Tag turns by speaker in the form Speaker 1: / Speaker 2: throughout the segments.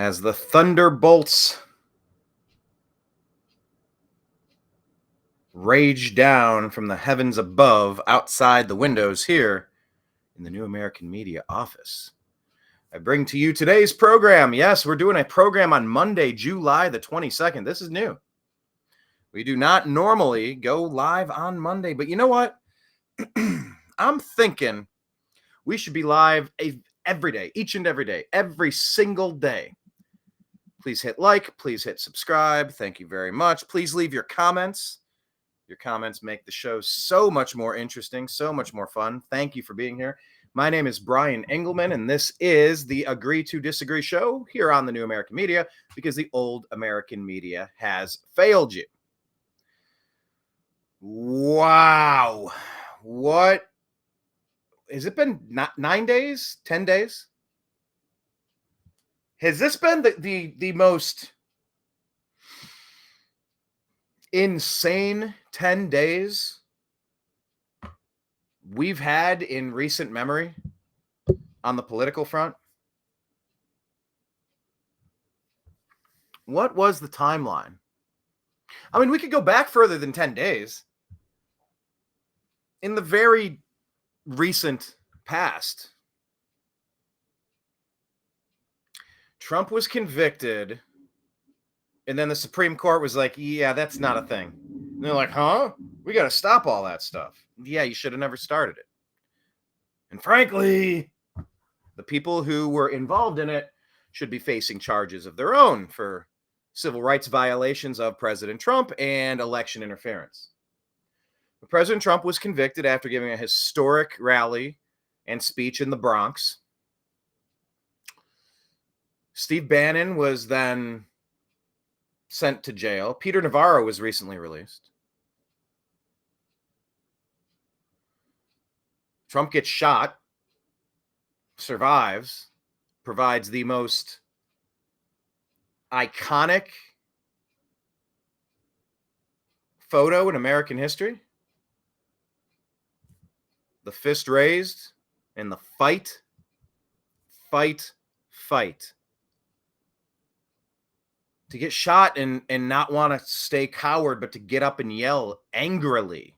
Speaker 1: as the thunderbolts rage down from the heavens above outside the windows here in the New American Media office. I bring to you today's program. Yes, we're doing a program on Monday, July the 22nd. This is new. We do not normally go live on Monday, but you know what? I'm thinking we should be live every day, each and every day, every single day. Please hit like, please hit subscribe. Thank you very much. Please leave your comments. Your comments make the show so much more interesting, so much more fun. Thank you for being here. My name is Brian Engelman, and this is the Agree to Disagree show here on the New American Media, because the old American media has failed you. Wow. What? Has it been 9 days? 10 days? Has this been the most insane 10 days we've had in recent memory on the political front? What was the timeline? I mean, we could go back further than 10 days. In the very recent past, Trump was convicted, and then the Supreme Court was like, yeah, that's not a thing. And they're like, huh? We got to stop all that stuff. Yeah, you should have never started it. And frankly, the people who were involved in it should be facing charges of their own for civil rights violations of President Trump and election interference. But President Trump was convicted after giving a historic rally and speech in the Bronx. Steve Bannon was then sent to jail. Peter Navarro was recently released. Trump gets shot, survives, provides the most iconic photo in American history. The fist raised and the fight. To get shot and not want to stay coward, but to get up and yell angrily.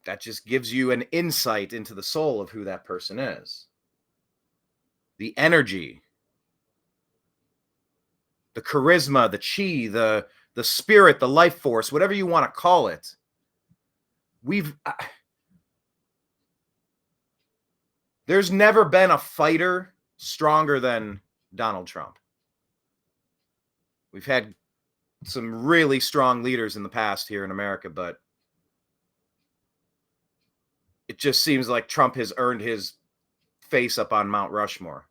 Speaker 1: That just gives you an insight into the soul of who that person is. The energy, the charisma, the chi, the spirit, the life force, whatever you want to call it. There's never been a fighter stronger than Donald Trump. We've had some really strong leaders in the past here in America, but it just seems like Trump has earned his face up on Mount Rushmore.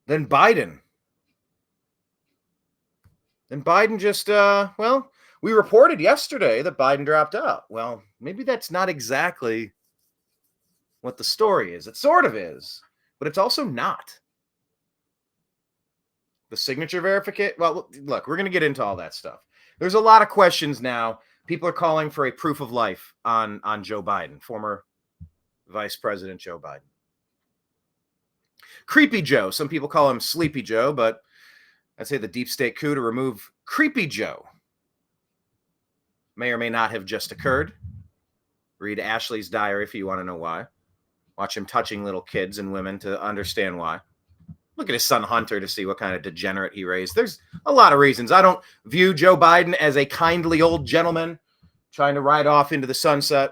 Speaker 1: Then Biden. Just, we reported yesterday that Biden dropped out. Well, maybe that's not exactly what the story is. It sort of is, but it's also not. The signature verification. Well, look, we're going to get into all that stuff. There's a lot of questions now. People are calling for a proof of life on Joe Biden, former Vice President Joe Biden. Creepy Joe. Some people call him Sleepy Joe, but I'd say the deep state coup to remove Creepy Joe may or may not have just occurred. Read Ashley's diary if you want to know why. Watch him touching little kids and women to understand why. Look at his son Hunter to see what kind of degenerate he raised. There's a lot of reasons. I don't view Joe Biden as a kindly old gentleman trying to ride off into the sunset.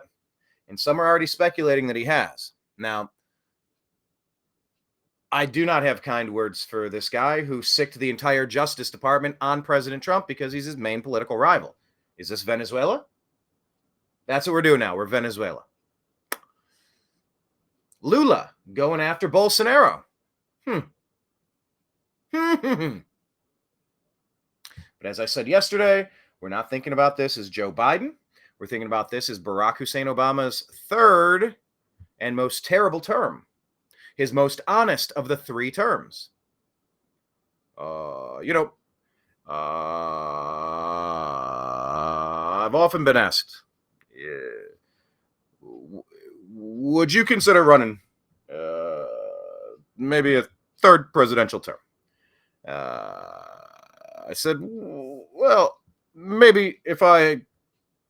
Speaker 1: And some are already speculating that he has. Now, I do not have kind words for this guy who sicked the entire Justice Department on President Trump because he's his main political rival. Is this Venezuela? That's what we're doing now. We're Venezuela. Lula going after Bolsonaro. But as I said yesterday, we're not thinking about this as Joe Biden. We're thinking about this as Barack Hussein Obama's third and most terrible term. His most honest of the 3 terms. I've often been asked, would you consider running maybe a third presidential term. I said, well, maybe if I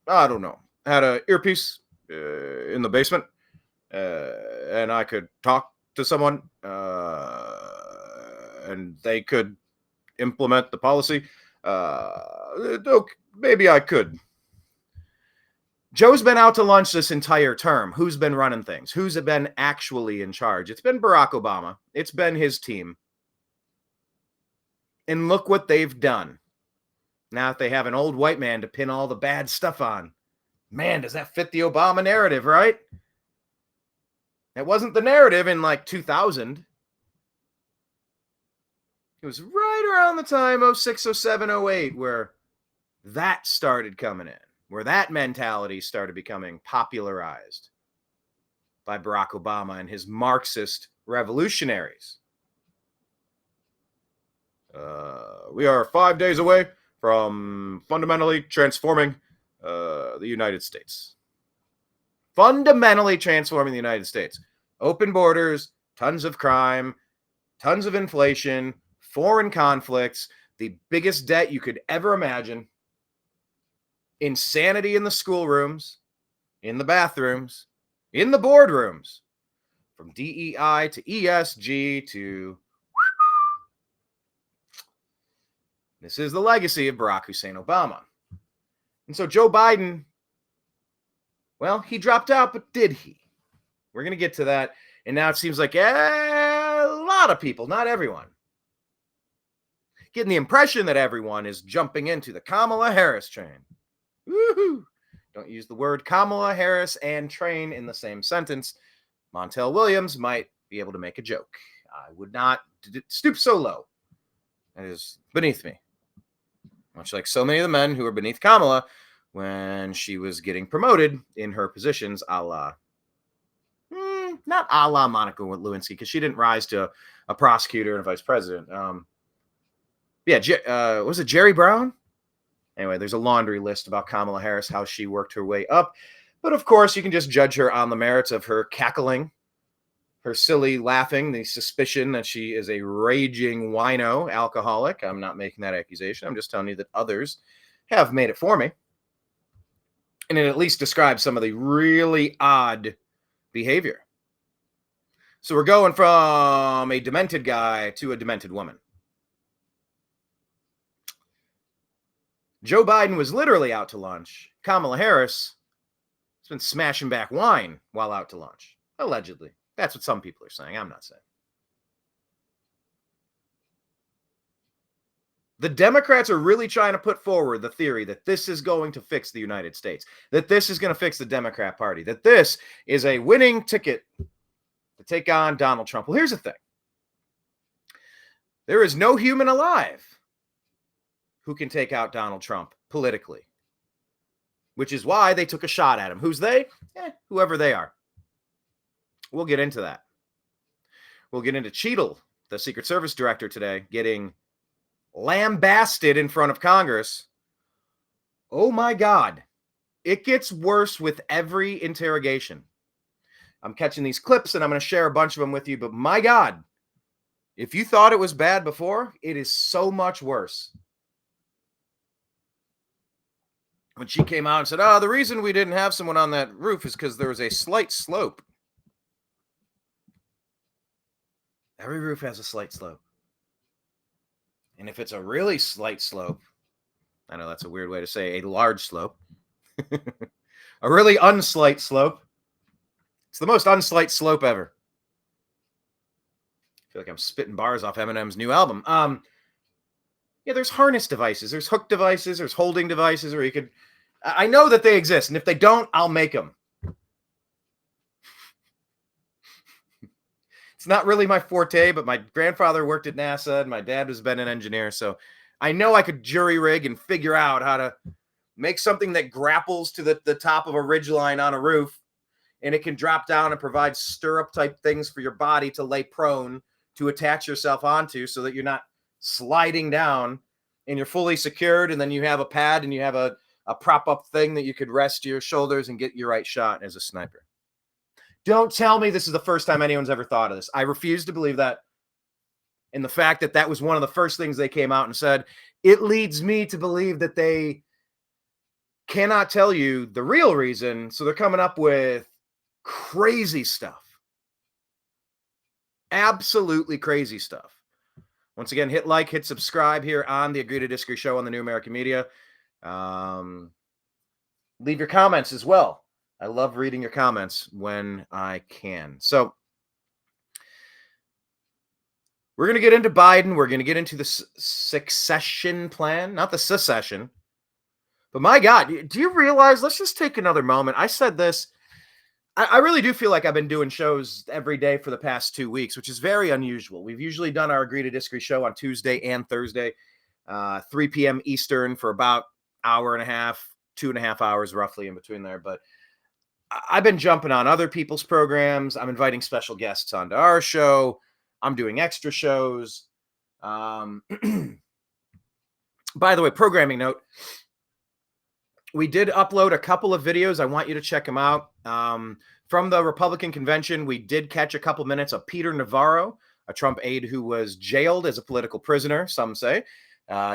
Speaker 1: don't know, had a earpiece in the basement and I could talk to someone and they could implement the policy, okay, maybe I could. Joe's been out to lunch this entire term. Who's been running things? Who's been actually in charge? It's been Barack Obama. It's been his team. And look what they've done. Now that they have an old white man to pin all the bad stuff on. Man, does that fit the Obama narrative, right? It wasn't the narrative in like 2000. It was right around the time 06, 07, 08 where that started coming in, where that mentality started becoming popularized by Barack Obama and his Marxist revolutionaries. We are 5 days away from fundamentally transforming the United States. Fundamentally transforming the United States. Open borders, tons of crime, tons of inflation, foreign conflicts, the biggest debt you could ever imagine, insanity in the schoolrooms, in the bathrooms, in the boardrooms, from DEI to ESG to... This is the legacy of Barack Hussein Obama. And so Joe Biden, well, he dropped out, but did he? We're going to get to that. And now it seems like a lot of people, not everyone, getting the impression that everyone is jumping into the Kamala Harris train. Woohoo! Don't use the word Kamala Harris and train in the same sentence. Montel Williams might be able to make a joke. I would not stoop so low. That is beneath me. Much like so many of the men who were beneath Kamala when she was getting promoted in her positions, a la, not a la Monica Lewinsky, because she didn't rise to a prosecutor and a vice president. Was it Jerry Brown? Anyway, there's a laundry list about Kamala Harris, how she worked her way up. But of course, you can just judge her on the merits of her cackling, her silly laughing, the suspicion that she is a raging wino alcoholic. I'm not making that accusation. I'm just telling you that others have made it for me. And it at least describes some of the really odd behavior. So we're going from a demented guy to a demented woman. Joe Biden was literally out to lunch. Kamala Harris has been smashing back wine while out to lunch, allegedly. That's what some people are saying. I'm not saying. The Democrats are really trying to put forward the theory that this is going to fix the United States, that this is going to fix the Democrat Party, that this is a winning ticket to take on Donald Trump. Well, here's the thing. There is no human alive who can take out Donald Trump politically, which is why they took a shot at him. Who's they? Whoever they are. We'll get into that. We'll get into Cheadle, the Secret Service director today, getting lambasted in front of Congress. Oh my God. It gets worse with every interrogation. I'm catching these clips and I'm going to share a bunch of them with you, but my God, if you thought it was bad before, it is so much worse. When she came out and said, the reason we didn't have someone on that roof is because there was a slight slope. Every roof has a slight slope. And if it's a really slight slope, I know that's a weird way to say a large slope, a really unslight slope, it's the most unslight slope ever. I feel like I'm spitting bars off Eminem's new album. There's harness devices, there's hook devices, there's holding devices, or you could, I know that they exist, and if they don't, I'll make them. It's not really my forte, but my grandfather worked at NASA and my dad has been an engineer. So I know I could jury rig and figure out how to make something that grapples to the top of a ridgeline on a roof, and it can drop down and provide stirrup type things for your body to lay prone to attach yourself onto so that you're not sliding down and you're fully secured. And then you have a pad and you have a prop up thing that you could rest your shoulders and get your right shot as a sniper. Don't tell me this is the first time anyone's ever thought of this. I refuse to believe that. And the fact that that was one of the first things they came out and said, it leads me to believe that they cannot tell you the real reason. So they're coming up with crazy stuff. Absolutely crazy stuff. Once again, hit like, hit subscribe here on the Agree to Disagree show on the New American Media. Leave your comments as well. I love reading your comments when I can. So we're going to get into Biden. We're going to get into the succession plan, not the secession. But my God, do you realize, let's just take another moment. I said this. I really do feel like I've been doing shows every day for the past 2 weeks, which is very unusual. We've usually done our Agree to Disagree show on Tuesday and Thursday, 3 p.m. Eastern for about hour and a half, 2.5 hours roughly in between there. But I've been jumping on other people's programs. I'm inviting special guests onto our show. I'm doing extra shows. By the way, programming note, we did upload a couple of videos. I want you to check them out. From the Republican convention, we did catch a couple minutes of Peter Navarro, a Trump aide who was jailed as a political prisoner, some say.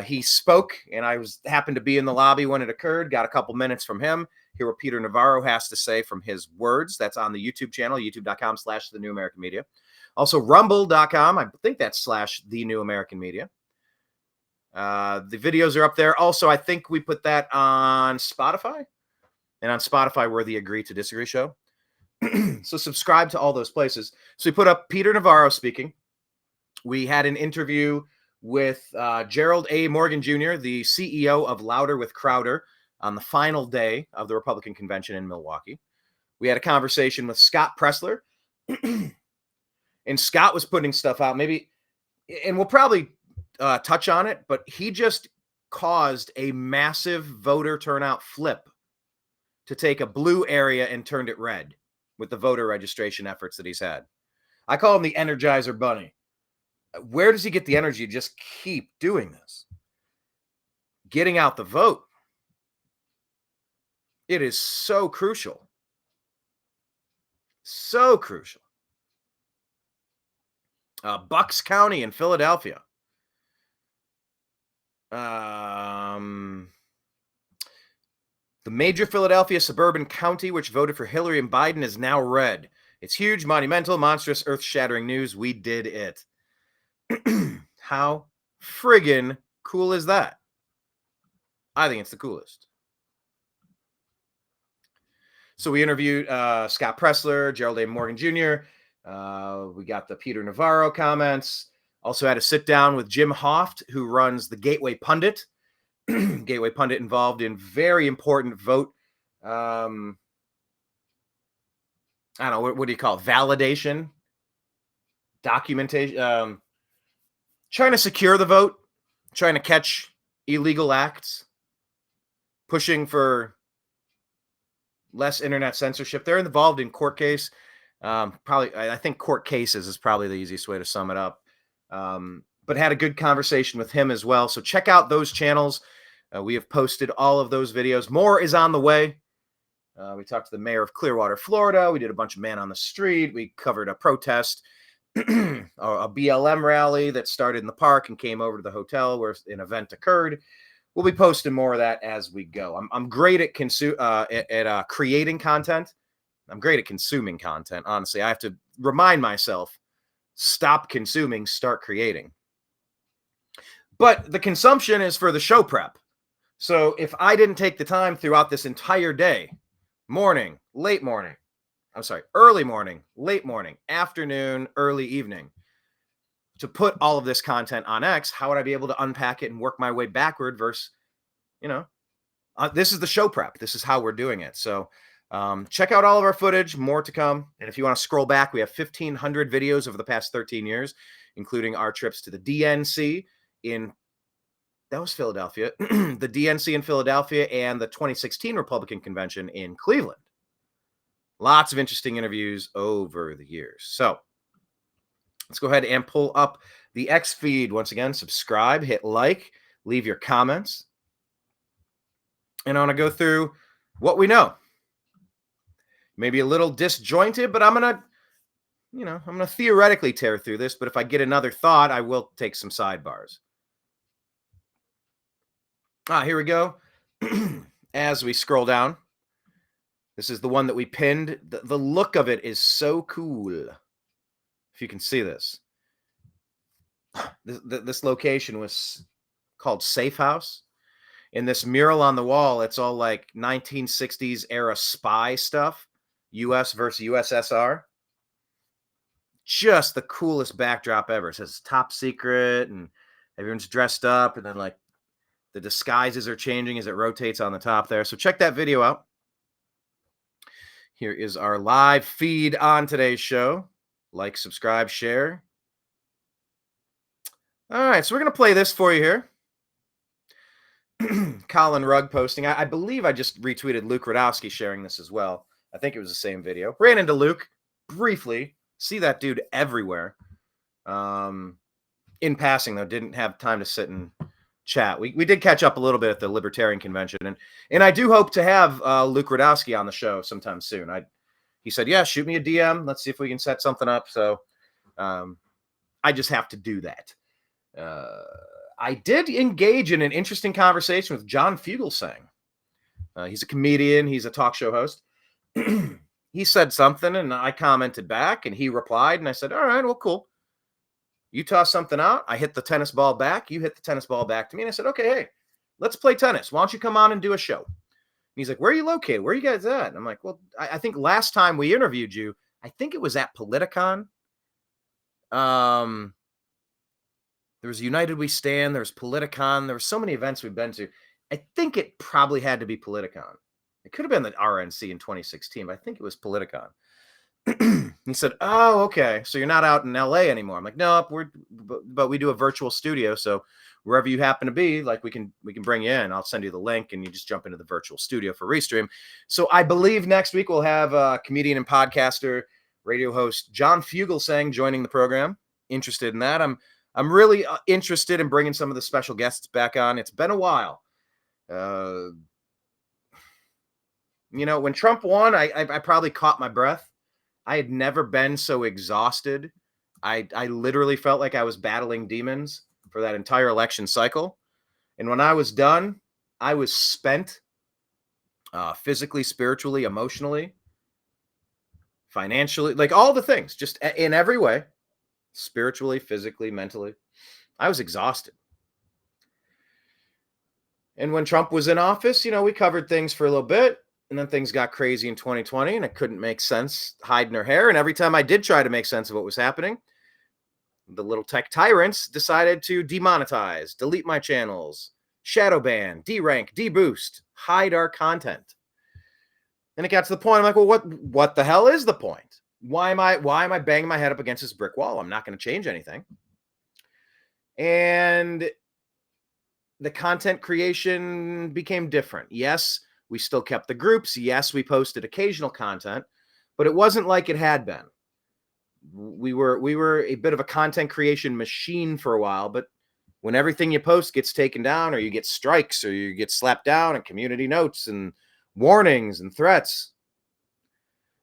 Speaker 1: He spoke, and I happened to be in the lobby when it occurred, got a couple minutes from him. Hear what Peter Navarro has to say from his words. That's on the YouTube channel, youtube.com/The New American Media. Also, rumble.com. I think that's /The New American Media. The videos are up there. Also, I think we put that on Spotify. And on Spotify, we're the Agree to Disagree show. So subscribe to all those places. So we put up Peter Navarro speaking. We had an interview with Gerald A. Morgan Jr., the CEO of Louder with Crowder, on the final day of the Republican convention in Milwaukee. We had a conversation with Scott Pressler. And Scott was putting stuff out, maybe, and we'll probably touch on it, but he just caused a massive voter turnout flip to take a blue area and turned it red with the voter registration efforts that he's had. I call him the Energizer Bunny. Where does he get the energy to just keep doing this? Getting out the vote. It is so crucial. So crucial. Bucks County in Philadelphia. The major Philadelphia suburban county, which voted for Hillary and Biden, is now red. It's huge, monumental, monstrous, earth-shattering news. We did it. How friggin' cool is that? I think it's the coolest. So we interviewed Scott Pressler, Gerald A. Morgan Jr. We got the Peter Navarro comments. Also had a sit down with Jim Hoft, who runs the Gateway Pundit. Gateway Pundit involved in very important vote. I don't know, what do you call it? Validation? Documentation? Trying to secure the vote. Trying to catch illegal acts. Pushing for less internet censorship. They're involved in court case. Probably, I think court cases is probably the easiest way to sum it up. But had a good conversation with him as well. So check out those channels. We have posted all of those videos. More is on the way. We talked to the mayor of Clearwater, Florida. We did a bunch of man on the street. We covered a protest, a BLM rally that started in the park and came over to the hotel where an event occurred. We'll be posting more of that as we go. I'm great at creating content. I'm great at consuming content. Honestly, I have to remind myself, stop consuming, start creating. But the consumption is for the show prep. So if I didn't take the time throughout this entire day, early morning, late morning, afternoon, early evening, to put all of this content on X, how would I be able to unpack it and work my way backward versus, this is the show prep. This is how we're doing it. So check out all of our footage, more to come. And if you want to scroll back, we have 1,500 videos over the past 13 years, including our trips to the DNC that was Philadelphia, the DNC in Philadelphia, and the 2016 Republican Convention in Cleveland. Lots of interesting interviews over the years. So let's go ahead and pull up the X feed. Once again, subscribe, hit like, leave your comments. And I want to go through what we know. Maybe a little disjointed, but I'm going to theoretically tear through this. But if I get another thought, I will take some sidebars. Here we go. As we scroll down, this is the one that we pinned. The look of it is so cool. If you can see this. This location was called Safe House. In this mural on the wall, it's all like 1960s era spy stuff, US versus USSR. Just the coolest backdrop ever. It says top secret and everyone's dressed up, and then like the disguises are changing as it rotates on the top there. So check that video out. Here is our live feed on today's show. Like, subscribe, share. All right, so we're going to play this for you here. Colin Rugg posting. I believe I just retweeted Luke Radowski sharing this as well. I think it was the same video. Ran into Luke briefly. See that dude everywhere. In passing, though, didn't have time to sit and chat. We did catch up a little bit at the Libertarian Convention, and I do hope to have Luke Radowski on the show sometime soon. He said, yeah, shoot me a DM. Let's see if we can set something up. So I just have to do that. I did engage in an interesting conversation with John Fugelsang. He's a comedian. He's a talk show host. He said something, and I commented back, and he replied, and I said, all right, well, cool. You toss something out. I hit the tennis ball back. You hit the tennis ball back to me. And I said, okay, hey, let's play tennis. Why don't you come on and do a show? And he's like, where are you located? Where are you guys at? And I'm like, well, I think last time we interviewed you, I think it was at Politicon. There was United We Stand. There was Politicon. There were so many events we've been to. I think it probably had to be Politicon. It could have been the RNC in 2016, but I think it was Politicon. He said, oh, okay. So you're not out in LA anymore. I'm like, no, but we do a virtual studio. So wherever you happen to be, like we can bring you in. I'll send you the link and you just jump into the virtual studio for Restream. So I believe next week we'll have comedian and podcaster, radio host John Fugelsang joining the program. Interested in that. I'm really interested in bringing some of the special guests back on. It's been a while. When Trump won, I probably caught my breath. I had never been so exhausted. I literally felt like I was battling demons for that entire election cycle. And when I was done, I was spent physically, spiritually, emotionally, financially, like all the things, just in every way, spiritually, physically, mentally. I was exhausted. And when Trump was in office, we covered things for a little bit. And then things got crazy in 2020, and it couldn't make sense hiding her hair. And every time I did try to make sense of what was happening, the little tech tyrants decided to demonetize, delete my channels, shadow ban, derank, deboost, hide our content. And it got to the point, I'm like, well, what the hell is the point? Why am I banging my head up against this brick wall? I'm not going to change anything. And the content creation became different. Yes, we still kept the groups. Yes, we posted occasional content, but it wasn't like it had been. We were a bit of a content creation machine for a while, but when everything you post gets taken down, or you get strikes, or you get slapped down, and community notes and warnings and threats,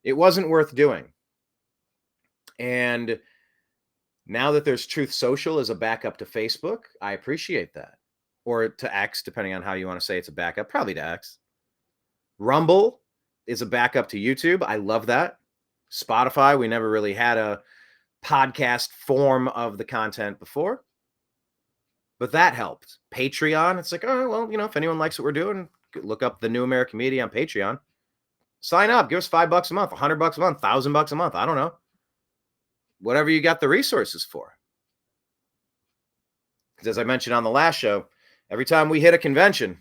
Speaker 1: it wasn't worth doing. And now that there's Truth Social as a backup to Facebook, I appreciate that. Or to X, depending on how you want to say it's a backup, probably to X. Rumble is a backup to YouTube. I love that. Spotify, we never really had a podcast form of the content before, but that helped. Patreon, it's like, oh, well, if anyone likes what we're doing, look up the New American Media on Patreon. Sign up. Give us $5 a month, $100 a month, $1,000 a month. I don't know. Whatever you got the resources for. Because as I mentioned on the last show, every time we hit a convention,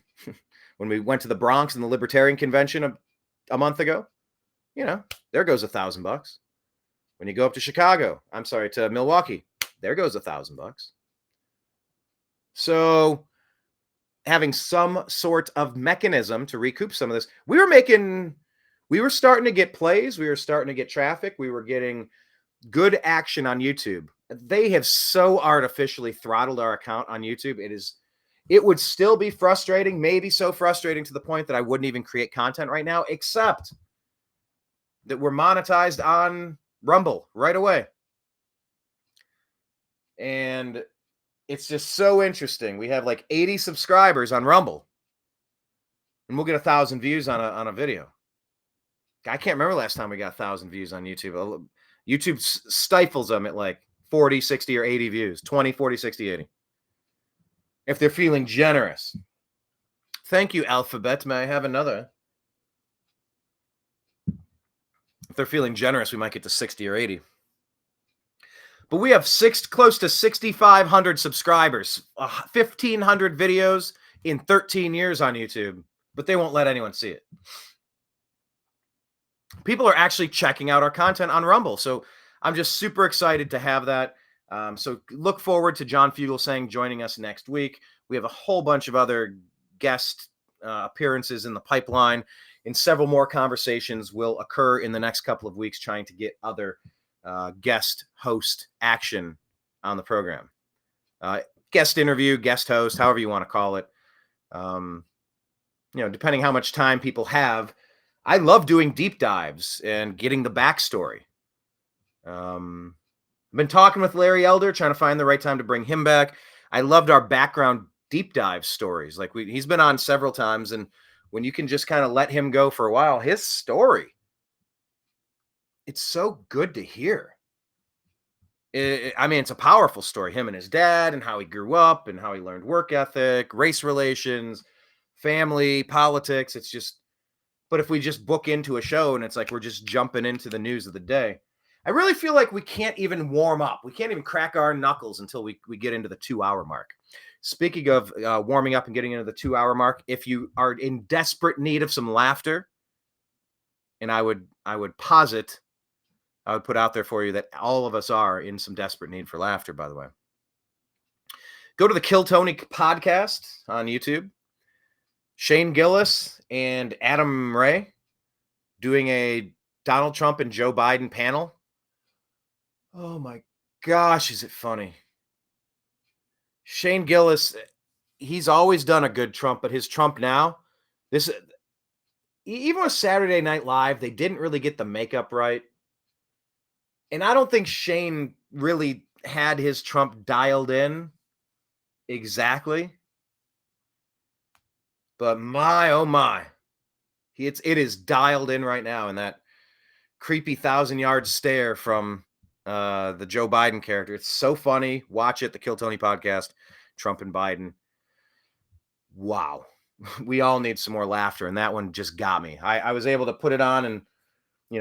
Speaker 1: when we went to the Bronx and the Libertarian Convention a month ago, there goes $1,000. When you go up to to Milwaukee, there goes $1,000. So having some sort of mechanism to recoup some of this, we were starting to get plays. We were starting to get traffic. We were getting good action on YouTube. They have so artificially throttled our account on YouTube. It would still be frustrating, maybe so frustrating to the point that I wouldn't even create content right now, except that we're monetized on Rumble right away. And it's just so interesting. We have like 80 subscribers on Rumble, and we'll get 1,000 views on a video. I can't remember last time we got 1,000 views on YouTube. YouTube stifles them at like 40, 60, or 80 views. 20, 40, 60, 80. If they're feeling generous. Thank you, Alphabet. May I have another? If they're feeling generous, we might get to 60 or 80. But we have close to 6,500 subscribers, 1,500 videos in 13 years on YouTube, but they won't let anyone see it. People are actually checking out our content on Rumble, so I'm just super excited to have that. So look forward to John Fugelsang joining us next week. We have a whole bunch of other guest appearances in the pipeline, and several more conversations will occur in the next couple of weeks trying to get other guest host action on the program. Guest interview, guest host, however you want to call it. Depending how much time people have. I love doing deep dives and getting the backstory. I've been talking with Larry Elder, trying to find the right time to bring him back. I loved our background deep dive stories. Like he's been on several times, and when you can just kind of let him go for a while, his story, it's so good to hear. It's a powerful story. Him and his dad, and how he grew up, and how he learned work ethic, race relations, family, politics. It's just, but if we just book into a show and it's like we're just jumping into the news of the day, I really feel like we can't even warm up. We can't even crack our knuckles until we get into the 2-hour mark. Speaking of warming up and getting into the 2-hour mark, if you are in desperate need of some laughter, and I would posit, I would put out there for you that all of us are in some desperate need for laughter, by the way. Go to the Kill Tony podcast on YouTube. Shane Gillis and Adam Ray doing a Donald Trump and Joe Biden panel. Oh my gosh, is it funny? Shane Gillis, he's always done a good Trump, but his Trump now, even with Saturday Night Live, they didn't really get the makeup right. And I don't think Shane really had his Trump dialed in exactly. But my, oh my, it is dialed in right now in that creepy 1,000-yard stare from the Joe Biden character. It's so funny. Watch it, the Kill Tony podcast, Trump and Biden. Wow. We all need some more laughter, and that one just got me. I was able to put it on, and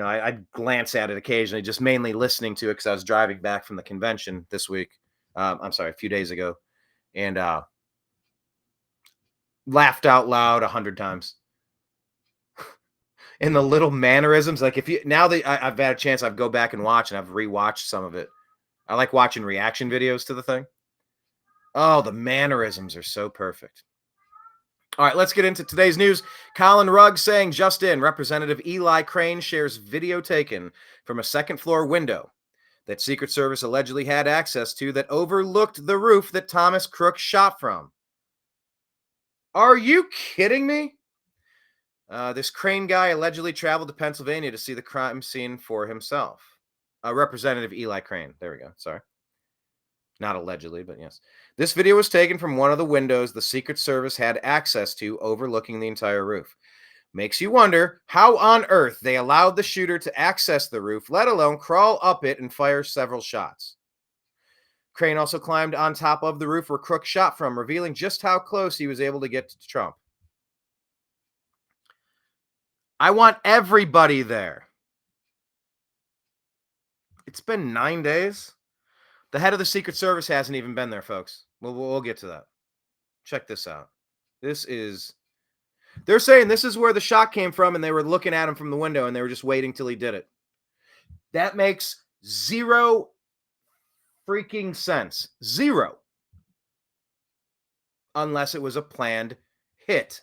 Speaker 1: I'd glance at it occasionally, just mainly listening to it because I was driving back from the convention this week. A few days ago. And laughed out loud 100 times. And the little mannerisms, like now that I've had a chance, I've go back and watch, and I've rewatched some of it. I like watching reaction videos to the thing. Oh, the mannerisms are so perfect. All right, let's get into today's news. Colin Rugg saying, just in, Representative Eli Crane shares video taken from a second-floor window that Secret Service allegedly had access to that overlooked the roof that Thomas Crook shot from. Are you kidding me? This Crane guy allegedly traveled to Pennsylvania to see the crime scene for himself. Representative Eli Crane. There we go. Sorry. Not allegedly, but yes. This video was taken from one of the windows the Secret Service had access to overlooking the entire roof. Makes you wonder how on earth they allowed the shooter to access the roof, let alone crawl up it and fire several shots. Crane also climbed on top of the roof where Crook shot from, revealing just how close he was able to get to Trump. I want everybody there. It's been 9 days. The head of the Secret Service hasn't even been there, folks. We'll get to that. Check this out. They're saying this is where the shot came from, and they were looking at him from the window, and they were just waiting till he did it. That makes zero freaking sense. Zero. Unless it was a planned hit.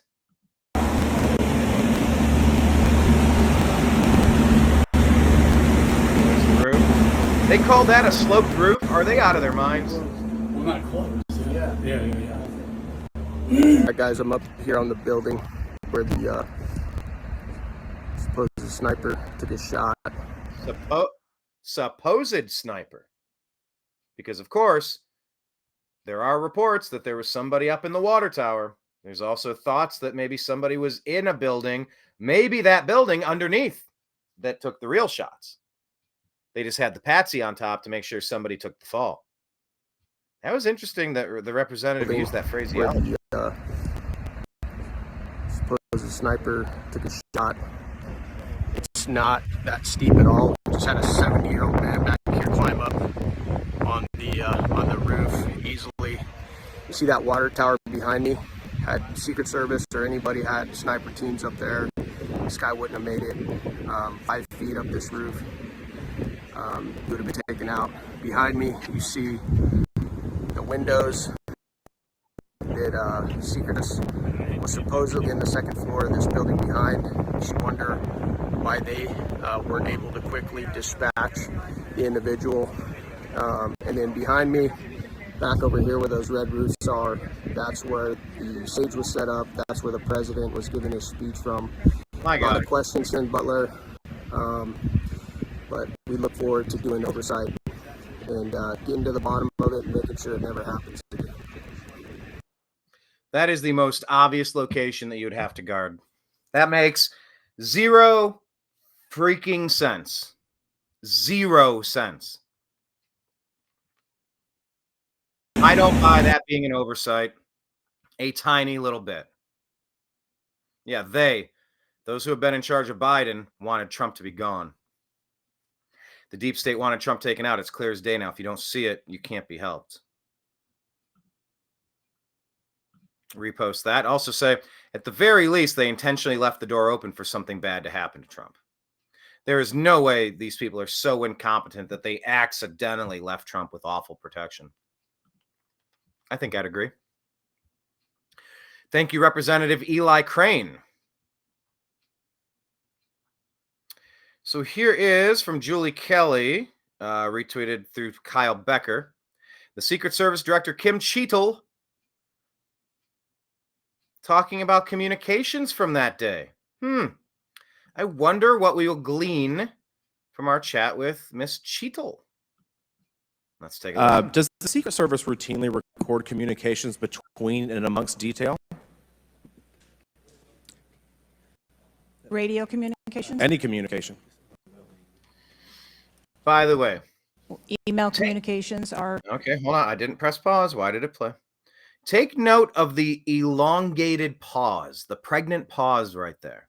Speaker 1: They call that a sloped roof? Are they out of their minds?
Speaker 2: Well, not close. Yeah.
Speaker 3: All right, guys, I'm up here on the building where the supposed sniper took a shot.
Speaker 1: Supposed sniper. Because, of course, there are reports that there was somebody up in the water tower. There's also thoughts that maybe somebody was in a building, maybe that building underneath, that took the real shots. They just had the patsy on top to make sure somebody took the fall. That was interesting that the representative used that phraseology.
Speaker 3: Supposed sniper took a shot. It's not that steep at all. Just had a 70-year-old man back here climb up on the roof easily. You see that water tower behind me? Had Secret Service or anybody had sniper teams up there, this guy wouldn't have made it 5 feet up this roof. He would have been taken out. Behind me, you see the windows that Secret was supposedly in the second floor of this building behind. You should wonder why they weren't able to quickly dispatch the individual. And then behind me, back over here where those red roofs are, that's where the stage was set up. That's where the president was giving his speech from.
Speaker 1: My God.
Speaker 3: A lot of questions in Butler, but we look forward to doing oversight and getting to the bottom of it and making sure it never happens again.
Speaker 1: That is the most obvious location that you'd have to guard. That makes zero freaking sense. 0 sense. I don't buy that being an oversight a tiny little bit. Yeah, those who have been in charge of Biden, wanted Trump to be gone. The deep state wanted Trump taken out. It's clear as day now. If you don't see it, you can't be helped. Repost that. Also say, at the very least, they intentionally left the door open for something bad to happen to Trump. There is no way these people are so incompetent that they accidentally left Trump with awful protection. I think I'd agree. Thank you, Representative Eli Crane. So here is from Julie Kelly, retweeted through Kyle Becker. The Secret Service Director Kim Cheetle talking about communications from that day. I wonder what we will glean from our chat with Miss Cheetle. Let's take a look.
Speaker 4: Does the Secret Service routinely record communications between and amongst detail?
Speaker 5: Radio communications?
Speaker 4: Any communication?
Speaker 1: By the way.
Speaker 5: Email communications are...
Speaker 1: Okay, hold on. I didn't press pause. Why did it play? Take note of the elongated pause, the pregnant pause right there.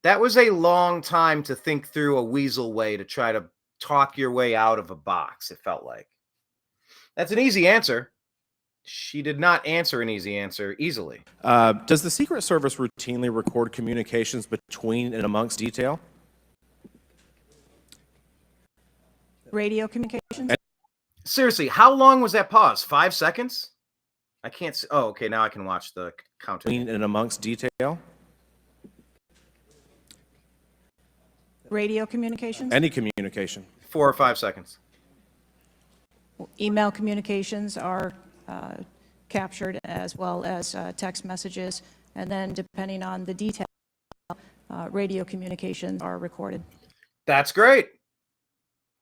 Speaker 1: That was a long time to think through a weasel way to try to talk your way out of a box, it felt like. That's an easy answer. She did not answer an easy answer easily.
Speaker 4: Does the Secret Service routinely record communications between and amongst detail?
Speaker 5: Radio communications?
Speaker 1: Seriously, how long was that pause? 5 seconds? I can't see. Oh, okay, now I can watch the count.
Speaker 4: Between and amongst detail?
Speaker 5: Radio communications?
Speaker 4: Any communication?
Speaker 1: 4 or 5 seconds.
Speaker 5: Email communications are captured, as well as text messages, and then depending on the detail, radio communications are recorded.
Speaker 1: That's great.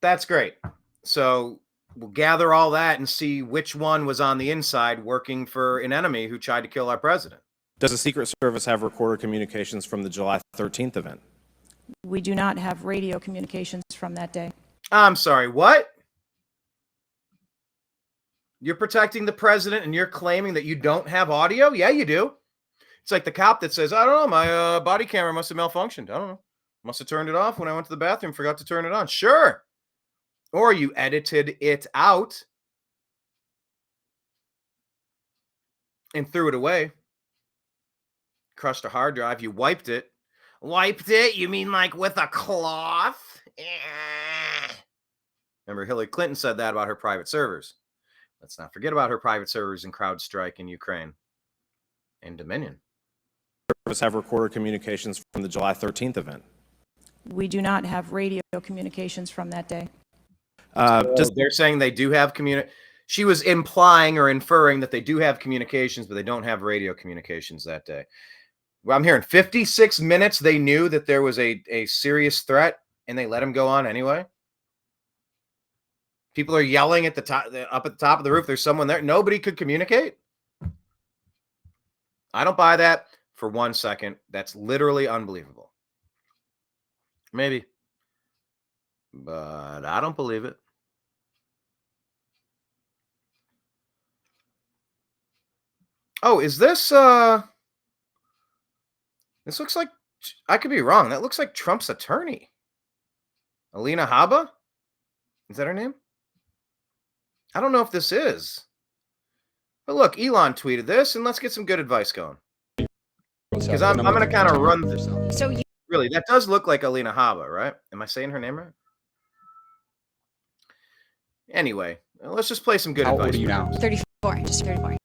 Speaker 1: That's great. So we'll gather all that and see which one was on the inside working for an enemy who tried to kill our president.
Speaker 4: Does the Secret Service have recorded communications from the July 13th event?
Speaker 5: We do not have radio communications from that day.
Speaker 1: I'm sorry, what? You're protecting the president and you're claiming that you don't have audio? Yeah, you do. It's like the cop that says, I don't know, my body camera must have malfunctioned. I don't know. Must have turned it off when I went to the bathroom, forgot to turn it on. Sure. Or you edited it out and threw it away. Crushed a hard drive. You wiped it. Wiped it? You mean like with a cloth? Remember, Hillary Clinton said that about her private servers. Let's not forget about her private servers in CrowdStrike in Ukraine and Dominion.
Speaker 4: Service have recorded communications from the July 13th event?
Speaker 5: We do not have radio communications from that day.
Speaker 1: They're saying they do have She was implying or inferring that they do have communications, but they don't have radio communications that day. Well, I'm hearing 56 minutes. They knew that there was a serious threat and they let him go on anyway. People are yelling at the top, up at the top of the roof. There's someone there. Nobody could communicate. I don't buy that for 1 second. That's literally unbelievable. Maybe, but I don't believe it. Oh, is this this looks like, I could be wrong. That looks like Trump's attorney. Alina Habba? Is that her name? I don't know if this is. But look, Elon tweeted this, and let's get some good advice going. Because I'm going to kind of run this.
Speaker 6: So
Speaker 1: Really, that does look like Alina Habba, right? Am I saying her name right? Anyway, let's just play some good
Speaker 7: How
Speaker 1: advice.
Speaker 7: old are you now?
Speaker 6: 34, just 34.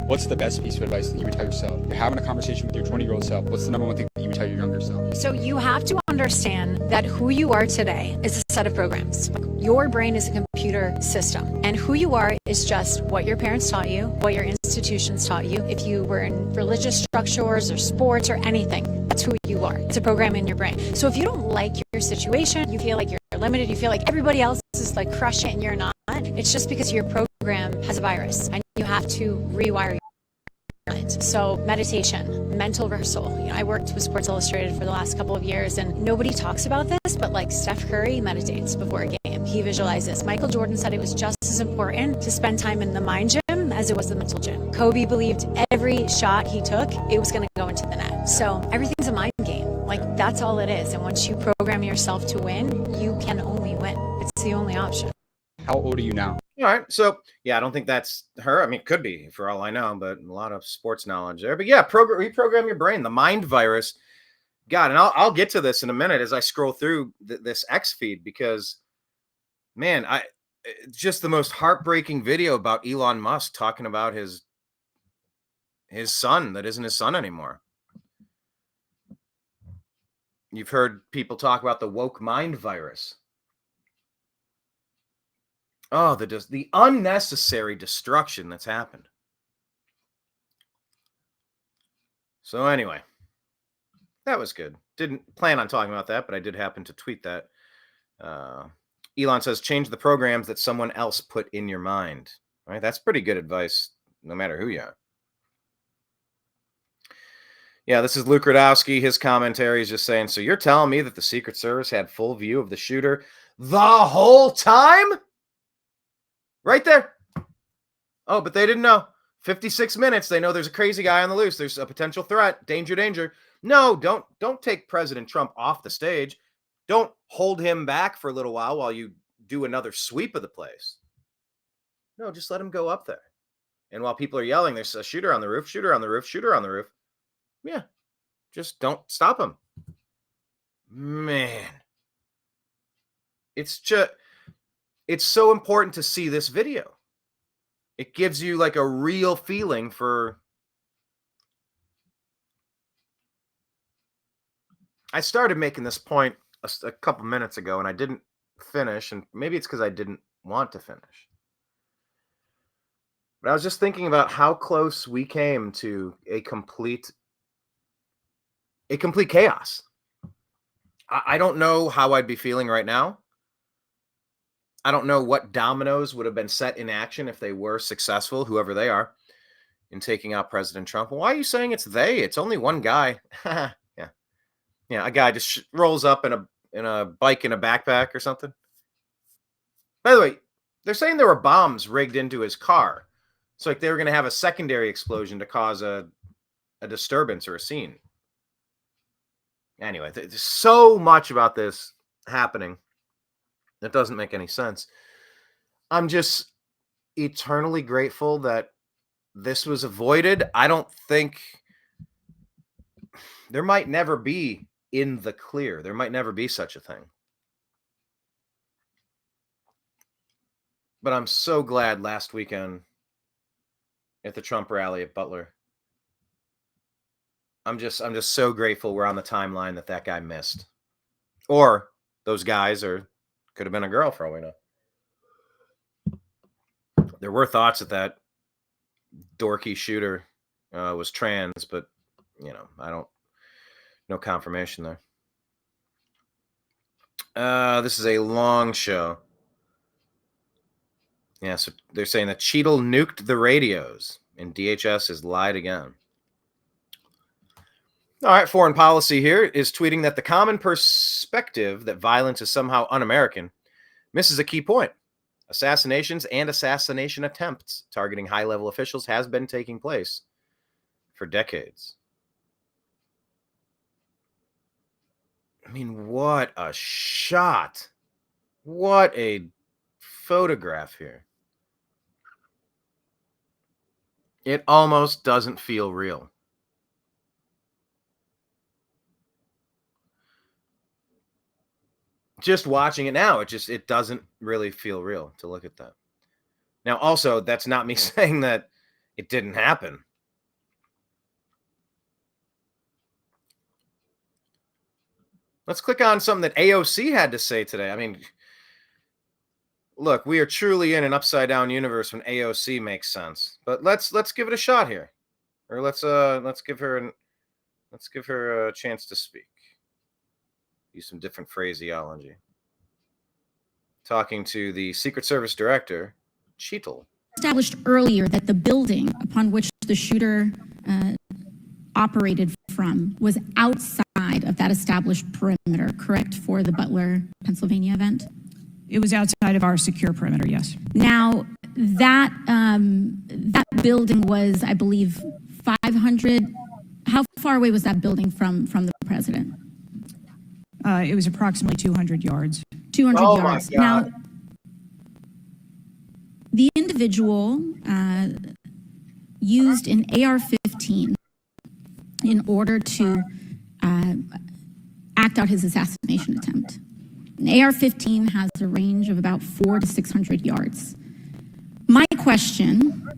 Speaker 7: What's the best piece of advice that you would tell yourself? You're having a conversation with your 20-year-old self. What's the number one thing that you would tell your younger self?
Speaker 6: So you have to understand that who you are today is a set of programs. Your brain is a computer system, and who you are is just what your parents taught you, what your institutions taught you. If you were in religious structures or sports or anything, that's who you are. It's a program in your brain. So if you don't like your situation, you feel like you're limited, you feel like everybody else is like crushing it and you're not, it's just because your program has a virus and you have to rewire your mind. So meditation, mental rehearsal. You know, I worked with Sports Illustrated for the last couple of years and nobody talks about this, but like Steph Curry meditates before a game. He visualizes. Michael Jordan said it was just as important to spend time in the mind gym as it was the mental gym. Kobe believed every shot he took, it was going to go into the net. So everything's a mind game. Like, that's all it is. And once you program yourself to win, you can only win. It's the only option.
Speaker 7: How old are you now?
Speaker 1: All right. So, yeah, I don't think that's her. I mean, it could be for all I know, but a lot of sports knowledge there. But yeah, reprogram your brain, the mind virus. God, and I'll get to this in a minute as I scroll through this X feed because, man, it's just the most heartbreaking video about Elon Musk talking about his son that isn't his son anymore. You've heard people talk about the woke mind virus. Oh, the unnecessary destruction that's happened. So anyway, that was good. Didn't plan on talking about that, but I did happen to tweet that. Elon says, change the programs that someone else put in your mind. All right, that's pretty good advice, no matter who you are. Yeah, this is Luke Radowski. His commentary is just saying, so you're telling me that the Secret Service had full view of the shooter the whole time? Right there. Oh, but they didn't know. 56 minutes. They know there's a crazy guy on the loose. There's a potential threat. Danger, danger. No, don't take President Trump off the stage. Don't hold him back for a little while you do another sweep of the place. No, just let him go up there. And while people are yelling, there's a shooter on the roof, shooter on the roof, shooter on the roof. Yeah, just don't stop him. Man, it's so important to see this video. It gives you like a real feeling for. I started making this point a couple minutes ago and I didn't finish, and maybe it's because I didn't want to finish. But I was just thinking about how close we came to a complete chaos. I don't know how I'd be feeling right now. I don't know what dominoes would have been set in action if they were successful, whoever they are, in taking out President Trump. Well, why are you saying it's they? It's only one guy. Yeah, a guy just rolls up in a bike in a backpack or something. By the way, they're saying there were bombs rigged into his car. It's like they were going to have a secondary explosion to cause a disturbance or a scene. Anyway, there's so much about this happening that doesn't make any sense. I'm just eternally grateful that this was avoided. I don't think there might never be in the clear. There might never be such a thing. But I'm so glad last weekend at the Trump rally at Butler. I'm just so grateful we're on the timeline that guy missed. Or those guys, or could have been a girl for all we know. There were thoughts that dorky shooter was trans, but no confirmation there. This is a long show. Yeah, so they're saying that Cheadle nuked the radios and DHS has lied again. All right, foreign policy here is tweeting that the common perspective that violence is somehow un-American misses a key point. Assassinations and assassination attempts targeting high-level officials has been taking place for decades. I mean, what a shot. What a photograph here. It almost doesn't feel real. Just watching it now, it doesn't really feel real to look at that. Now, also, that's not me saying that it didn't happen. Let's click on something that AOC had to say today. I mean, look, we are truly in an upside down universe when AOC makes sense. But let's give it a shot here. Or let's give her a chance to speak. Use some different phraseology. Talking to the Secret Service director, Cheadle.
Speaker 8: Established earlier that the building upon which the shooter operated from was outside of that established perimeter, correct, for the Butler, Pennsylvania event?
Speaker 5: It was outside of our secure perimeter, yes.
Speaker 8: Now, that building was, I believe, 500. How far away was that building from the president?
Speaker 5: It was approximately 200 yards.
Speaker 8: 200
Speaker 1: Oh
Speaker 8: yards.
Speaker 1: my God.
Speaker 8: Now, the individual used an AR-15 in order to act out his assassination attempt. An AR-15 has a range of about 400 to 600 yards. My question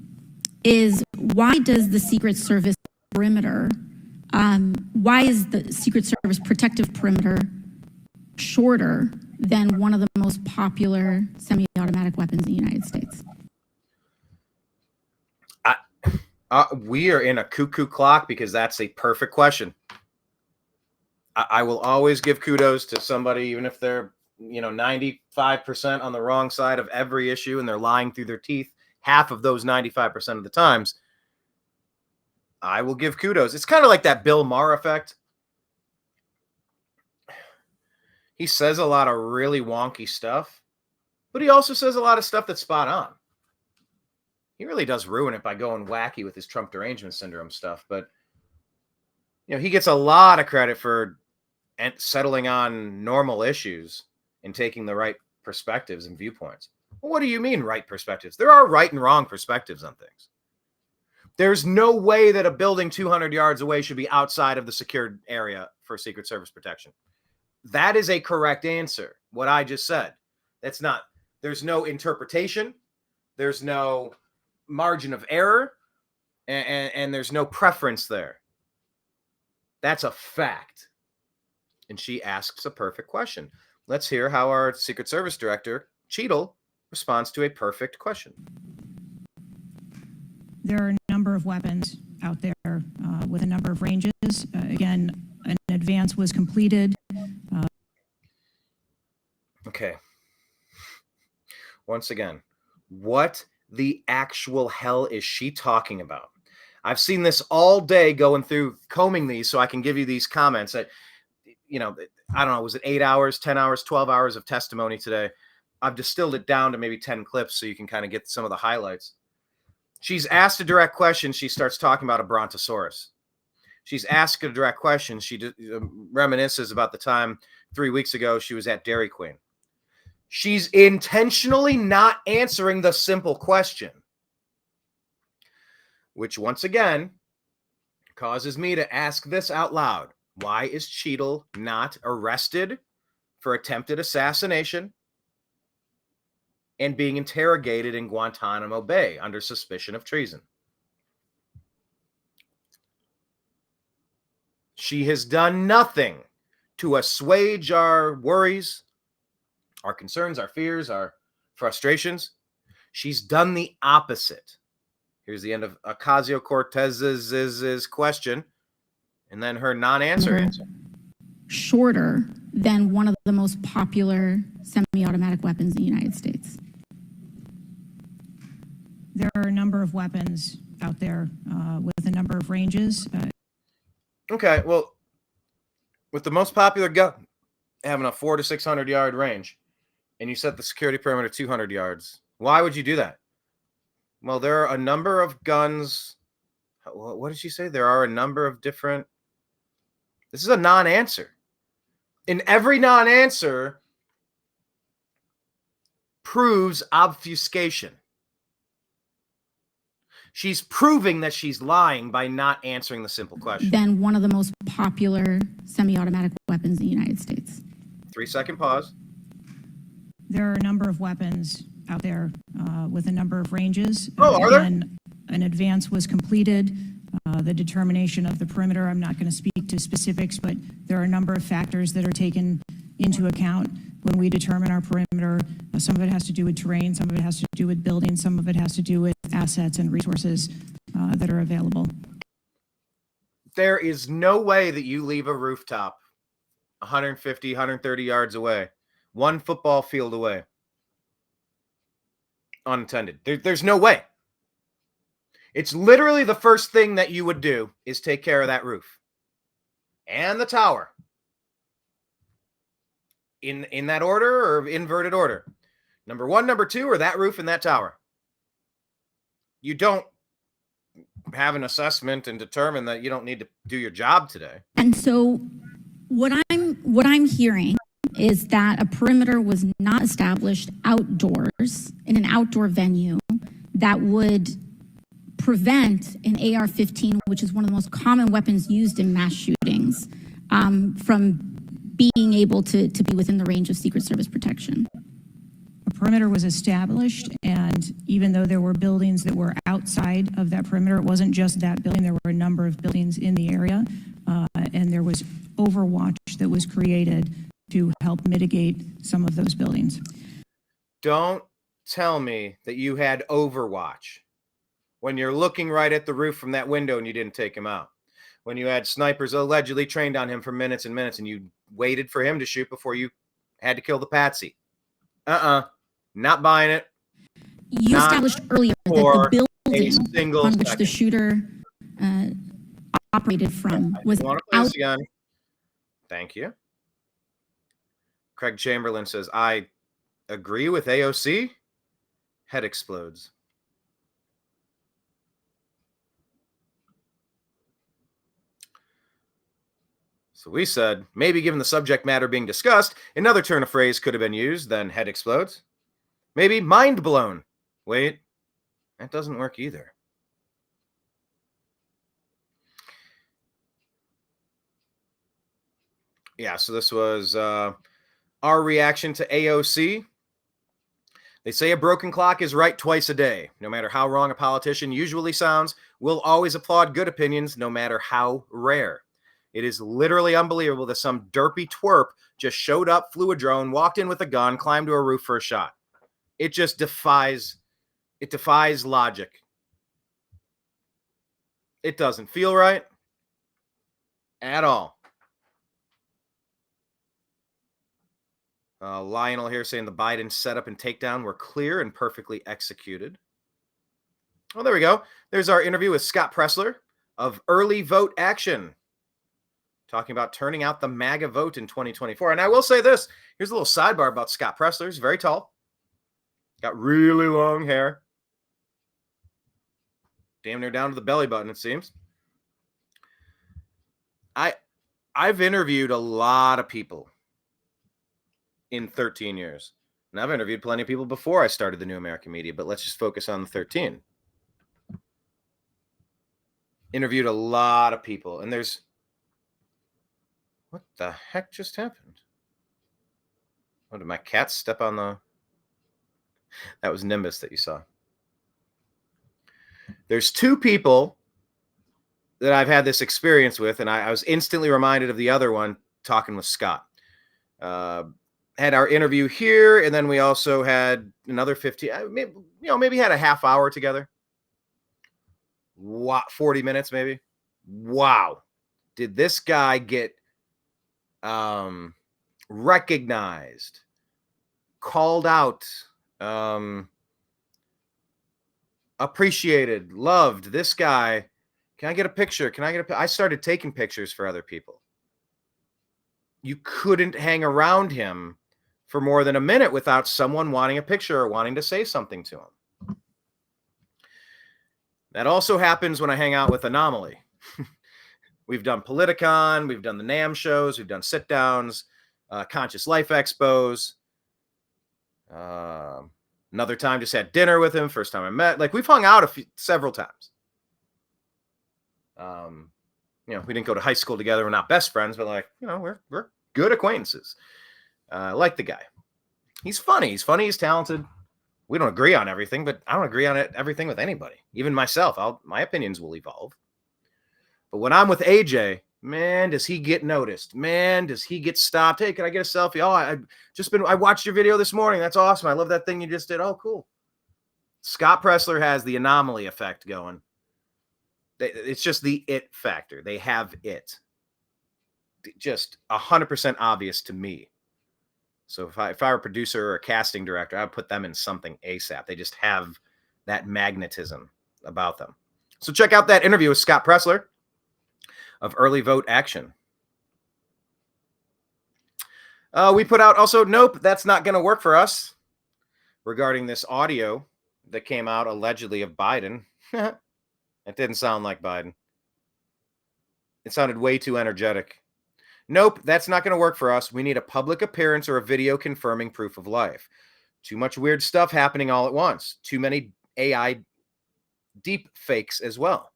Speaker 8: is, why does the Secret Service perimeter, why is the Secret Service protective perimeter shorter than one of the most popular semi-automatic weapons in the United States?
Speaker 1: We are in a cuckoo clock because that's a perfect question. I will always give kudos to somebody, even if they're 95% on the wrong side of every issue and they're lying through their teeth half of those 95% of the times. I will give kudos. It's kind of like that Bill Maher effect. He says a lot of really wonky stuff, but he also says a lot of stuff that's spot on. He really does ruin it by going wacky with his Trump derangement syndrome stuff, but he gets a lot of credit for settling on normal issues and taking the right perspectives and viewpoints. Well, what do you mean right perspectives? There are right and wrong perspectives on things. There's no way that a building 200 yards away should be outside of the secured area for Secret Service protection. That is a correct answer. What I just said. There's no interpretation. There's no margin of error. And there's no preference there. That's a fact. And she asks a perfect question. Let's hear how our Secret Service director, Cheadle, responds to a perfect question.
Speaker 5: There are a number of weapons out there with a number of ranges. Again, an advance was completed.
Speaker 1: Okay. Once again, what the actual hell is she talking about? I've seen this all day going through, combing these so I can give you these comments. That, I don't know, was it 8 hours, 10 hours, 12 hours of testimony today? I've distilled it down to maybe 10 clips so you can kind of get some of the highlights. She's asked a direct question. She starts talking about a brontosaurus. She's asked a direct question. She reminisces about the time 3 weeks ago she was at Dairy Queen. She's intentionally not answering the simple question, which once again causes me to ask this out loud. Why is Cheadle not arrested for attempted assassination and being interrogated in Guantanamo Bay under suspicion of treason? She has done nothing to assuage our worries, our concerns, our fears, our frustrations. She's done the opposite. Here's the end of Ocasio-Cortez's question. And then her non-answer answer.
Speaker 8: Shorter than one of the most popular semi-automatic weapons in the United States.
Speaker 5: There are a number of weapons out there with a number of ranges.
Speaker 1: Okay, well, with the most popular gun having a 400 to 600 yard range, and you set the security perimeter 200 yards, why would you do that? Well, there are a number of guns. What did she say? There are a number of different. This is a non-answer. And every non-answer proves obfuscation. She's proving that she's lying by not answering the simple question.
Speaker 8: Than one of the most popular semi-automatic weapons in the United States.
Speaker 1: 3-second pause.
Speaker 5: There are a number of weapons out there with a number of ranges.
Speaker 1: Oh, are there?
Speaker 5: And an advance was completed. The determination of the perimeter, I'm not going to speak to specifics, but there are a number of factors that are taken into account when we determine our perimeter. Some of it has to do with terrain, some of it has to do with buildings, some of it has to do with assets and resources that are available.
Speaker 1: There is no way that you leave a rooftop 150, 130 yards away, 1 football field away, unattended. There's no way. It's literally the first thing that you would do is take care of that roof and the tower. In that order or inverted order. Number 1, number 2, or that roof and that tower. You don't have an assessment and determine that you don't need to do your job today.
Speaker 8: And so what I'm hearing is that a perimeter was not established outdoors in an outdoor venue that would prevent an AR-15, which is one of the most common weapons used in mass shootings, from being able to be within the range of Secret Service protection.
Speaker 5: A perimeter was established, and even though there were buildings that were outside of that perimeter, it wasn't just that building. There were a number of buildings in the area, and there was overwatch that was created to help mitigate some of those buildings.
Speaker 1: Don't tell me that you had overwatch when you're looking right at the roof from that window and you didn't take him out. When you had snipers allegedly trained on him for minutes and minutes and you waited for him to shoot before you had to kill the patsy. Not buying it.
Speaker 8: You established earlier that the building on which the shooter operated from was out.
Speaker 1: Again. Thank you. Craig Chamberlain says, I agree with AOC. Head explodes. So we said, maybe given the subject matter being discussed, another turn of phrase could have been used, then head explodes. Maybe mind blown. Wait, that doesn't work either. Yeah, so this was our reaction to AOC. They say a broken clock is right twice a day. No matter how wrong a politician usually sounds, we'll always applaud good opinions, no matter how rare. It is literally unbelievable that some derpy twerp just showed up, flew a drone, walked in with a gun, climbed to a roof for a shot. It just defies logic. It doesn't feel right at all. Lionel here saying the Biden setup and takedown were clear and perfectly executed. Oh, there we go. There's our interview with Scott Pressler of Early Vote Action, talking about turning out the MAGA vote in 2024. And I will say this. Here's a little sidebar about Scott Pressler. He's very tall. Got really long hair. Damn near down to the belly button, it seems. I've interviewed a lot of people in 13 years. And I've interviewed plenty of people before I started the New American Media, but let's just focus on the 13. Interviewed a lot of people, and there's... What the heck just happened? Oh, did my cat step on the... That was Nimbus that you saw. There's 2 people that I've had this experience with, and I was instantly reminded of the other one talking with Scott. Had our interview here, and then we also had another 15, maybe had a half hour together. 40 minutes maybe. Wow. did this guy get recognized, called out, appreciated, loved? This guy, can I get a picture? I started taking pictures for other people. You couldn't hang around him for more than a minute without someone wanting a picture or wanting to say something to him. That also happens when I hang out with Anomaly. We've done Politicon, we've done the NAM shows, we've done sit-downs, Conscious Life Expos. Another time just had dinner with him, first time I met. Like, we've hung out several times. We didn't go to high school together. We're not best friends, but we're good acquaintances. I like the guy. He's funny. He's talented. We don't agree on everything, but I don't agree on everything with anybody. Even myself, my opinions will evolve. But when I'm with AJ, man, does he get noticed? Man, does he get stopped? Hey, can I get a selfie? Oh, I watched your video this morning. That's awesome. I love that thing you just did. Oh, cool. Scott Pressler has the Anomaly effect going. It's just the it factor. They have it. Just 100% obvious to me. So if I were a producer or a casting director, I'd put them in something ASAP. They just have that magnetism about them. So check out that interview with Scott Pressler of Early Vote Action. We put out also, nope, that's not going to work for us, regarding this audio that came out allegedly of Biden. It didn't sound like Biden. It sounded way too energetic. Nope, that's not going to work for us. We need a public appearance or a video confirming proof of life. Too much weird stuff happening all at once. Too many AI deep fakes as well.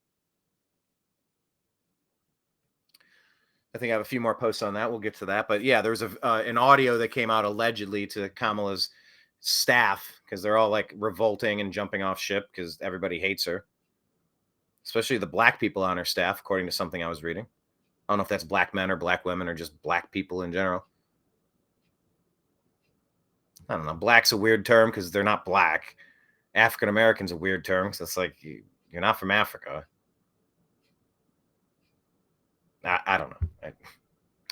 Speaker 1: I think I have a few more posts on that. We'll get to that. But yeah, there was an audio that came out allegedly to Kamala's staff because they're all like revolting and jumping off ship because everybody hates her. Especially the black people on her staff, according to something I was reading. I don't know if that's black men or black women or just black people in general. I don't know. Black's a weird term because they're not black. African American's a weird term because it's like you're not from Africa. I don't know.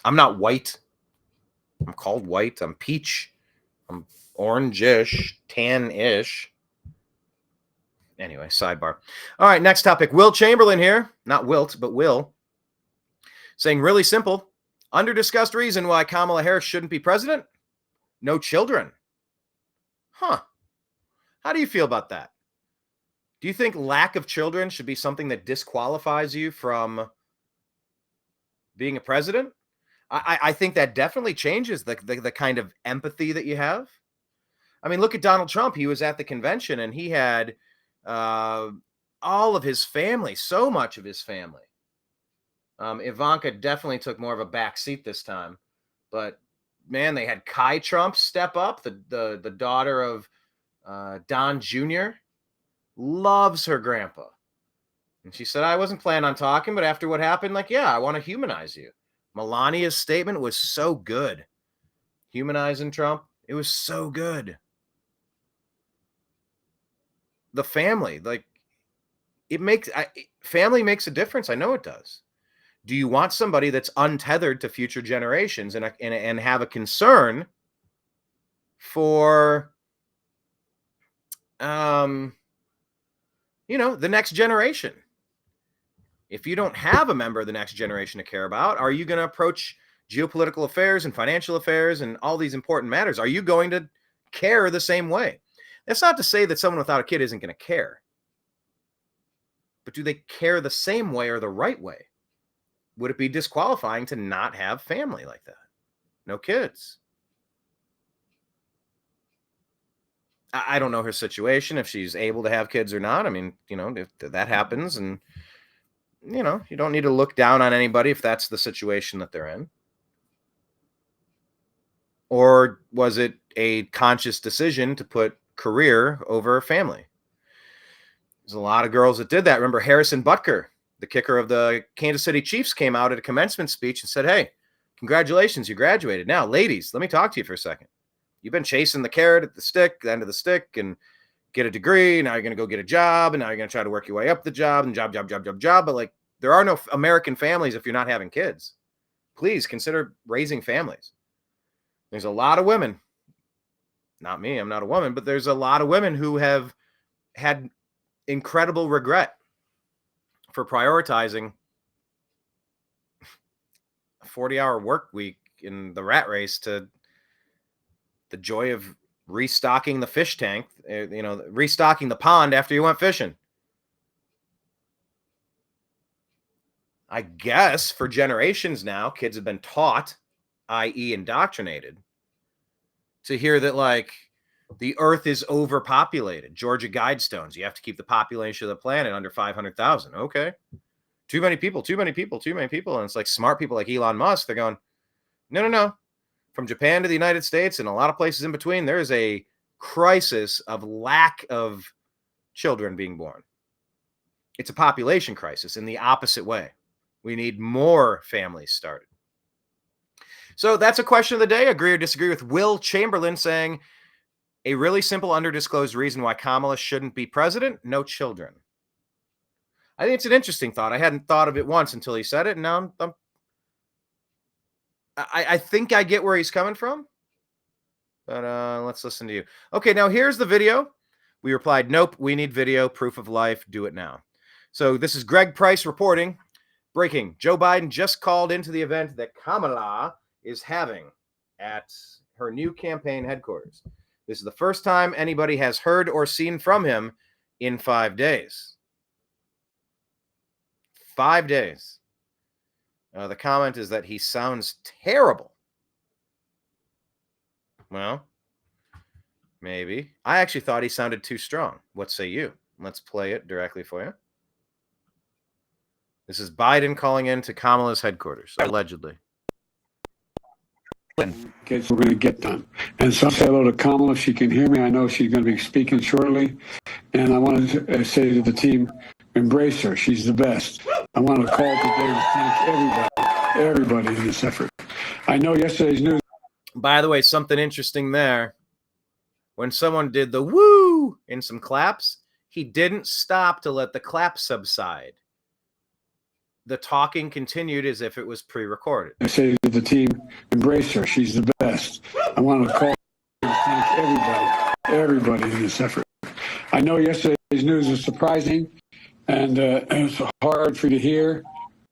Speaker 1: I'm not white. I'm called white. I'm peach. I'm orange-ish, tan-ish. Anyway, sidebar. All right, next topic. Will Chamberlain here. Not Wilt, but Will. Saying really simple. Under-discussed reason why Kamala Harris shouldn't be president? No children. Huh. How do you feel about that? Do you think lack of children should be something that disqualifies you from being a president? I think that definitely changes the kind of empathy that you have. I mean, look at Donald Trump. He was at the convention and he had all of his family, so much of his family. Ivanka definitely took more of a back seat this time, but man, they had Kai Trump step up, the daughter of Don Jr. Loves her grandpa. And she said, I wasn't planning on talking, but after what happened, like, yeah, I want to humanize you. Melania's statement was so good. Humanizing Trump, it was so good. The family, like, family makes a difference. I know it does. Do you want somebody that's untethered to future generations and have a concern for, the next generation? If you don't have a member of the next generation to care about, are you going to approach geopolitical affairs and financial affairs and all these important matters? Are you going to care the same way? That's not to say that someone without a kid isn't going to care. But do they care the same way or the right way? Would it be disqualifying to not have family like that? No kids. I don't know her situation, if she's able to have kids or not. I mean, if that happens, and, you don't need to look down on anybody if that's the situation that they're in. Or was it a conscious decision to put career over family? There's a lot of girls that did that. Remember Harrison Butker, the kicker of the Kansas City Chiefs, came out at a commencement speech and said, hey, congratulations, you graduated. Now, ladies, let me talk to you for a second. You've been chasing the carrot at the end of the stick, and get a degree. Now you're going to go get a job, and now you're going to try to work your way up the job, and job. But, like, There are no American families if you're not having kids. Please consider raising families. There's a lot of women, not me, I'm not a woman, but there's a lot of women who have had incredible regret for prioritizing a 40-hour work week in the rat race to the joy of restocking the fish tank, restocking the pond after you went fishing. I guess for generations now, kids have been taught, i.e. indoctrinated, to hear that, like, the earth is overpopulated. Georgia Guidestones, you have to keep the population of the planet under 500,000. Okay. Too many people. And it's like smart people like Elon Musk, they're going, no. From Japan to the United States and a lot of places in between, there is a crisis of lack of children being born. It's a population crisis in the opposite way. We need more families started. So that's a question of the day. Agree or disagree with Will Chamberlain saying a really simple underdisclosed reason why Kamala shouldn't be president? No children. I think it's an interesting thought. I hadn't thought of it once until he said it. And now I think I get where he's coming from. But let's listen to you. Okay, now here's the video. We replied, nope, we need video, proof of life, do it now. So this is Greg Price reporting. Breaking, Joe Biden just called into the event that Kamala is having at her new campaign headquarters. This is the first time anybody has heard or seen from him in 5 days. 5 days. The comment is that he sounds terrible. Well, maybe. I actually thought he sounded too strong. What say you? Let's play it directly for you. This is Biden calling in to Kamala's headquarters, allegedly.
Speaker 9: Okay, so we're going to get done. And so say hello to Kamala if she can hear me. I know she's going to be speaking shortly. And I wanted to say to the team, embrace her. She's the best. I want to call today to thank everybody in this effort. I know yesterday's news.
Speaker 1: By the way, something interesting there. When someone did the woo in some claps, he didn't stop to let the clap subside. The talking continued as if it was pre-recorded.
Speaker 9: I say to the team, embrace her. She's the best. I want to call to thank everybody in this effort. I know yesterday's news was surprising and it's hard for you to hear,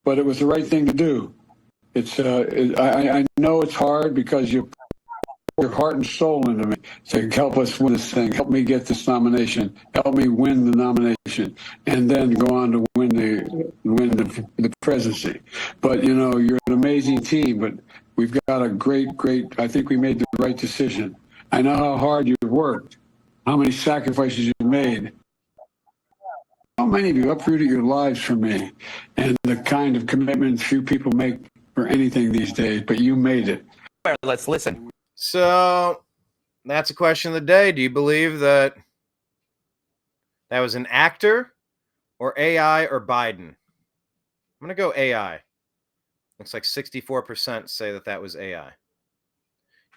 Speaker 9: but it was the right thing to do. I know it's hard because you pour your heart and soul into me. So help us win this thing. Help me get this nomination. Help me win the nomination, and then go on to win the presidency. But you're an amazing team. But we've got a great. I think we made the right decision. I know how hard you've worked, how many sacrifices you've made. How many of you uprooted your lives for me, and the kind of commitment few people make for anything these days, but you made it.
Speaker 10: Let's listen.
Speaker 1: So that's a question of the day. Do you believe that was an actor or AI or Biden? I'm going to go AI. Looks like 64% say that was AI.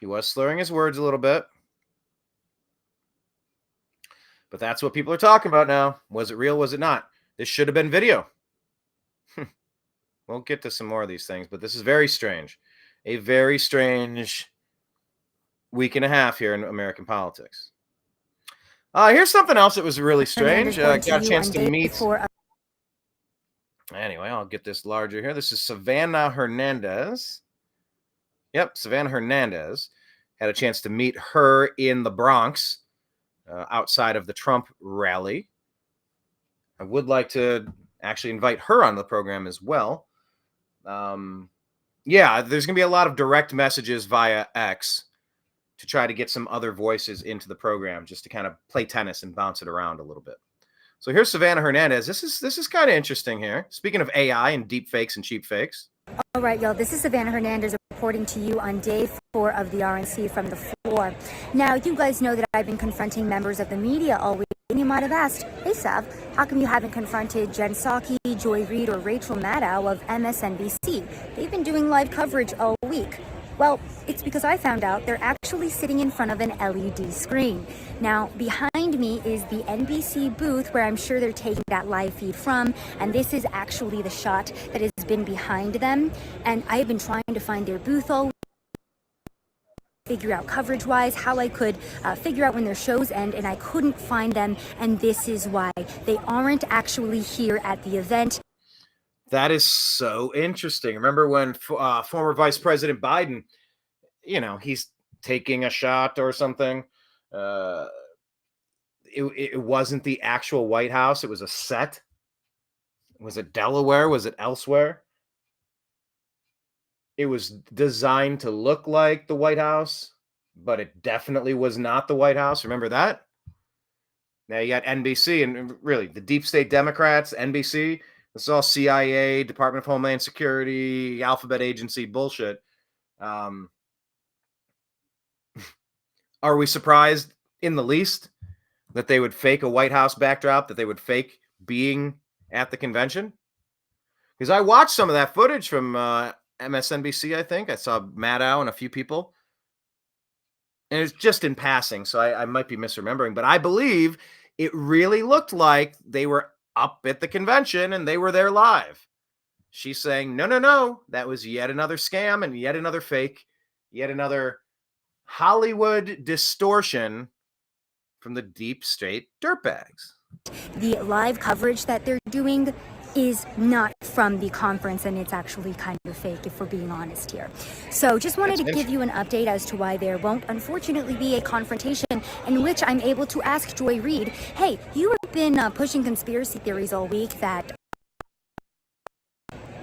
Speaker 1: He was slurring his words a little bit. But that's what people are talking about now. Was it real? Was it not? This should have been video. We'll get to some more of these things, but this is very strange. A very strange week and a half here in American politics. Here's something else that was really strange. Got a chance to meet. Anyway, I'll get this larger here. This is Savannah Hernandez. Yep, Savannah Hernandez. Had a chance to meet her in the Bronx outside of the Trump rally. I would like to actually invite her on the program as well. Yeah, there's going to be a lot of direct messages via X to try to get some other voices into the program, just to kind of play tennis and bounce it around a little bit. So here's Savannah Hernandez. This is kind of interesting here. Speaking of AI and deep fakes and cheap fakes.
Speaker 11: All right, y'all. This is Savannah Hernandez reporting to you on day 4 of the RNC from the floor. Now, you guys know that I've been confronting members of the media all week. And you might have asked, hey, Sav, how come you haven't confronted Jen Psaki, Joy Reid, or Rachel Maddow of MSNBC? They've been doing live coverage all week. Well, it's because I found out they're actually sitting in front of an LED screen. Now, behind me is the NBC booth where I'm sure they're taking that live feed from, and this is actually the shot that has been behind them. And I've been trying to find their booth all figure out coverage-wise how I could figure out when their shows end, and I couldn't find them, and this is why. They aren't actually here at the event.
Speaker 1: That is so interesting. Remember when former Vice President Biden, he's taking a shot or something. It wasn't the actual White House. It was a set. Was it Delaware? Was it elsewhere? It was designed to look like the White House, but it definitely was not the White House. Remember that? Now you got NBC and really the deep state Democrats, NBC. This is all CIA, Department of Homeland Security, alphabet agency bullshit. Are we surprised in the least that they would fake a White House backdrop, that they would fake being at the convention? Because I watched some of that footage from MSNBC, I think. I saw Maddow and a few people. And it's just in passing, so I might be misremembering. But I believe it really looked like they were up at the convention and they were there live. She's saying, no, that was yet another scam and yet another fake, yet another Hollywood distortion from the deep state dirtbags.
Speaker 11: The live coverage that they're doing is not from the conference, and it's actually kind of fake, if we're being honest here. So just wanted to give you an update as to why there won't unfortunately be a confrontation in which I'm able to ask Joy Reid, hey, you have been pushing conspiracy theories all week that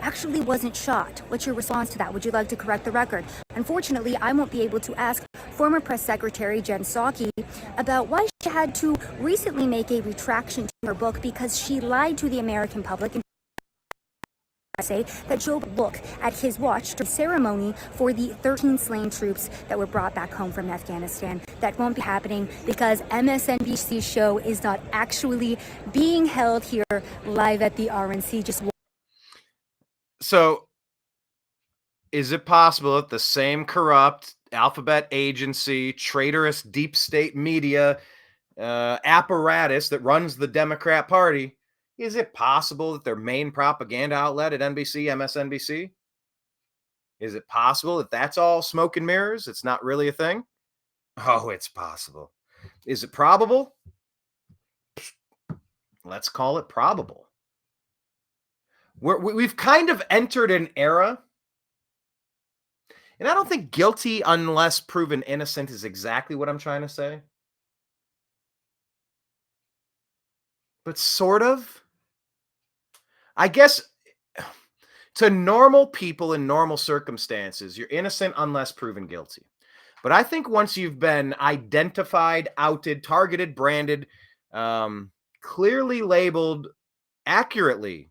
Speaker 11: actually wasn't shot. What's your response to that? Would you like to correct the record? Unfortunately, I won't be able to ask former press secretary Jen Psaki about why she had to recently make a retraction to her book because she lied to the American public and say that Joe would look at his watch during the ceremony for the 13 slain troops that were brought back home from Afghanistan. That won't be happening because MSNBC's show is not actually being held here live at the RNC.
Speaker 1: So, is it possible that the same corrupt alphabet agency, traitorous deep state media apparatus that runs the Democrat Party, is it possible that their main propaganda outlet at NBC, MSNBC? Is it possible that that's all smoke and mirrors? It's not really a thing? Oh, it's possible. Is it probable? Let's call it probable. We've kind of entered an era, and I don't think guilty unless proven innocent is exactly what I'm trying to say. But sort of. I guess to normal people in normal circumstances, you're innocent unless proven guilty. But I think once you've been identified, outed, targeted, branded, clearly labeled accurately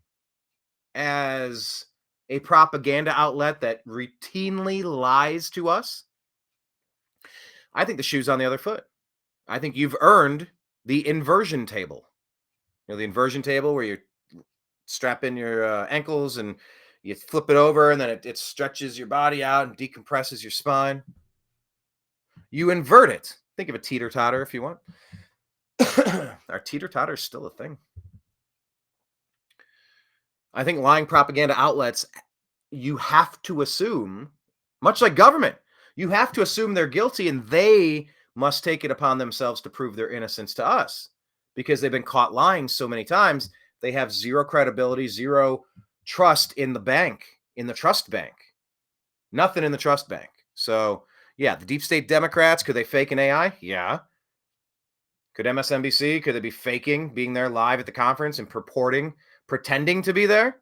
Speaker 1: as a propaganda outlet that routinely lies to us, I think the shoe's on the other foot. I think you've earned the inversion table. The inversion table where you strap in your ankles and you flip it over and then it stretches your body out and decompresses your spine. You invert it. Think of a teeter-totter if you want. Are teeter-totters still a thing? I think lying propaganda outlets, you have to assume, much like government, you have to assume they're guilty and they must take it upon themselves to prove their innocence to us because they've been caught lying so many times. They have zero credibility, zero trust in the bank, in the trust bank. Nothing in the trust bank. So, yeah, the deep state Democrats, could they fake an AI? Yeah. Could MSNBC, could they be faking being there live at the conference and pretending to be there?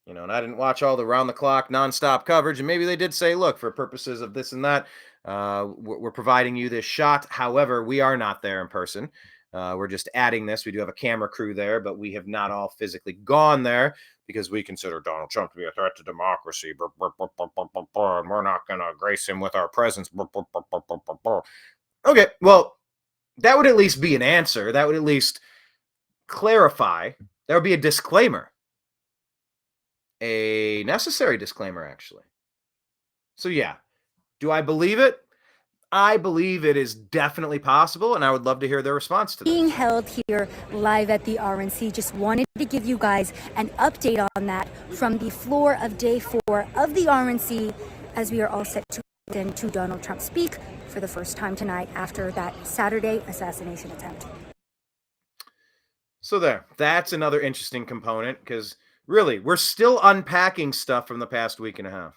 Speaker 1: And I didn't watch all the round-the-clock, nonstop coverage, and maybe they did say, look, for purposes of this and that, we're providing you this shot. However, we are not there in person. We're just adding this. We do have a camera crew there, but we have not all physically gone there because we consider Donald Trump to be a threat to democracy. And we're not going to grace him with our presence. Okay, well, that would at least be an answer. That would at least clarify. There would be a disclaimer. a necessary disclaimer, actually. So yeah, do I believe it? I believe it is definitely possible, and I would love to hear their response to that.
Speaker 11: Being held here live at the RNC, just wanted to give you guys an update on that from the floor of day 4 of the RNC, as we are all set to listen to Donald Trump speak for the first time tonight after that Saturday assassination attempt.
Speaker 1: So that's another interesting component, because really, we're still unpacking stuff from the past week and a half.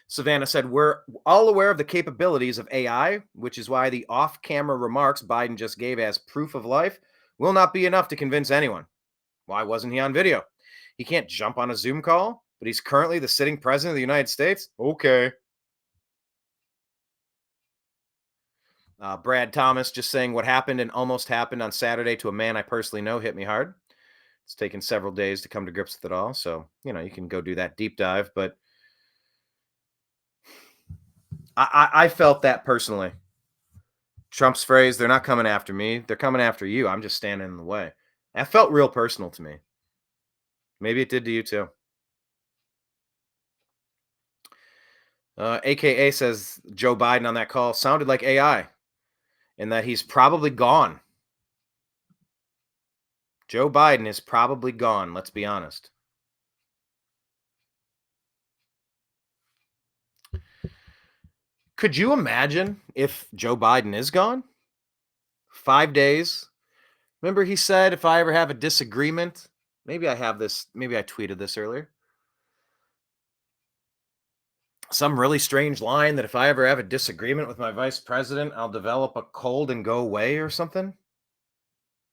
Speaker 1: Savannah said, we're all aware of the capabilities of AI, which is why the off-camera remarks Biden just gave as proof of life will not be enough to convince anyone. Why wasn't he on video? He can't jump on a Zoom call, but he's currently the sitting president of the United States? Okay. Brad Thomas just saying, what happened and almost happened on Saturday to a man I personally know hit me hard. It's taken several days to come to grips with it all. So, you can go do that deep dive, but I felt that personally. Trump's phrase, they're not coming after me. They're coming after you. I'm just standing in the way. That felt real personal to me. Maybe it did to you too. AKA says Joe Biden on that call sounded like AI and that he's probably gone. Joe Biden is probably gone. Let's be honest. Could you imagine if Joe Biden is gone? 5 days. Remember he said, if I ever have a disagreement, maybe I tweeted this earlier. Some really strange line that if I ever have a disagreement with my vice president, I'll develop a cold and go away or something.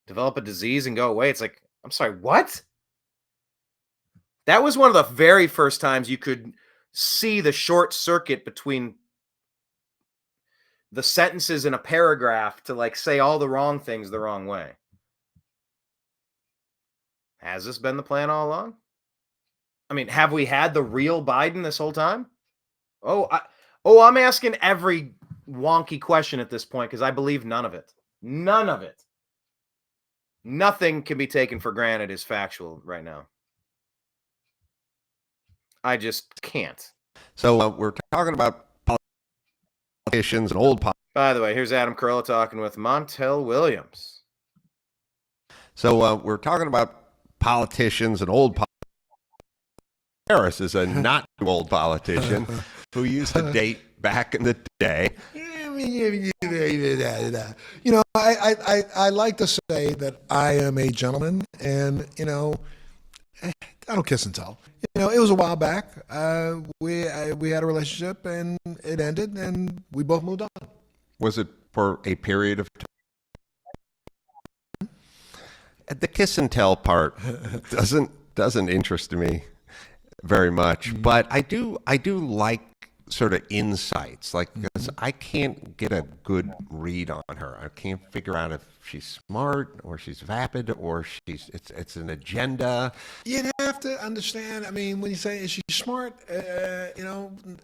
Speaker 1: Develop a disease and go away. It's like, I'm sorry, what? That was one of the very first times you could see the short circuit between the sentences in a paragraph to say all the wrong things the wrong way. Has this been the plan all along? I mean, have we had the real Biden this whole time? I'm asking every wonky question at this point because I believe none of it. None of it. Nothing can be taken for granted as factual right now. I just can't.
Speaker 10: So we're talking about politicians and old politicians.
Speaker 1: By the way, here's Adam Carolla talking with Montel Williams.
Speaker 10: So we're talking about politicians and old politicians. Harris is a not too old politician who used to date back in the day.
Speaker 12: I like to say that I am a gentleman, and I don't kiss and tell. It was a while back. We had a relationship, and it ended, and we both moved on.
Speaker 10: Was it for a period of time? The kiss and tell part doesn't interest me very much, but I do like sort of insights, because I can't get a good read on her. I can't figure out if she's smart or she's vapid or it's an agenda.
Speaker 12: You have to understand. I mean, when you say is she smart,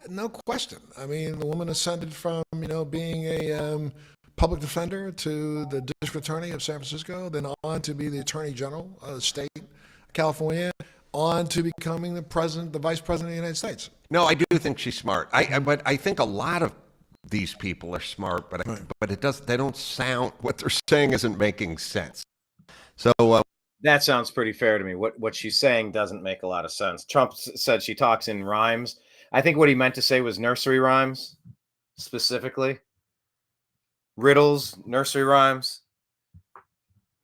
Speaker 12: no question. I mean, the woman ascended from being a public defender to the district attorney of San Francisco, then on to be the attorney general of the state of California, on to becoming the vice president of the United States.
Speaker 10: No, I do think she's smart. But I think a lot of these people are smart, but they don't sound, what they're saying isn't making sense. So
Speaker 1: that sounds pretty fair to me. What she's saying doesn't make a lot of sense. Trump said she talks in rhymes. I think what he meant to say was nursery rhymes, specifically. Riddles, nursery rhymes.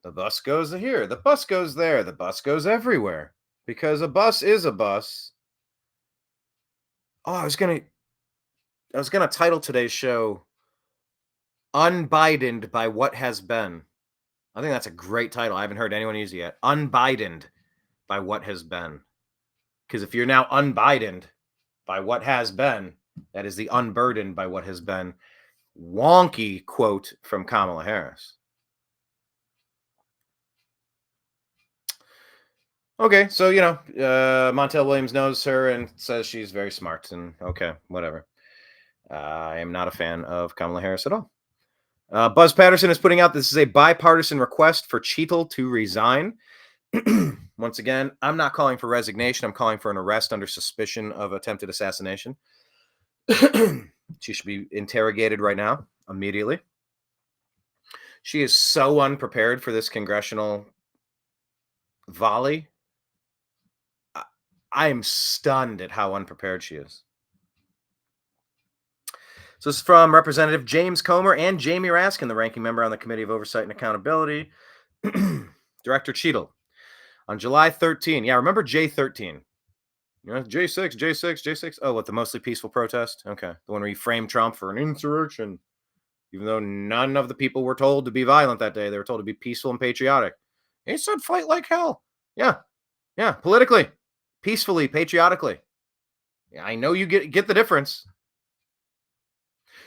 Speaker 1: The bus goes here. The bus goes there. The bus goes everywhere. Because a bus is a bus. Oh, I was gonna title today's show "Unbidened by What Has Been." I think that's a great title. I haven't heard anyone use it yet. Unbidened by What Has Been. Because if you're now unbidened by what has been, that is the unburdened by what has been. Wonky quote from Kamala Harris. Okay, so, Montel Williams knows her and says she's very smart, and okay, whatever. I am not a fan of Kamala Harris at all. Buzz Patterson is putting out, this is a bipartisan request for Cheetle to resign. Once again, I'm not calling for resignation. I'm calling for an arrest under suspicion of attempted assassination. She should be interrogated right now, immediately. She is so unprepared for this congressional volley. I am stunned at how unprepared she is. So this is from Representative James Comer and Jamie Raskin, the ranking member on the Committee of Oversight and Accountability. Director Cheadle. On July 13, yeah, remember J13? You know, J6, J6, J6. Oh, what, the mostly peaceful protest? Okay. The one where you framed Trump for an insurrection, even though none of the people were told to be violent that day. They were told to be peaceful and patriotic. He said fight like hell. Yeah. Yeah. Politically, peacefully, patriotically. Yeah, I know you get the difference.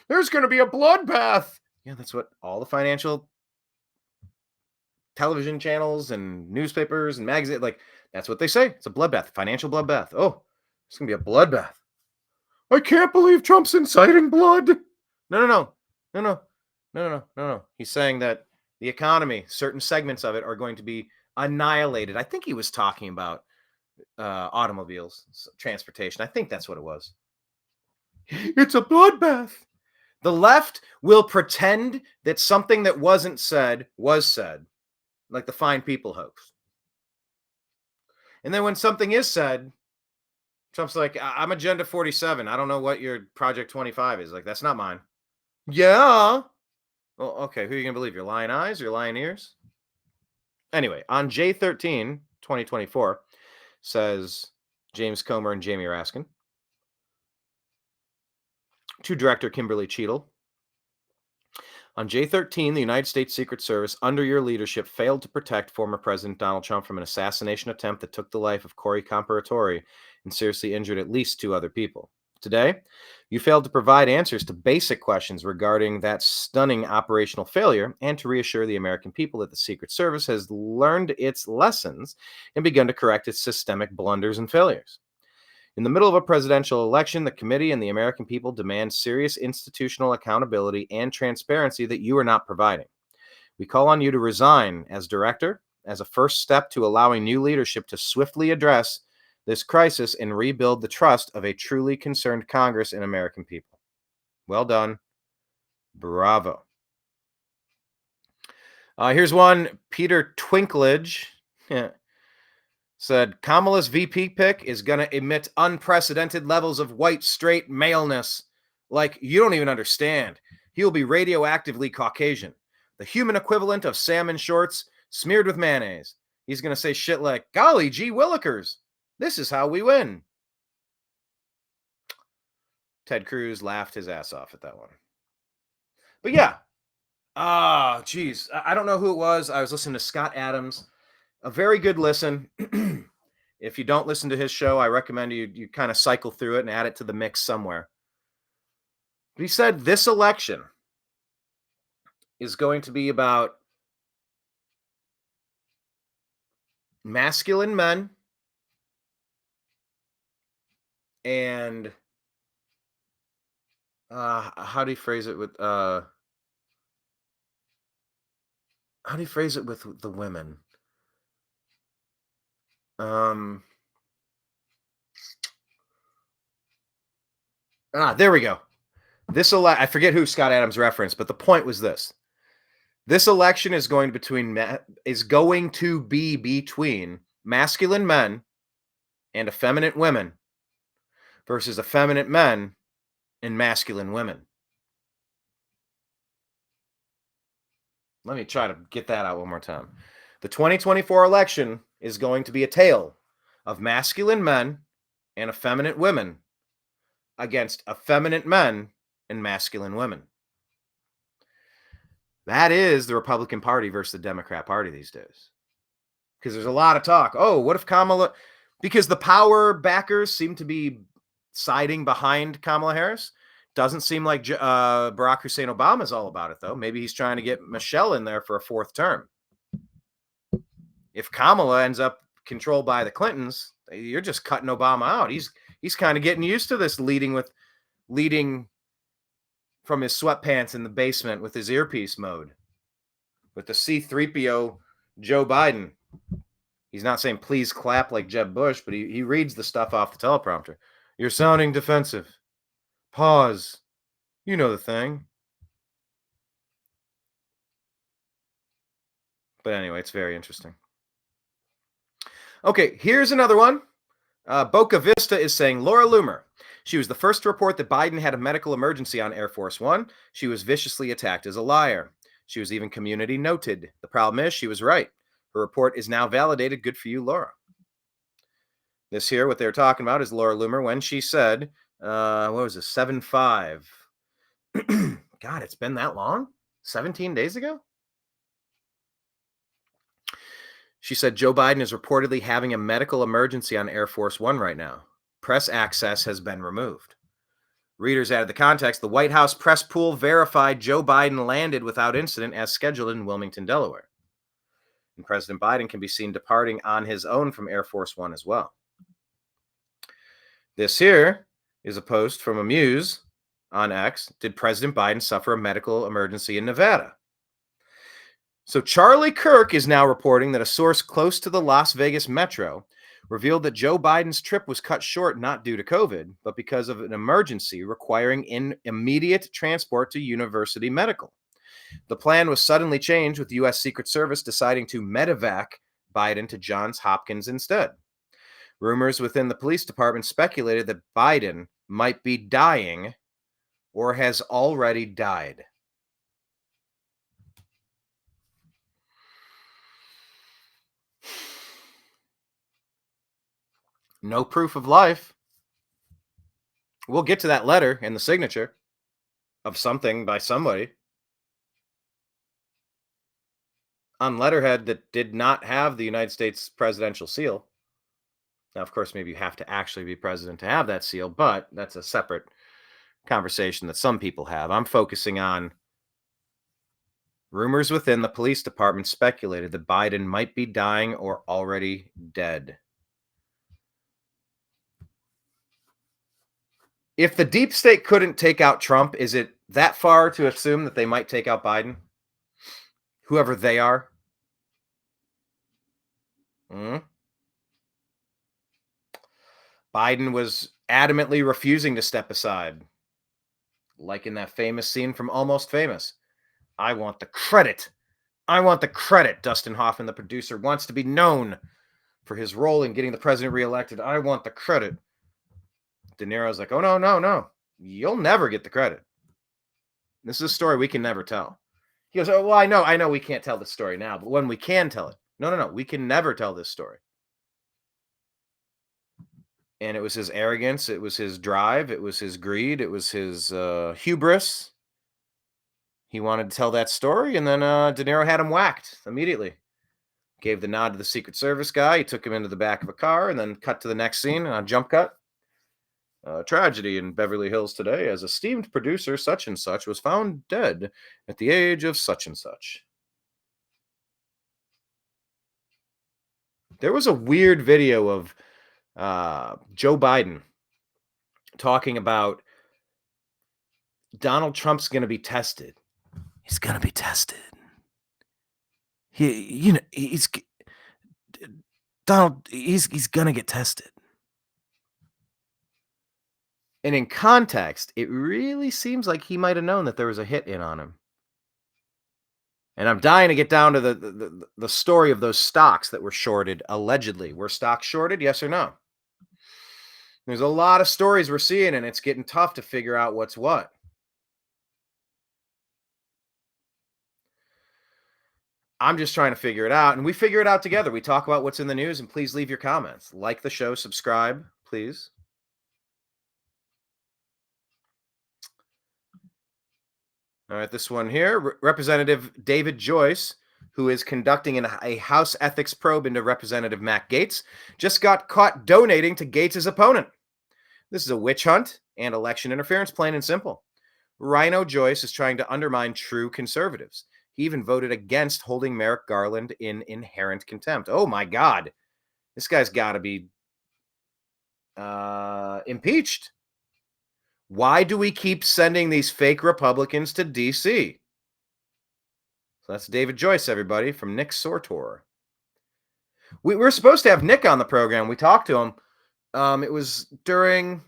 Speaker 1: There's going to be a bloodbath. Yeah, that's what all the financial television channels and newspapers and magazines, like, that's what they say. It's a bloodbath, financial bloodbath. Oh, it's going to be a bloodbath. I can't believe Trump's inciting blood. No. He's saying that the economy, certain segments of it are going to be annihilated. I think he was talking about automobiles, transportation. I think that's what it was. It's a bloodbath. The left will pretend that something that wasn't said was said, like the Fine People hoax. And then when something is said, Trump's like, I'm Agenda 47. I don't know what your Project 25 is. Like, that's not mine. Yeah. Well, okay, who are you going to believe? Your lying eyes or your lying ears? Anyway, on J13, 2024, says James Comer and Jamie Raskin. To Director Kimberly Cheadle. On J13, the United States Secret Service, under your leadership, failed to protect former President Donald Trump from an assassination attempt that took the life of Corey Comparatore and seriously injured at least 2 other people. Today, you failed to provide answers to basic questions regarding that stunning operational failure and to reassure the American people that the Secret Service has learned its lessons and begun to correct its systemic blunders and failures. In the middle of a presidential election, the committee and the American people demand serious institutional accountability and transparency that you are not providing. We call on you to resign as director as a first step to allowing new leadership to swiftly address this crisis and rebuild the trust of a truly concerned Congress and American people. Well done. Bravo. Here's one. Peter Twinklage said, Kamala's VP pick is going to emit unprecedented levels of white, straight maleness. Like, you don't even understand. He'll be radioactively Caucasian. The human equivalent of salmon shorts smeared with mayonnaise. He's going to say shit like, golly gee willikers, this is how we win. Ted Cruz laughed his ass off at that one. But yeah. Geez. I don't know who it was. I was listening to Scott Adams. A very good listen. If you don't listen to his show, I recommend you kind of cycle through it and add it to the mix somewhere. But he said this election is going to be about masculine men and how do you phrase it with the women? There we go. I forget who Scott Adams referenced, but the point was this. This election is going to be between masculine men and effeminate women versus effeminate men and masculine women. Let me try to get that out one more time. The 2024 election is going to be a tale of masculine men and effeminate women against effeminate men and masculine women. That is the Republican Party versus the Democrat Party these days. Because there's a lot of talk. Oh, what if Kamala... Because the power backers seem to be siding behind Kamala Harris. Doesn't seem like Barack Hussein Obama is all about it, though. Maybe he's trying to get Michelle in there for a 4th term. If Kamala ends up controlled by the Clintons, you're just cutting Obama out. He's kind of getting used to this leading from his sweatpants in the basement with his earpiece mode with the C-3PO Joe Biden. He's not saying please clap like Jeb Bush, but he reads the stuff off the teleprompter. You're sounding defensive. Pause. You know the thing. But anyway, it's very interesting. Okay, here's another one. Boca Vista is saying Laura Loomer. She was the first to report that Biden had a medical emergency on Air Force One. She was viciously attacked as a liar. She was even community noted. The problem is she was right. Her report is now validated. Good for you, Laura. This here, what they're talking about is Laura Loomer when she said, what was it, 7-5. God, it's been that long? 17 days ago? She said Joe Biden is reportedly having a medical emergency on Air Force One right now. Press access has been removed. Readers added the context. The White House press pool verified Joe Biden landed without incident as scheduled in Wilmington, Delaware. And President Biden can be seen departing on his own from Air Force One as well. This here is a post from Amuse on X. Did President Biden suffer a medical emergency in Nevada? So Charlie Kirk is now reporting that a source close to the Las Vegas metro revealed that Joe Biden's trip was cut short not due to COVID, but because of an emergency requiring immediate transport to University Medical. The plan was suddenly changed with the U.S. Secret Service deciding to medevac Biden to Johns Hopkins instead. Rumors within the police department speculated that Biden might be dying or has already died. No proof of life. We'll get to that letter and the signature of something by somebody on letterhead that did not have the United States presidential seal. Now, of course, maybe you have to actually be president to have that seal, but that's a separate conversation that some people have. I'm focusing on rumors within the police department speculated that Biden might be dying or already dead. If the deep state couldn't take out Trump, is it that far to assume that they might take out Biden? Whoever they are? Biden was adamantly refusing to step aside. Like in that famous scene from Almost Famous. I want the credit. I want the credit. Dustin Hoffman, the producer, wants to be known for his role in getting the president reelected. I want the credit. De Niro's like, oh, no. You'll never get the credit. This is a story we can never tell. He goes, oh, well, I know we can't tell this story now, but when we can tell it. No. We can never tell this story. And it was his arrogance. It was his drive. It was his greed. It was his hubris. He wanted to tell that story, and then De Niro had him whacked immediately. Gave the nod to the Secret Service guy. He took him into the back of a car, and then cut to the next scene on jump cut. Tragedy in Beverly Hills today, as esteemed producer such and such was found dead at the age of such and such. There was a weird video of Joe Biden talking about Donald Trump's going to be tested. He's going to be tested. He's going to get tested. And in context, it really seems like he might have known that there was a hit in on him. And I'm dying to get down to the story of those stocks that were shorted, allegedly. Were stocks shorted, yes or no? There's a lot of stories we're seeing, and it's getting tough to figure out what's what. I'm just trying to figure it out, and we figure it out together. We talk about what's in the news, and please leave your comments. Like the show, subscribe, please. All right, this one here, Representative David Joyce, who is conducting a House ethics probe into Representative Matt Gaetz, just got caught donating to Gaetz' opponent. This is a witch hunt and election interference, plain and simple. Rhino Joyce is trying to undermine true conservatives. He even voted against holding Merrick Garland in inherent contempt. Oh, my God. This guy's got to be impeached. Why do we keep sending these fake Republicans to D.C.? So that's David Joyce, everybody, from Nick Sortor. We were supposed to have Nick on the program. We talked to him. It was during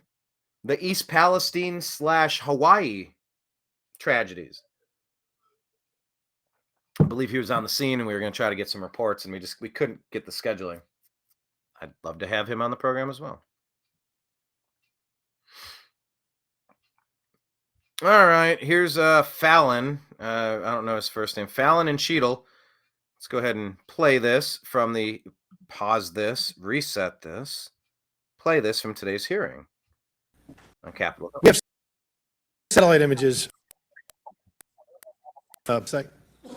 Speaker 1: the East Palestine / Hawaii tragedies. I believe he was on the scene, and we were going to try to get some reports, and we couldn't get the scheduling. I'd love to have him on the program as well. All right, here's Fallon. I don't know his first name. Fallon and Cheadle. Let's go ahead and play this from the pause this, reset this, play this from today's hearing on Capitol Hill.
Speaker 13: We have satellite images of the site.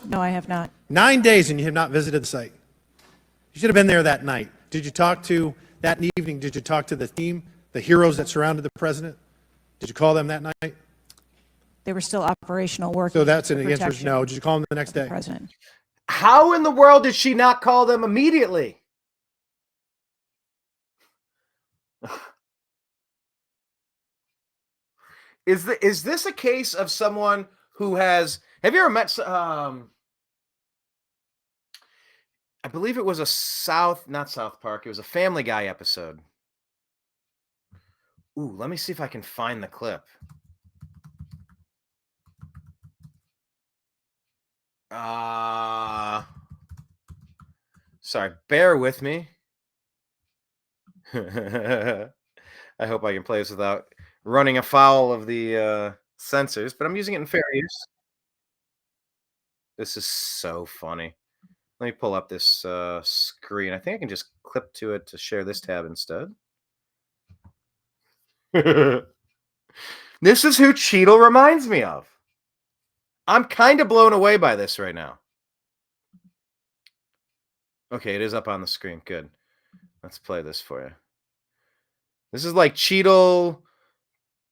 Speaker 5: No, I have not.
Speaker 13: 9 days and you have not visited the site. You should have been there that night. Did you talk to, that evening, did you talk to the team, the heroes that surrounded the president? Did you call them that night?
Speaker 5: They were still operational work.
Speaker 13: So that's an answer is no. Did you call them the next day?
Speaker 5: President.
Speaker 1: How in the world did she not call them immediately? Is this a case of someone who has? Have you ever met? I believe it was not South Park. It was a Family Guy episode. Ooh, let me see if I can find the clip. Sorry, bear with me. I hope I can play this without running afoul of the censors, but I'm using it in fair use. This is so funny. Let me pull up this screen. I think I can just clip to it to share this tab instead. This is who Cheadle reminds me of. I'm kind of blown away by this right now. Okay, it is up on the screen. Good. Let's play this for you. This is like Cheadle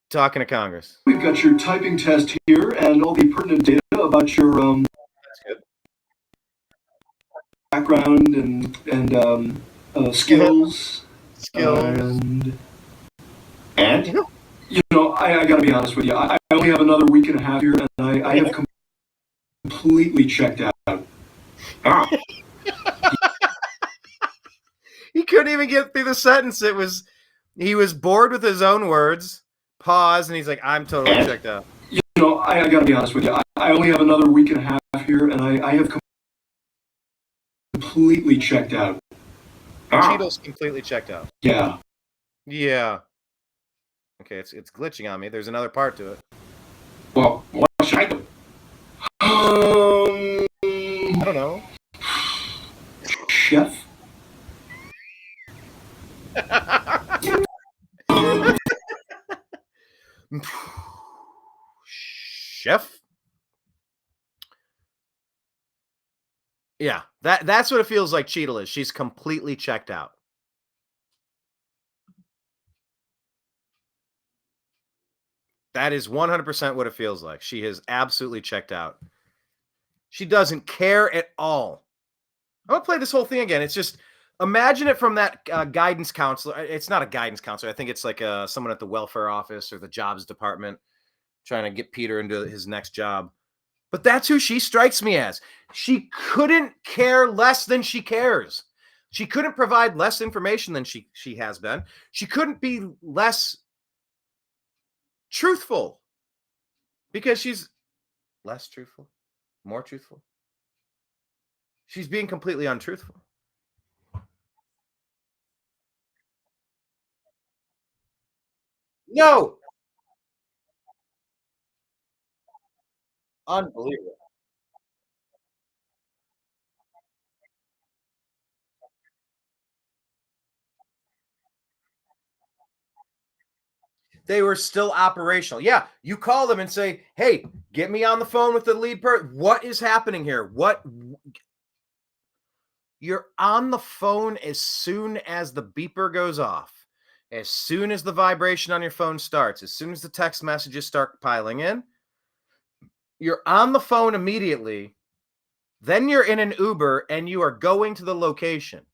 Speaker 1: talking to Congress.
Speaker 14: We've got your typing test here and all the pertinent data about your
Speaker 1: That's good.
Speaker 14: background and skills. And you know, I got to be honest with you. I only have another week and a half here, and I have completely checked out.
Speaker 1: He couldn't even get through the sentence. He was bored with his own words. Pause, and he's like, "I'm totally checked out."
Speaker 14: You know, I got to be honest with you. I only have another week and a half here, and I have completely checked out.
Speaker 1: Cheadle's completely checked out.
Speaker 14: Yeah.
Speaker 1: Yeah. Okay, it's glitching on me. There's another part to it.
Speaker 14: Well, what should I do?
Speaker 1: I don't know.
Speaker 14: Chef?
Speaker 1: Chef? Yeah, that's what it feels like Cheadle is. She's completely checked out. That is 100% what it feels like. She has absolutely checked out. She doesn't care at all. I'm going to play this whole thing again. It's just, imagine it from that guidance counselor. It's not a guidance counselor. I think it's like someone at the welfare office or the jobs department trying to get Peter into his next job. But that's who she strikes me as. She couldn't care less than she cares. She couldn't provide less information than she has been. She couldn't be less truthful because she's less truthful, more truthful. She's being completely untruthful. No. Unbelievable. They were still operational. Yeah, you call them and say, "Hey, get me on the phone with the lead person. What is happening here? What?" You're on the phone as soon as the beeper goes off, as soon as the vibration on your phone starts, as soon as the text messages start piling in. You're on the phone immediately. Then you're in an Uber and you are going to the location.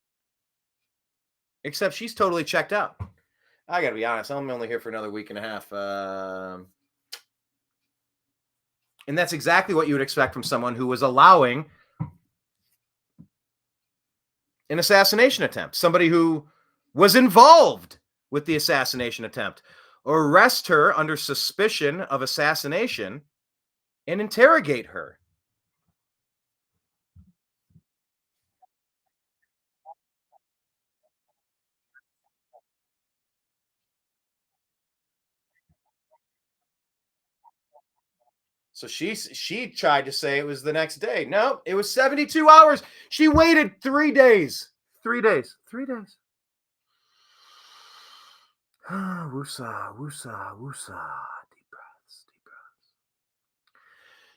Speaker 1: Except she's totally checked out. I got to be honest, I'm only here for another week and a half. And that's exactly what you would expect from someone who was allowing an assassination attempt, somebody who was involved with the assassination attempt, arrest her under suspicion of assassination and interrogate her. So she tried to say it was the next day. No, it was 72 hours. She waited 3 days. 3 days. 3 days. Woosah, woosah, woosah. Deep breaths, deep breaths.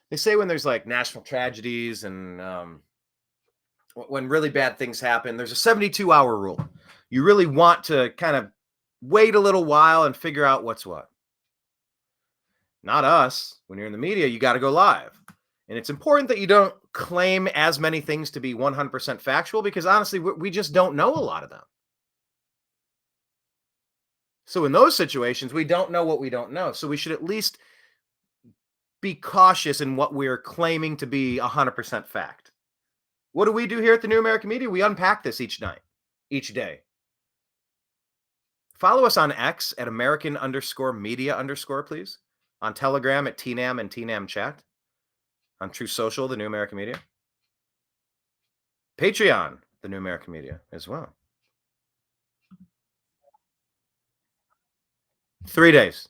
Speaker 1: They say when there's like national tragedies and when really bad things happen, there's a 72-hour rule. You really want to kind of wait a little while and figure out what's what. Not us. When you're in the media, you got to go live. And it's important that you don't claim as many things to be 100% factual because honestly, we just don't know a lot of them. So in those situations, we don't know what we don't know. So we should at least be cautious in what we're claiming to be 100% fact. What do we do here at the New American Media? We unpack this each night, each day. Follow us on X at American_media_, please. On Telegram at TNAM and TNAM Chat. On True Social, the New American Media. Patreon, the New American Media as well. 3 days.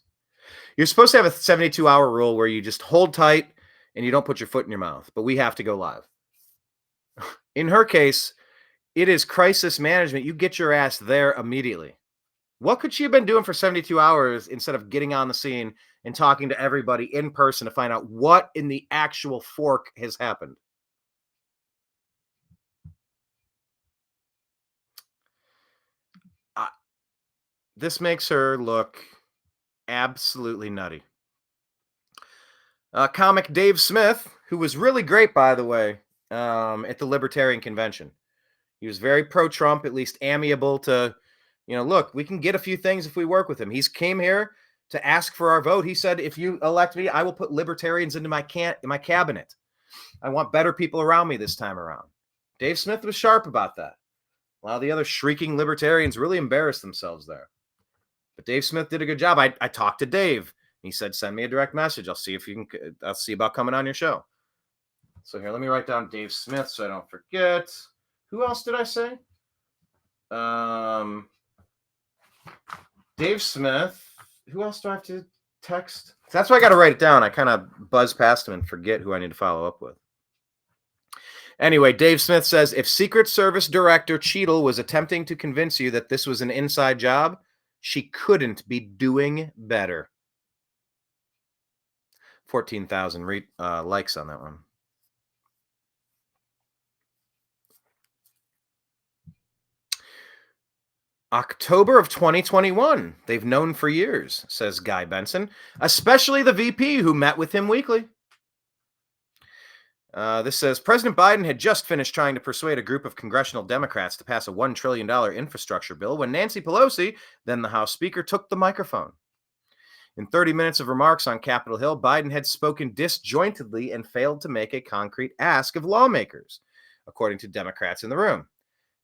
Speaker 1: You're supposed to have a 72-hour rule where you just hold tight and you don't put your foot in your mouth, but we have to go live. In her case, it is crisis management. You get your ass there immediately. What could she have been doing for 72 hours instead of getting on the scene and talking to everybody in person to find out what in the actual fork has happened? This makes her look absolutely nutty. Comic Dave Smith, who was really great, by the way, at the Libertarian Convention. He was very pro-Trump, at least amiable to, look, we can get a few things if we work with him. He's came here to ask for our vote. He said, if you elect me, I will put libertarians into my cabinet. I want better people around me this time around. Dave Smith was sharp about that. A lot of the other shrieking libertarians really embarrassed themselves there. But Dave Smith did a good job. I talked to Dave. He said, send me a direct message. I'll see about coming on your show. So here, let me write down Dave Smith so I don't forget. Who else did I say? Dave Smith. Who else do I have to text? That's why I got to write it down. I kind of buzz past him and forget who I need to follow up with. Anyway, Dave Smith says, if Secret Service Director Cheadle was attempting to convince you that this was an inside job, she couldn't be doing better. 14,000 likes on that one. October of 2021. They've known for years, says Guy Benson, especially the VP who met with him weekly. This says, President Biden had just finished trying to persuade a group of congressional Democrats to pass a $1 trillion infrastructure bill when Nancy Pelosi, then the House Speaker, took the microphone. In 30 minutes of remarks on Capitol Hill, Biden had spoken disjointedly and failed to make a concrete ask of lawmakers, according to Democrats in the room.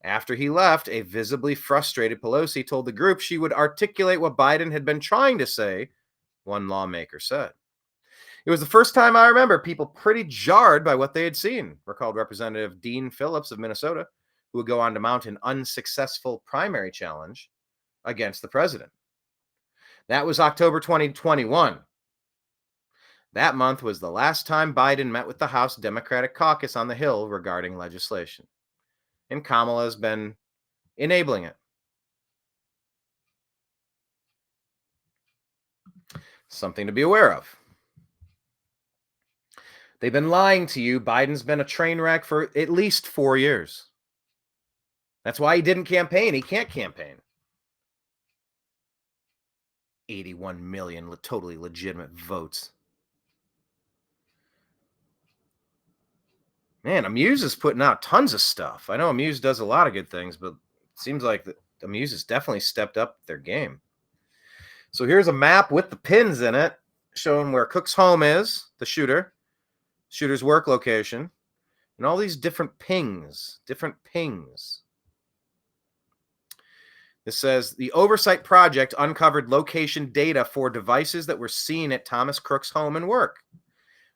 Speaker 1: After he left, a visibly frustrated Pelosi told the group she would articulate what Biden had been trying to say, one lawmaker said. It was the first time I remember people pretty jarred by what they had seen, recalled Representative Dean Phillips of Minnesota, who would go on to mount an unsuccessful primary challenge against the president. That was October 2021. That month was the last time Biden met with the House Democratic Caucus on the Hill regarding legislation. And Kamala has been enabling it. Something to be aware of. They've been lying to you. Biden's been a train wreck for at least 4 years. That's why he didn't campaign. He can't campaign. 81 million totally legitimate votes. Man, Amuse is putting out tons of stuff. I know Amuse does a lot of good things, but it seems like Amuse has definitely stepped up their game. So here's a map with the pins in it, showing where Cook's home is, the shooter's work location, and all these different pings. This says the oversight project uncovered location data for devices that were seen at Thomas Crook's home and work.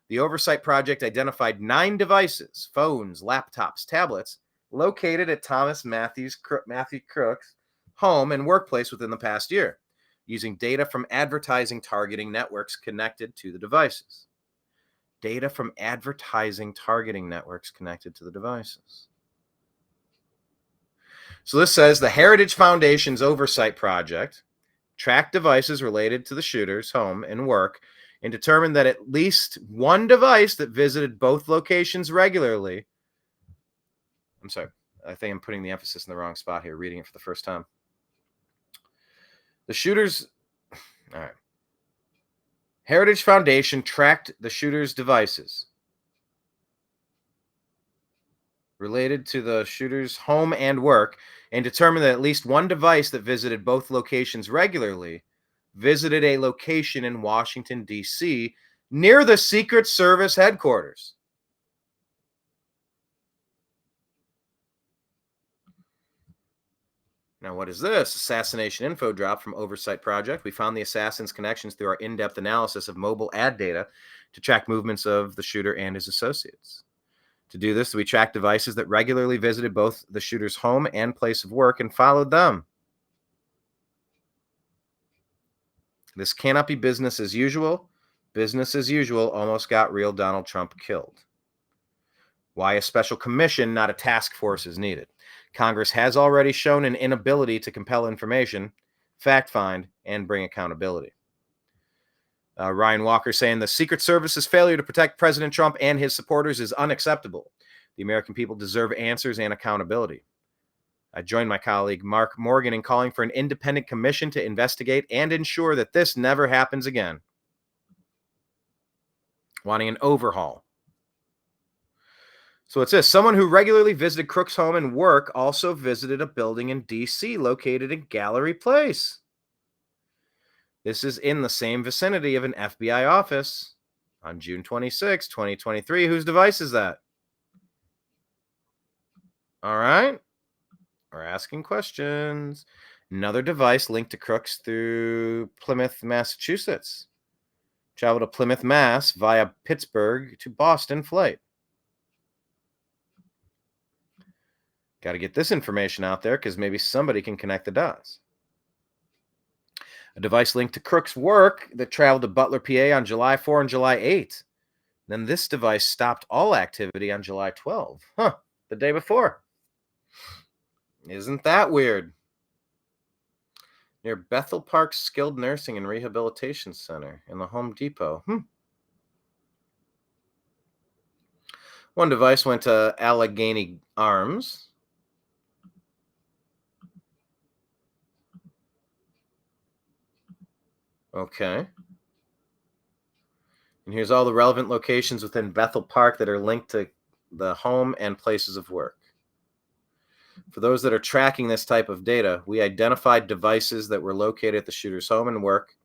Speaker 1: The oversight project identified 9 devices, phones, laptops, tablets, located at Thomas Matthew Crook's home and workplace within the past year, using data from advertising targeting networks connected to the devices. Data from advertising targeting networks connected to the devices. So this says the Heritage Foundation's oversight project tracked devices related to the shooter's home and work and determined that at least one device that visited both locations regularly. I'm sorry, I think I'm putting the emphasis in the wrong spot here, reading it for the first time. The shooter's, all right. Heritage Foundation tracked the shooter's devices related to the shooter's home and work and determined that at least one device that visited both locations regularly visited a location in Washington, D.C., near the Secret Service headquarters. Now, what is this? Assassination info drop from Oversight Project. We found the assassin's connections through our in-depth analysis of mobile ad data to track movements of the shooter and his associates. To do this, we tracked devices that regularly visited both the shooter's home and place of work and followed them. This cannot be business as usual. Business as usual almost got real Donald Trump killed. Why a special commission, not a task force, is needed. Congress has already shown an inability to compel information, fact-find, and bring accountability. Ryan Walker saying the Secret Service's failure to protect President Trump and his supporters is unacceptable. The American people deserve answers and accountability. I join my colleague Mark Morgan in calling for an independent commission to investigate and ensure that this never happens again. Wanting an overhaul. So it says someone who regularly visited Crook's home and work also visited a building in D.C. located in Gallery Place. This is in the same vicinity of an FBI office on June 26, 2023. Whose device is that? All right. We're asking questions. Another device linked to Crooks through Plymouth, Massachusetts. Traveled to Plymouth, Mass via Pittsburgh to Boston flight. Got to get this information out there because maybe somebody can connect the dots. A device linked to Crook's work that traveled to Butler, PA on July 4 and July 8. Then this device stopped all activity on July 12. The day before. Isn't that weird? Near Bethel Park Skilled Nursing and Rehabilitation Center in the Home Depot. One device went to Allegheny Arms. Okay. And here's all the relevant locations within Bethel Park that are linked to the home and places of work. For those that are tracking this type of data, we identified devices that were located at the shooter's home and work.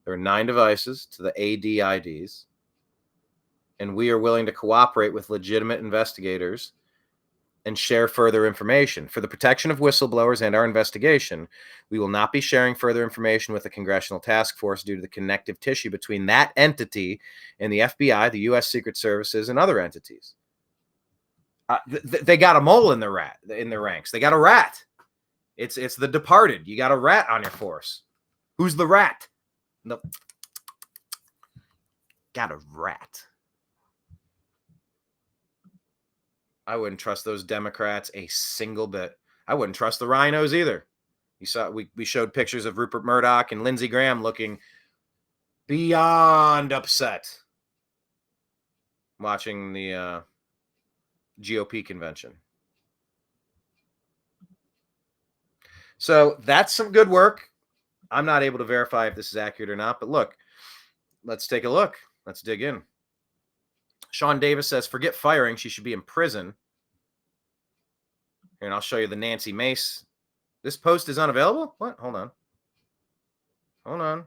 Speaker 1: There are 9 devices to the ADIDs. And we are willing to cooperate with legitimate investigators and share further information. For the protection of whistleblowers and our investigation, we will not be sharing further information with the Congressional Task Force due to the connective tissue between that entity and the FBI, the U.S. Secret Services, and other entities. They got a mole in their ranks. They got a rat. It's the Departed. You got a rat on your force. Who's the rat? No. Got a rat. I wouldn't trust those Democrats a single bit. I wouldn't trust the rhinos either. You saw we showed pictures of Rupert Murdoch and Lindsey Graham looking beyond upset watching the GOP convention. So that's some good work. I'm not able to verify if this is accurate or not, but look, let's take a look. Let's dig in. Sean Davis says, forget firing. She should be in prison. Here, and I'll show you the Nancy Mace. This post is unavailable? What? Hold on. Hold on.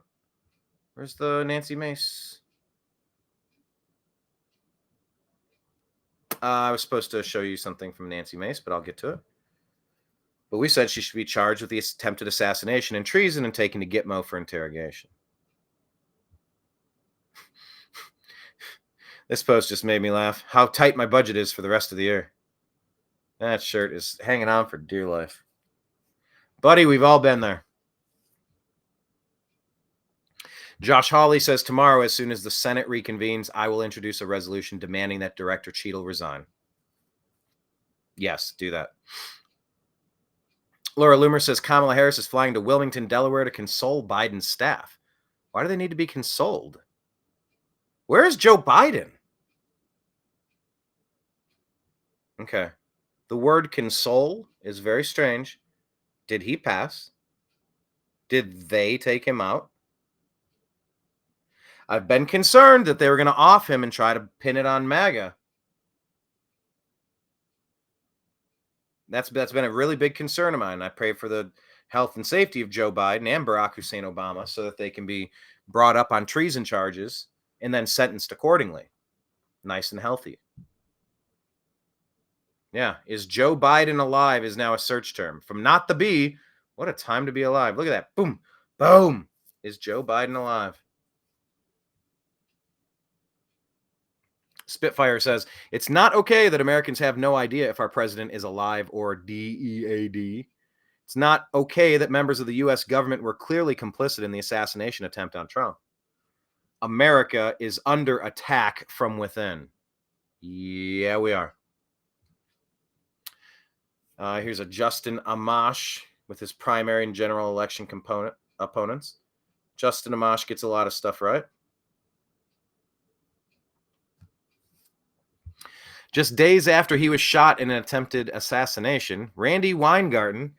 Speaker 1: Where's the Nancy Mace? I was supposed to show you something from Nancy Mace, but I'll get to it. But we said she should be charged with the attempted assassination and treason and taken to Gitmo for interrogation. This post just made me laugh. How tight my budget is for the rest of the year. That shirt is hanging on for dear life. Buddy, we've all been there. Josh Hawley says tomorrow, as soon as the Senate reconvenes, I will introduce a resolution demanding that Director Cheadle resign. Yes, do that. Laura Loomer says Kamala Harris is flying to Wilmington, Delaware to console Biden's staff. Why do they need to be consoled? Where is Joe Biden? Okay. The word console is very strange. Did he pass? Did they take him out? I've been concerned that they were going to off him and try to pin it on MAGA. That's been a really big concern of mine. I pray for the health and safety of Joe Biden and Barack Hussein Obama so that they can be brought up on treason charges and then sentenced accordingly. Nice and healthy. Yeah. Is Joe Biden alive is now a search term. From not the bee, what a time to be alive. Look at that. Boom. Boom. Is Joe Biden alive? Spitfire says, it's not okay that Americans have no idea if our president is alive or DEAD. It's not okay that members of the U.S. government were clearly complicit in the assassination attempt on Trump. America is under attack from within. Yeah, we are. Here's a Justin Amash with his primary and general election opponents. Justin Amash gets a lot of stuff right. Just days after he was shot in an attempted assassination, Randy Weingarten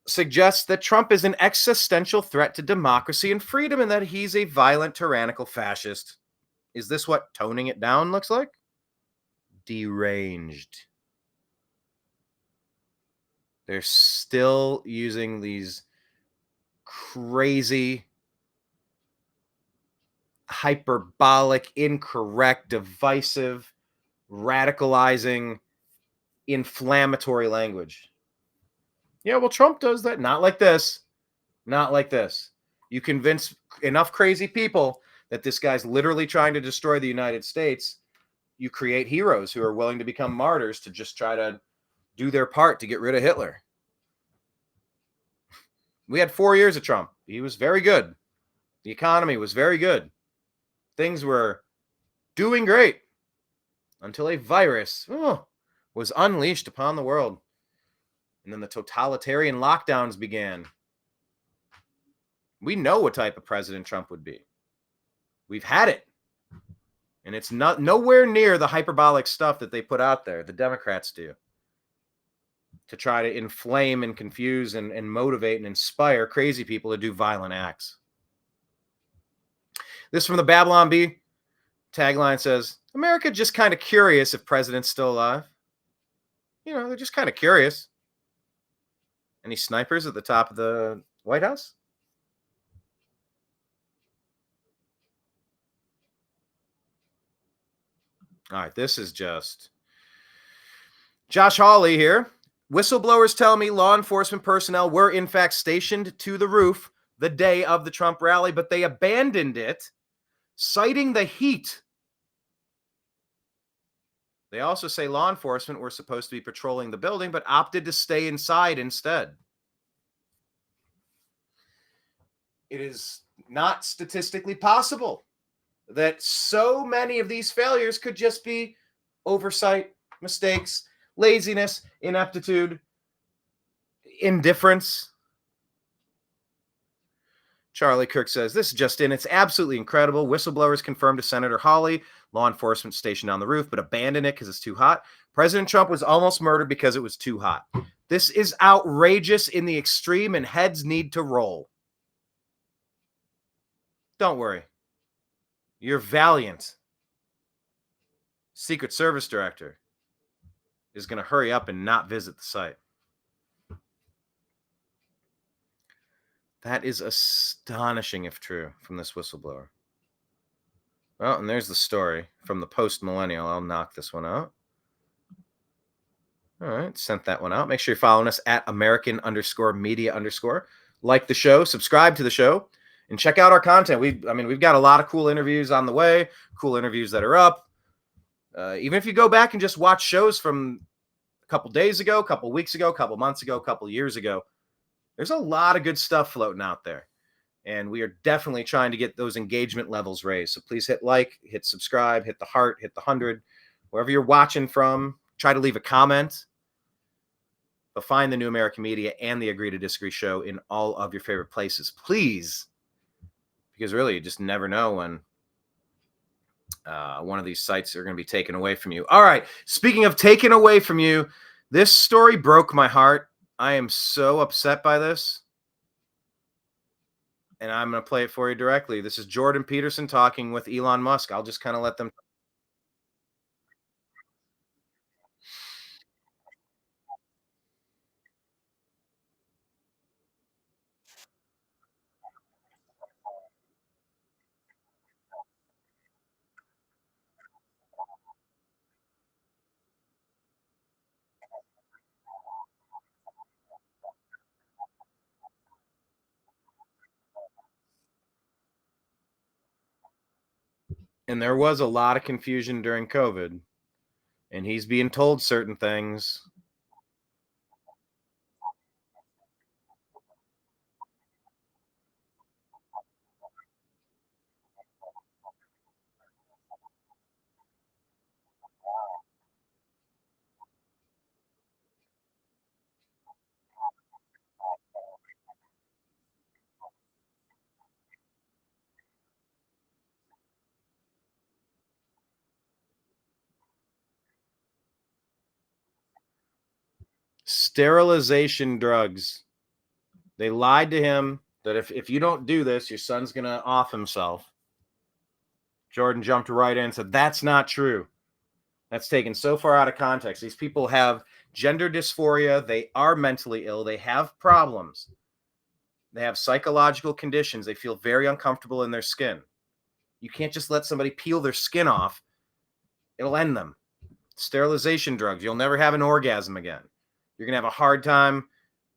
Speaker 1: suggests that Trump is an existential threat to democracy and freedom and that he's a violent, tyrannical fascist. Is this what toning it down looks like? Deranged. They're still using these crazy, hyperbolic, incorrect, divisive, radicalizing, inflammatory language. Yeah, well, Trump does that. Not like this. Not like this. You convince enough crazy people that this guy's literally trying to destroy the United States. You create heroes who are willing to become martyrs to just try to do their part to get rid of Hitler. We had 4 years of Trump. He was very good. The economy was very good. Things were doing great until a virus was unleashed upon the world. And then the totalitarian lockdowns began. We know what type of president Trump would be. We've had it. And it's not nowhere near the hyperbolic stuff that they put out there, the Democrats do, to try to inflame and confuse and motivate and inspire crazy people to do violent acts. This from the Babylon Bee. Tagline says, America just kind of curious if president's still alive. You know, they're just kind of curious. Any snipers at the top of the White House? All right, this is just Josh Hawley here. Whistleblowers tell me law enforcement personnel were in fact stationed to the roof the day of the Trump rally, but they abandoned it, citing the heat. They also say law enforcement were supposed to be patrolling the building, but opted to stay inside instead. It is not statistically possible that so many of these failures could just be oversight, mistakes, laziness, ineptitude, indifference. Charlie Kirk says, this is just in. It's absolutely incredible. Whistleblowers confirmed to Senator Hawley, law enforcement stationed on the roof, but abandoned it because it's too hot. President Trump was almost murdered because it was too hot. This is outrageous in the extreme, and heads need to roll. Don't worry. Your valiant Secret Service director is going to hurry up and not visit the site. That is astonishing if true from this whistleblower. Well, and there's the story from the post-millennial. I'll knock this one out. All right, sent that one out. Make sure you're following us at American_media_. Like the show, subscribe to the show, and check out our content. We've got a lot of cool interviews on the way, cool interviews that are up. Even if you go back and just watch shows from a couple days ago, a couple weeks ago, a couple months ago, a couple years ago, there's a lot of good stuff floating out there. And we are definitely trying to get those engagement levels raised. So please hit like, hit subscribe, hit the heart, hit the 100. Wherever you're watching from, try to leave a comment. But find the New American Media and the Agree to Disagree show in all of your favorite places, please. Because really, you just never know when one of these sites are going to be taken away from you. All right. Speaking of taken away from you, this story broke my heart. I am so upset by this. And I'm going to play it for you directly. This is Jordan Peterson talking with Elon Musk. I'll just kind of let them. And there was a lot of confusion during COVID. And he's being told certain things. Sterilization drugs. They lied to him that if you don't do this, your son's going to off himself. Jordan jumped right in and said, that's not true. That's taken so far out of context. These people have gender dysphoria. They are mentally ill. They have problems. They have psychological conditions. They feel very uncomfortable in their skin. You can't just let somebody peel their skin off. It'll end them. Sterilization drugs. You'll never have an orgasm again. You're going to have a hard time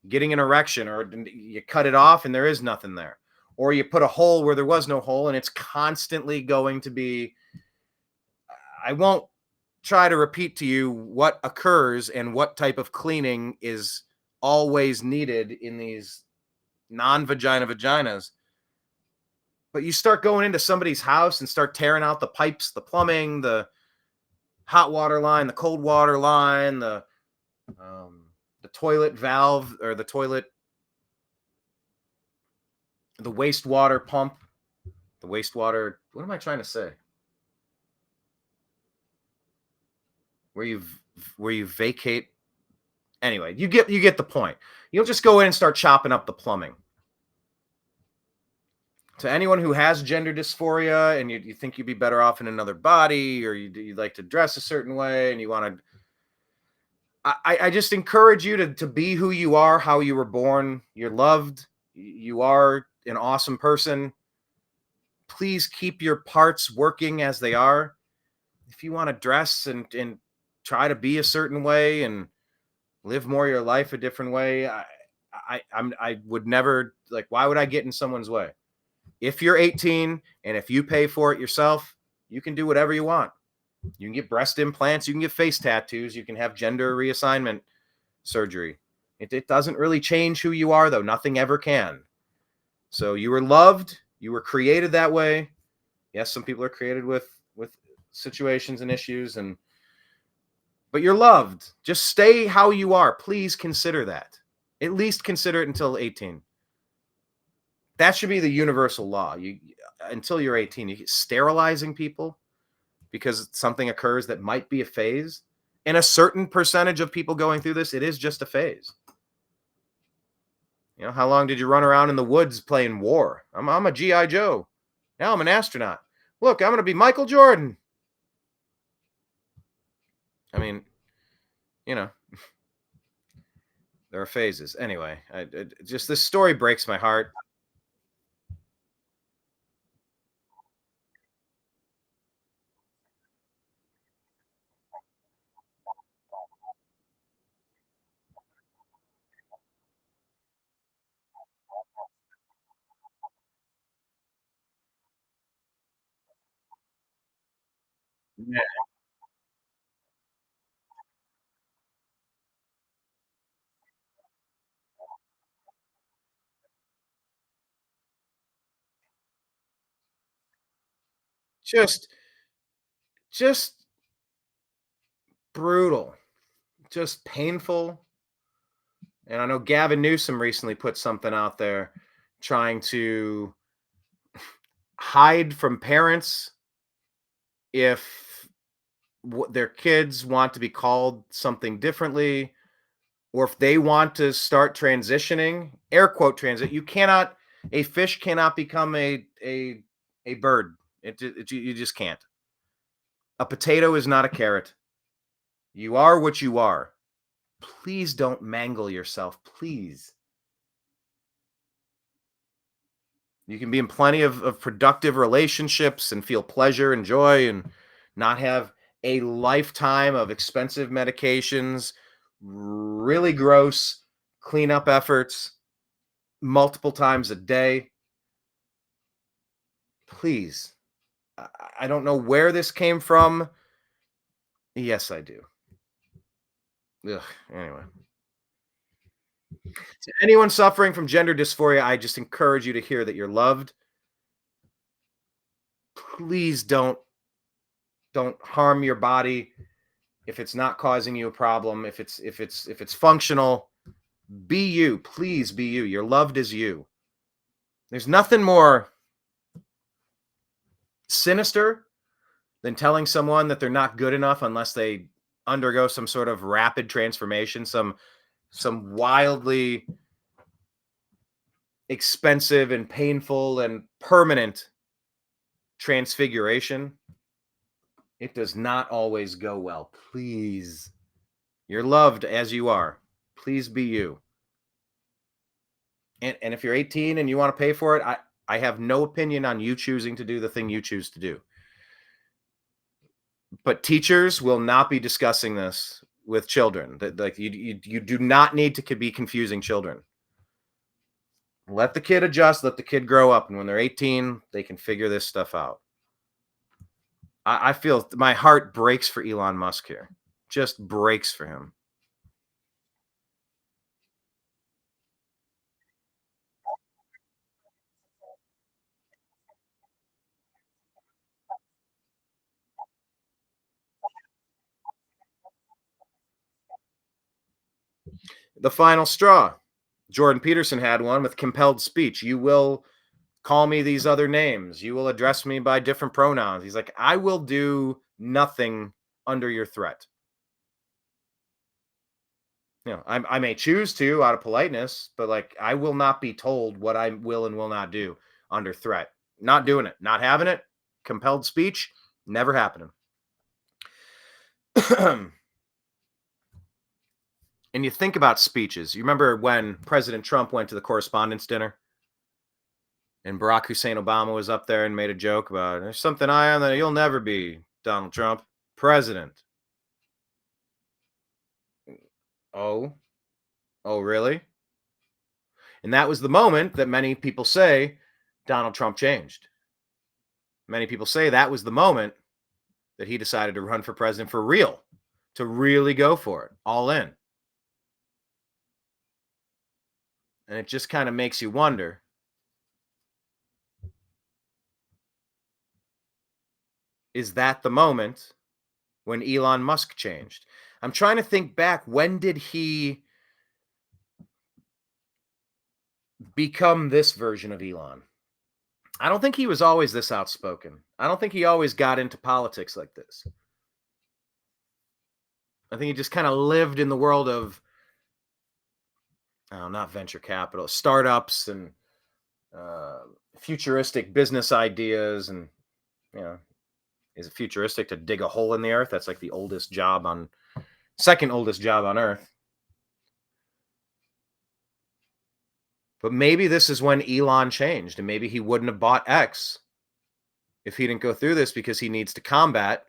Speaker 1: getting an erection, or you cut it off and there is nothing there. Or you put a hole where there was no hole and it's constantly going to be. I won't try to repeat to you what occurs and what type of cleaning is always needed in these non-vagina vaginas. But you start going into somebody's house and start tearing out the pipes, the plumbing, the hot water line, the cold water line, the toilet valve, or the wastewater pump, the wastewater. What am I trying to say? Where you vacate. Anyway, you get the point. You'll just go in and start chopping up the plumbing. To anyone who has gender dysphoria and you think you'd be better off in another body, or you like to dress a certain way and you want to, I just encourage you to be who you are, how you were born. You're loved. You are an awesome person. Please keep your parts working as they are. If you want to dress and try to be a certain way and live more of your life a different way, I would never, like, why would I get in someone's way? If you're 18 and if you pay for it yourself, you can do whatever you want. You can get breast implants, you can get face tattoos, you can have gender reassignment surgery. It doesn't really change who you are, though. Nothing ever can. So you were loved, you were created that way. Yes, some people are created with situations and issues, but you're loved. Just stay how you are. Please consider that. At least consider it until 18. That should be the universal law. Until you're 18, you sterilizing people because something occurs that might be a phase. And a certain percentage of people going through this, it is just a phase. You know, how long did you run around in the woods playing war? I'm a G.I. Joe. Now I'm an astronaut. Look, I'm going to be Michael Jordan. I mean, you know, there are phases. Anyway, just this story breaks my heart. Yeah. Just just brutal, just painful. And I know Gavin Newsom recently put something out there trying to hide from parents if their kids want to be called something differently, or if they want to start transitioning, air quote transit. You cannot, a fish cannot become a bird. You just can't. A potato is not a carrot. You are what you are. Please don't mangle yourself, please. You can be in plenty of productive relationships and feel pleasure and joy and not have a lifetime of expensive medications, really gross cleanup efforts multiple times a day. Please. I don't know where this came from. Yes, I do. Ugh, anyway. To anyone suffering from gender dysphoria, I just encourage you to hear that you're loved. Please don't harm your body if it's not causing you a problem, if it's functional. Be you. Please be you. You're loved as you. There's nothing more sinister than telling someone that they're not good enough unless they undergo some sort of rapid transformation, some wildly expensive and painful and permanent transfiguration. It does not always go well. Please. You're loved as you are. Please be you. And if you're 18 and you want to pay for it, I have no opinion on you choosing to do the thing you choose to do. But teachers will not be discussing this with children. That like you do not need to be confusing children. Let the kid adjust, let the kid grow up, and when they're 18, they can figure this stuff out. I feel my heart breaks for Elon Musk here. Just breaks for him. The final straw. Jordan Peterson had one with compelled speech. You will call me these other names. You will address me by different pronouns. He's like, I will do nothing under your threat. I may choose to out of politeness, but like, I will not be told what I will and will not do under threat. Not doing it, not having it. Compelled speech, never happening. And you think about speeches. You remember when President Trump went to the correspondence dinner and Barack Hussein Obama was up there and made a joke about there's something I am that you'll never be, Donald Trump, president. Oh, really? And that was the moment that many people say Donald Trump changed. Many people say that was the moment that he decided to run for president for real, to really go for it, all in. And it just kind of makes you wonder, is that the moment when Elon Musk changed? I'm trying to think back. When did he become this version of Elon? I don't think he was always this outspoken. I don't think he always got into politics like this. I think he just kind of lived in the world of, not venture capital, startups and futuristic business ideas. And, is it futuristic to dig a hole in the earth? That's like the second oldest job on earth. But maybe this is when Elon changed, and maybe he wouldn't have bought X if he didn't go through this, because he needs to combat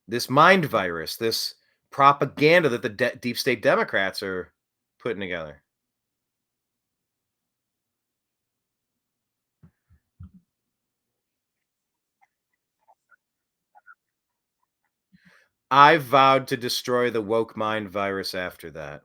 Speaker 1: this mind virus, this propaganda that the deep state Democrats are putting together. I vowed to destroy the woke mind virus after that.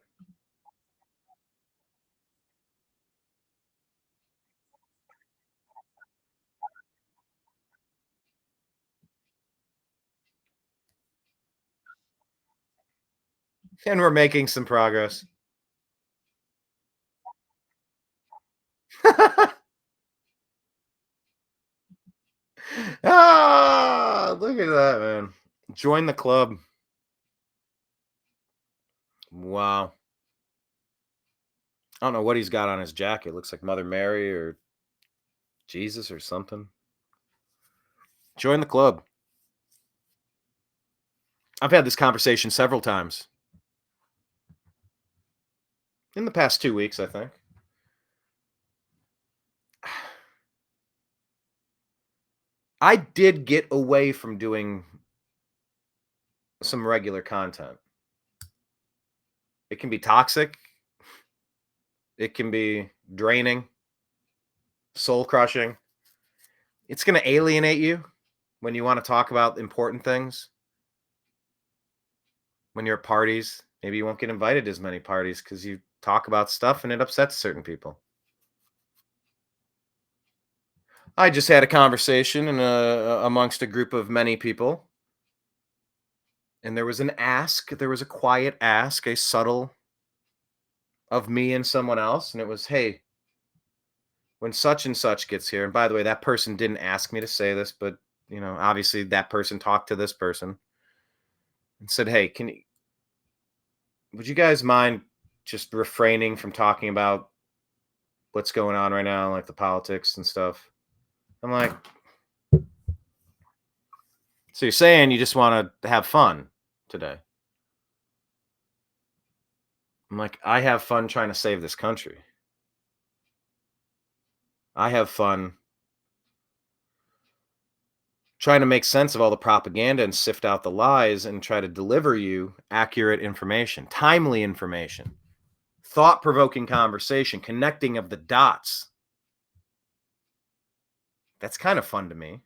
Speaker 1: And we're making some progress. Look at that, man. Join the club. Wow. I don't know what he's got on his jacket. Looks like Mother Mary or Jesus or something. Join the club. I've had this conversation several times. In the past 2 weeks, I think. I did get away from doing some regular content. It can be toxic. It can be draining, soul crushing. It's going to alienate you when you want to talk about important things. When you're at parties, maybe you won't get invited to as many parties because you talk about stuff and it upsets certain people. I just had a conversation amongst a group of many people. And there was an ask. There was a quiet ask, a subtle of me and someone else. And it was, hey, when such and such gets here, and by the way, that person didn't ask me to say this, but, you know, obviously that person talked to this person and said, hey, would you guys mind just refraining from talking about what's going on right now, like the politics and stuff? I'm like, so you're saying you just want to have fun today? I'm like, I have fun trying to save this country. I have fun trying to make sense of all the propaganda and sift out the lies and try to deliver you accurate information, timely information, thought-provoking conversation, connecting of the dots. That's kind of fun to me.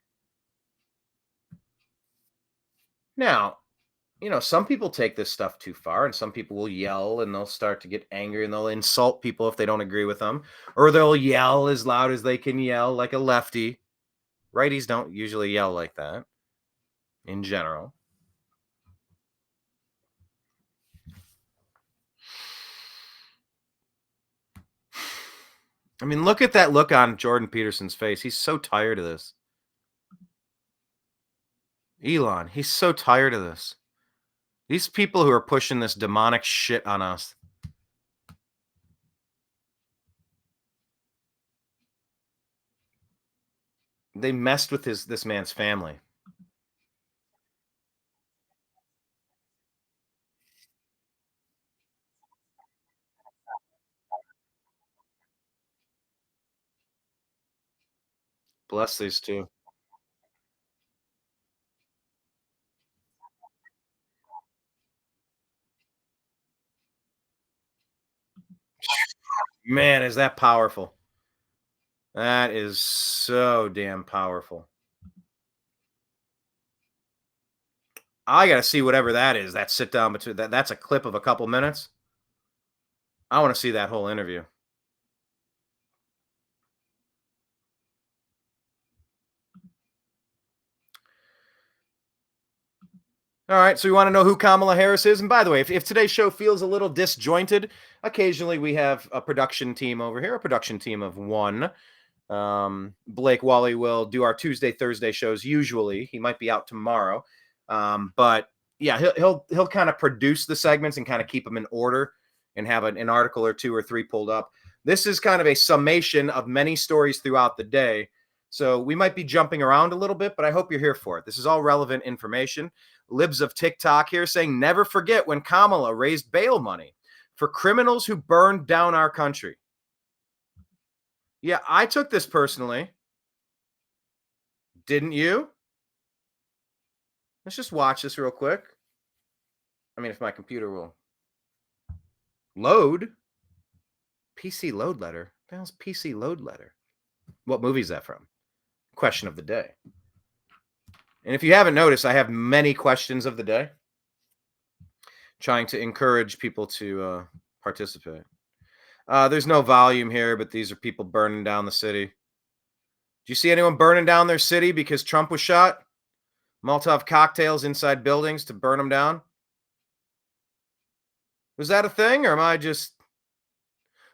Speaker 1: Now, you know, some people take this stuff too far, and some people will yell and they'll start to get angry and they'll insult people if they don't agree with them, or they'll yell as loud as they can yell like a lefty. Righties don't usually yell like that in general. I mean, look at that look on Jordan Peterson's face. He's so tired of this. Elon, he's so tired of this. These people who are pushing this demonic shit on us. They messed with this man's family. Bless these two. Man, is that powerful. That is so damn powerful. I got to see whatever that is. That sit down between that's a clip of a couple minutes. I want to see that whole interview. All right, so you want to know who Kamala Harris is? And by the way, if today's show feels a little disjointed, occasionally we have a production team over here, a production team of one. Blake Wally will do our Tuesday, Thursday shows. Usually, he might be out tomorrow, but yeah, he'll kind of produce the segments and kind of keep them in order and have an article or two or three pulled up. This is kind of a summation of many stories throughout the day. So we might be jumping around a little bit, but I hope you're here for it. This is all relevant information. Libs of TikTok here saying, never forget when Kamala raised bail money for criminals who burned down our country. Yeah, I took this personally. Didn't you? Let's just watch this real quick. I mean, if my computer will load. PC load letter? What the hell's PC load letter? What movie is that from? Question of the day. And if you haven't noticed, I have many questions of the day. trying to encourage people to participate. There's no volume here, but these are people burning down the city. Do you see anyone burning down their city because Trump was shot? Molotov cocktails inside buildings to burn them down? Was that a thing, or am I just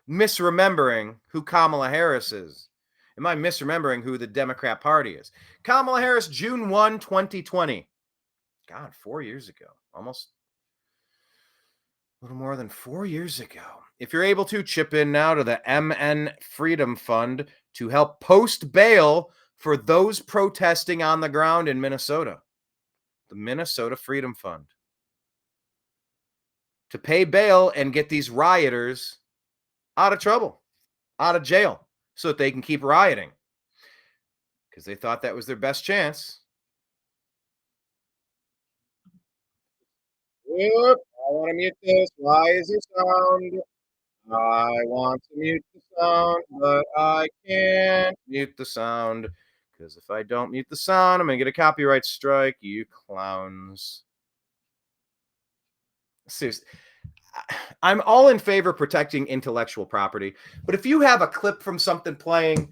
Speaker 1: misremembering who Kamala Harris is? Am I misremembering who the Democrat Party is? Kamala Harris, June 1, 2020. God, 4 years ago. Almost a little more than 4 years ago. If you're able to, chip in now to the MN Freedom Fund to help post bail for those protesting on the ground in Minnesota. The Minnesota Freedom Fund. To pay bail and get these rioters out of trouble, out of jail, so that they can keep rioting. Because they thought that was their best chance. Whoop, I want to mute this. Why is there sound? I want to mute the sound, but I can't mute the sound. Because if I don't mute the sound, I'm going to get a copyright strike, you clowns. Seriously. I'm all in favor of protecting intellectual property, but if you have a clip from something playing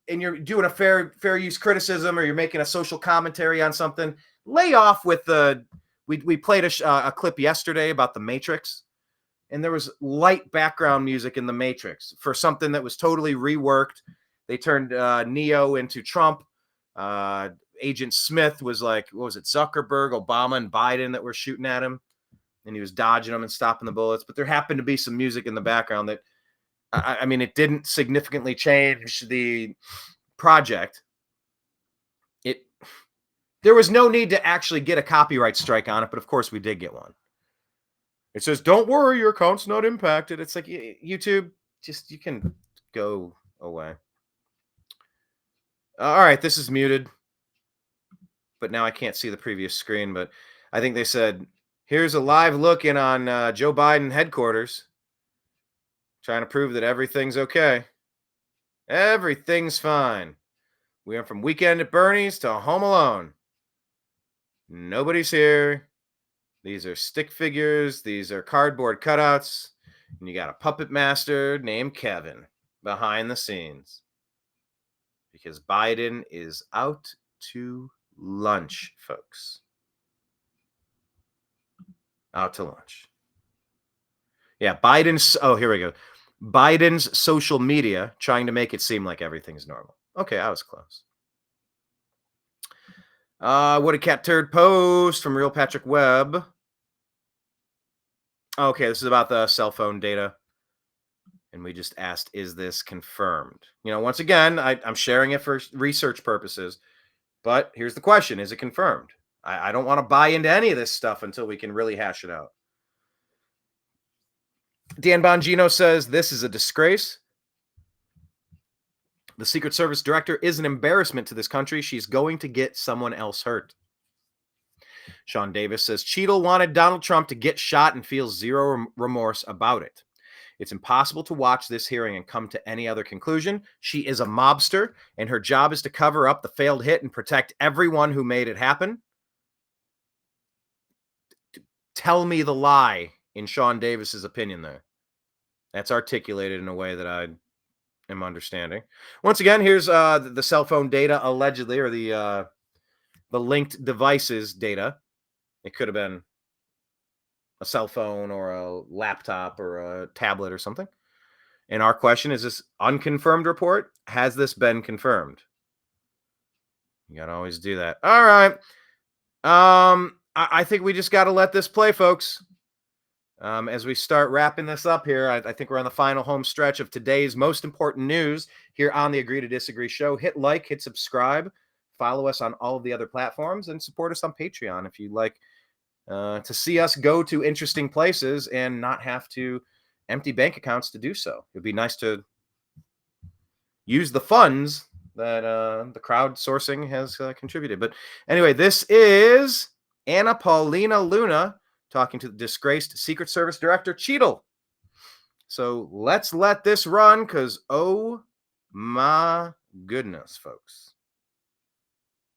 Speaker 1: and you're doing a fair use criticism, or you're making a social commentary on something, lay off with the. We played a clip yesterday about the Matrix, and there was light background music in the Matrix for something that was totally reworked. They turned Neo into Trump. Agent Smith was like, what was it, Zuckerberg, Obama, and Biden that were shooting at him. And he was dodging them and stopping the bullets. But there happened to be some music in the background that, I mean, it didn't significantly change the project. There was no need to actually get a copyright strike on it, but of course we did get one. It says, don't worry, your account's not impacted. It's like, YouTube, just, you can go away. All right, this is muted. But now I can't see the previous screen, but I think they said, here's a live look in on Joe Biden headquarters, trying to prove that everything's okay. Everything's fine. We went from Weekend at Bernie's to Home Alone. Nobody's here. These are stick figures. These are cardboard cutouts. And you got a puppet master named Kevin behind the scenes. Because Biden is out to lunch, folks. Out to lunch. Yeah, Biden's, oh, here we go. Biden's social media trying to make it seem like everything's normal. Okay, I was close. What a cat turd post from Real Patrick Webb. Okay, this is about the cell phone data. And we just asked, is this confirmed? You know, once again, I'm sharing it for research purposes. But here's the question. Is it confirmed? I don't want to buy into any of this stuff until we can really hash it out. Dan Bongino says, this is a disgrace. The Secret Service director is an embarrassment to this country. She's going to get someone else hurt. Sean Davis says, Cheadle wanted Donald Trump to get shot and feels zero remorse about it. It's impossible to watch this hearing and come to any other conclusion. She is a mobster, and her job is to cover up the failed hit and protect everyone who made it happen. Tell me the lie in Sean Davis's opinion there. That's articulated in a way that I am understanding. Once again, here's the cell phone data allegedly, or the linked devices data. It could have been a cell phone or a laptop or a tablet or something. And our question is, this unconfirmed report? Has this been confirmed? You got to always do that. All right. I think we just got to let this play, folks. As we start wrapping this up here, I think we're on the final home stretch of today's most important news here on the Agree to Disagree show. Hit like, hit subscribe, follow us on all of the other platforms, and support us on Patreon if you'd like to see us go to interesting places and not have to empty bank accounts to do so. It'd be nice to use the funds that the crowdsourcing has contributed. But anyway, this is Anna Paulina Luna talking to the disgraced Secret Service Director Cheadle. So let's let this run, because oh my goodness, folks.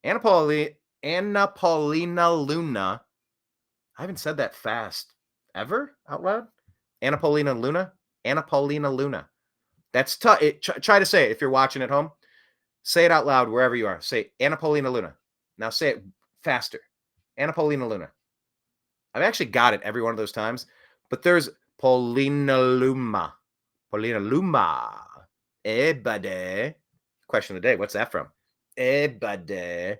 Speaker 1: Anna Paulina Luna I haven't said that fast ever out loud. Anna Paulina Luna. Anna Paulina Luna. That's tough. Try to say it if you're watching at home. Say it out loud wherever you are. Say Anna Paulina Luna. Now say it faster. Anna Paulina Luna. I've actually got it every one of those times, but there's Paulina Luma. Paulina Luma. Eh, buddy. Question of the day. What's that from? Eh, buddy.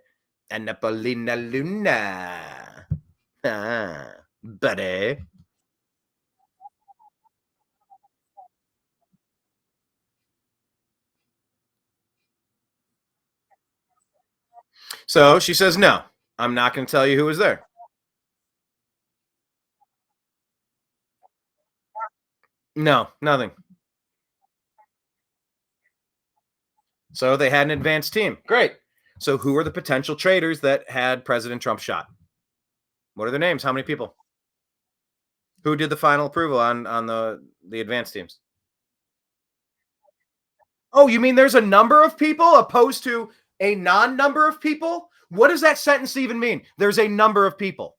Speaker 1: Anna Paulina Luna. Ah, buddy. So she says, no, I'm not going to tell you who was there. No, nothing. So they had an advanced team. Great. So who are the potential traitors that had President Trump shot? What are their names? How many people? Who did the final approval on the advanced teams? Oh, you mean there's a number of people opposed to a non-number of people? What does that sentence even mean? There's a number of people.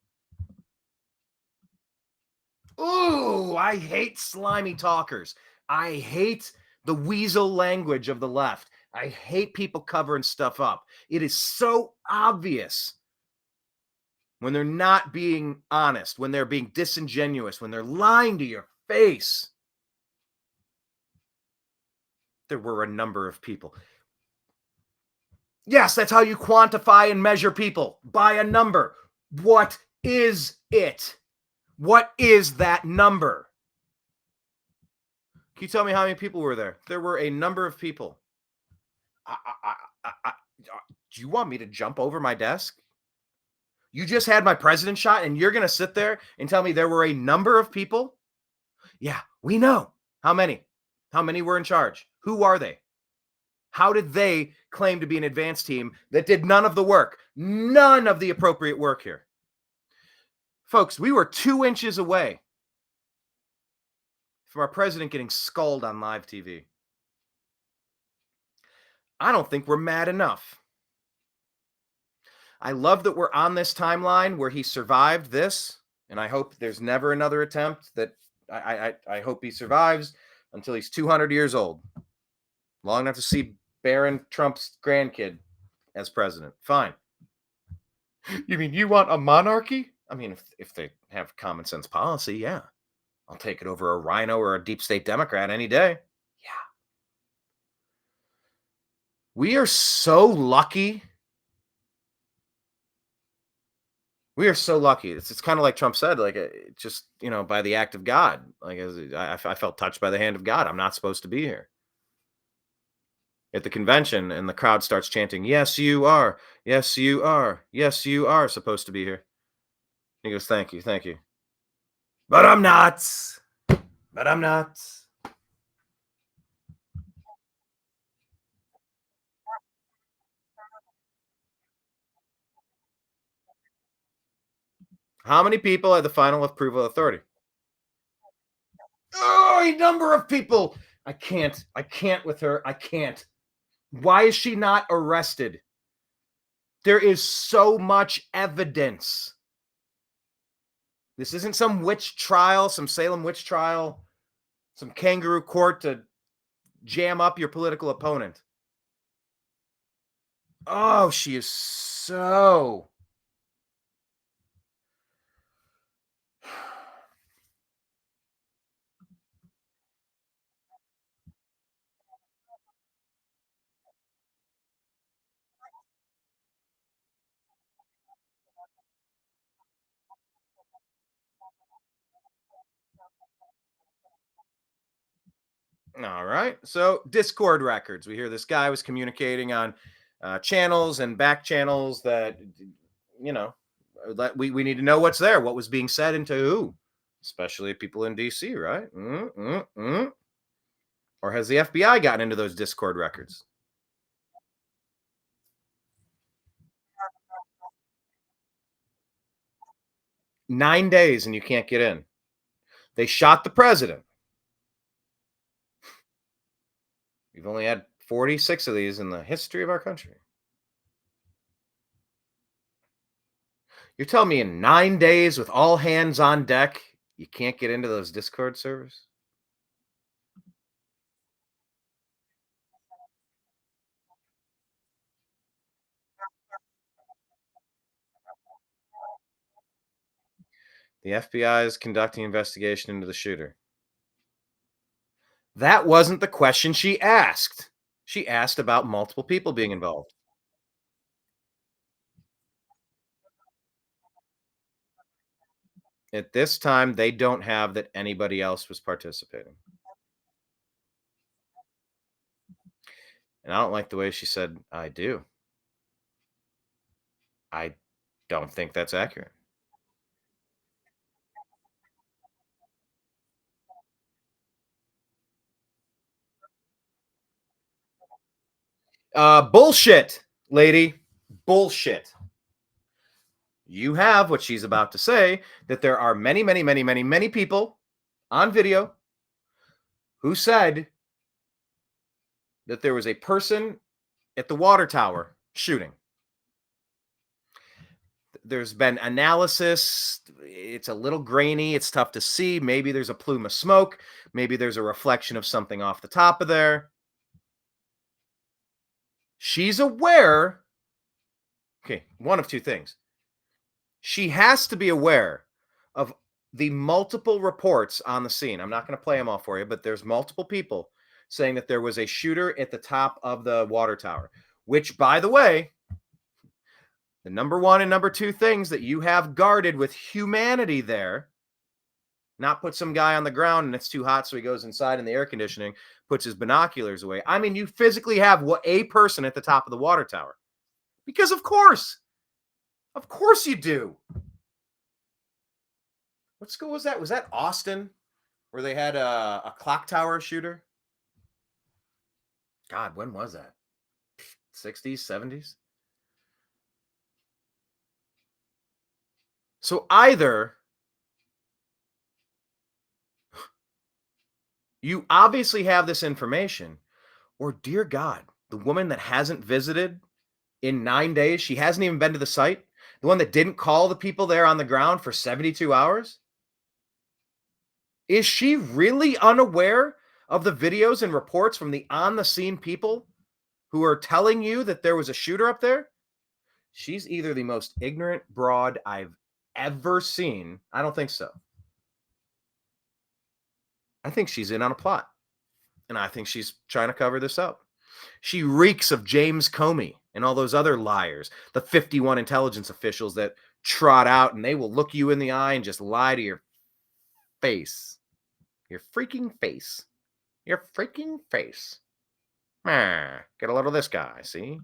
Speaker 1: Ooh, I hate slimy talkers. I hate the weasel language of the left. I hate people covering stuff up. It is so obvious when they're not being honest, when they're being disingenuous, when they're lying to your face. There were a number of people. Yes, that's how you quantify and measure people, by a number. What is it? What is that number? Can you tell me how many people were there? There were a number of people. Do you want me to jump over my desk? You just had my president shot and you're going to sit there and tell me there were a number of people? Yeah, we know. How many? How many were in charge? Who are they? How did they claim to be an advanced team that did none of the work? None of the appropriate work here. Folks, we were 2 inches away from our president getting skulled on live TV. I don't think we're mad enough. I love that we're on this timeline where he survived this, and I hope there's never another attempt. That I hope he survives until he's 200 years old, long enough to see Barron Trump's grandkid as president. Fine. You mean you want a monarchy? I mean, if they have common sense policy, yeah. I'll take it over a rhino or a deep state Democrat any day. Yeah. We are so lucky. We are so lucky. It's kind of like Trump said, like just, by the act of God. Like I felt touched by the hand of God. I'm not supposed to be here. At the convention, and the crowd starts chanting, yes, you are. Yes, you are. Yes, you are supposed to be here. He goes, thank you. Thank you. But I'm not. But I'm not. How many people had the final approval authority? Oh, a number of people. I can't with her. I can't. Why is she not arrested? There is so much evidence. This isn't some witch trial, some Salem witch trial, some kangaroo court to jam up your political opponent. Oh, she is so... All right. So Discord records. We hear this guy was communicating on channels and back channels that, we need to know what's there, what was being said and to who, especially people in DC, right? Or has the FBI gotten into those Discord records? Nine days and you can't get in. They shot the president. We've only had 46 of these in the history of our country. You're telling me in 9 days with all hands on deck, you can't get into those Discord servers? The FBI is conducting investigation into the shooter. That wasn't the question she asked. She asked about multiple people being involved. At this time, they don't have that anybody else was participating. And I don't like the way she said, I do. I don't think that's accurate. Bullshit, lady. Bullshit. You have what she's about to say, that there are many, many, many, many, many people on video who said that there was a person at the water tower shooting. There's been analysis. It's a little grainy. It's tough to see. Maybe there's a plume of smoke. Maybe there's a reflection of something off the top of there. She's aware. Okay, one of two things. She has to be aware of the multiple reports on the scene. I'm not going to play them all for you, but there's multiple people saying that there was a shooter at the top of the water tower, which, by the way, the number one and number two things that you have guarded with humanity there, not put some guy on the ground and it's too hot, so he goes inside in the air conditioning, puts his binoculars away. I mean, you physically have a person at the top of the water tower. Because of course you do. What school was that? Was that Austin, where they had a clock tower shooter? God, when was that? 60s, 70s? So either you obviously have this information, or dear God, the woman that hasn't visited in 9 days, she hasn't even been to the site, the one that didn't call the people there on the ground for 72 hours, is she really unaware of the videos and reports from the on the scene people who are telling you that there was a shooter up there? She's either the most ignorant broad I've ever seen. I don't think so. I think she's in on a plot. And I think she's trying to cover this up. She reeks of James Comey and all those other liars, the 51 intelligence officials that trot out and they will look you in the eye and just lie to your face. Your freaking face. Your freaking face. Get a load of this guy, see?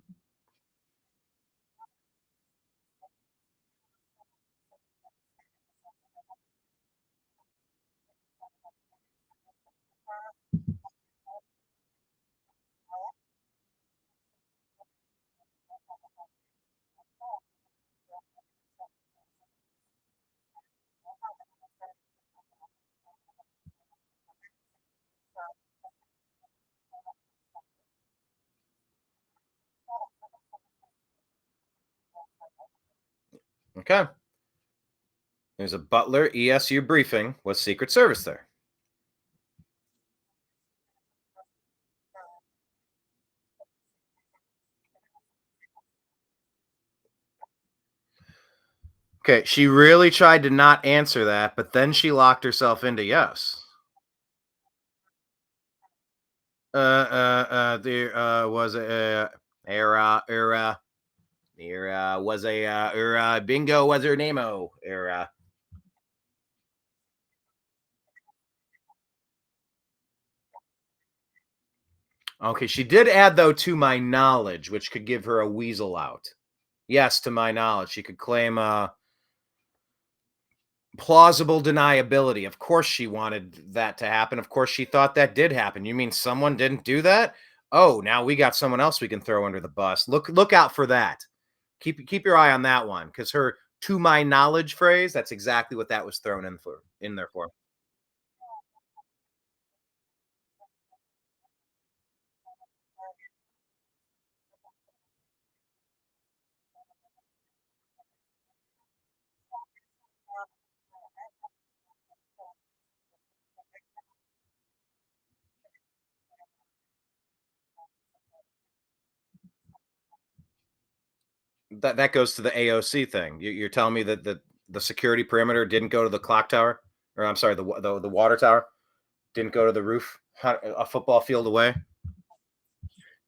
Speaker 1: Okay. There's a Butler ESU briefing with Secret Service there. Okay, she really tried to not answer that, but then she locked herself into yes. There was a was a bingo was her name-o era. Okay, she did add though to my knowledge, which could give her a weasel out. Yes, to my knowledge, she could claim plausible deniability. Of course she wanted that to happen. Of course she thought that did happen. You mean someone didn't do that? Oh, now we got someone else we can throw under the bus. Look out for that. Keep your eye on that one, because her "to my knowledge" phrase, that's exactly what that was thrown in there for. That goes to the AOC thing. You're telling me that the security perimeter didn't go to the clock tower, or I'm sorry, the water tower didn't go to the roof a football field away,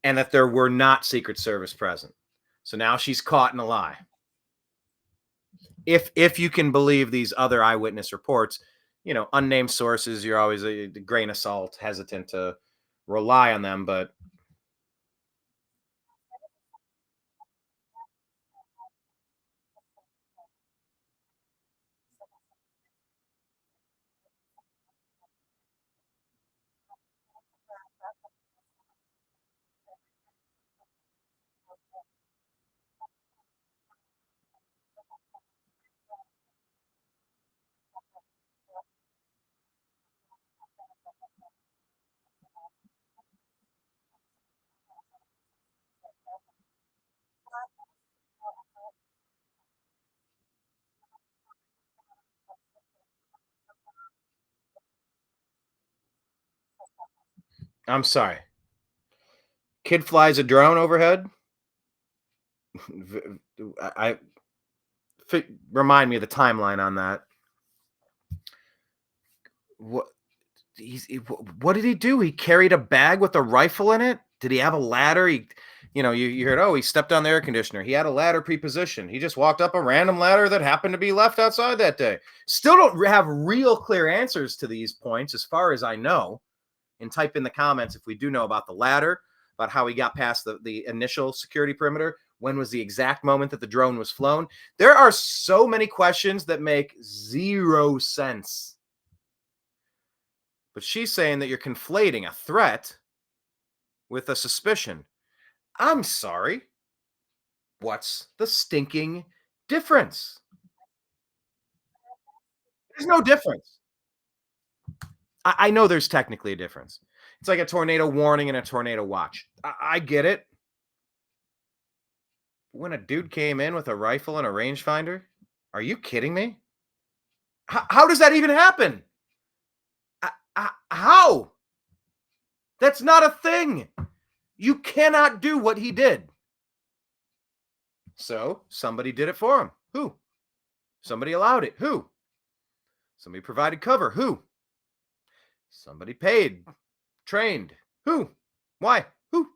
Speaker 1: and that there were not Secret Service present. So now she's caught in a lie. If you can believe these other eyewitness reports, unnamed sources, you're always a grain of salt, hesitant to rely on them, but I'm sorry. Kid flies a drone overhead. I remind me of the timeline on that. What what did he do? He carried a bag with a rifle in it. Did he have a ladder? You heard, oh, he stepped on the air conditioner. He had a ladder prepositioned. He just walked up a random ladder that happened to be left outside that day. Still don't have real clear answers to these points, as far as I know. And type in the comments if we do know about the ladder, about how he got past the initial security perimeter. When was the exact moment that the drone was flown? There are so many questions that make zero sense. But she's saying that you're conflating a threat with a suspicion. I'm sorry. What's the stinking difference? There's no difference. I know there's technically a difference. It's like a tornado warning and a tornado watch. I get it. When a dude came in with a rifle and a rangefinder, are you kidding me? How does that even happen? How? That's not a thing. You cannot do what he did. So somebody did it for him. Who? Somebody allowed it. Who? Somebody provided cover. Who? Somebody paid, trained. Who? Why? Who?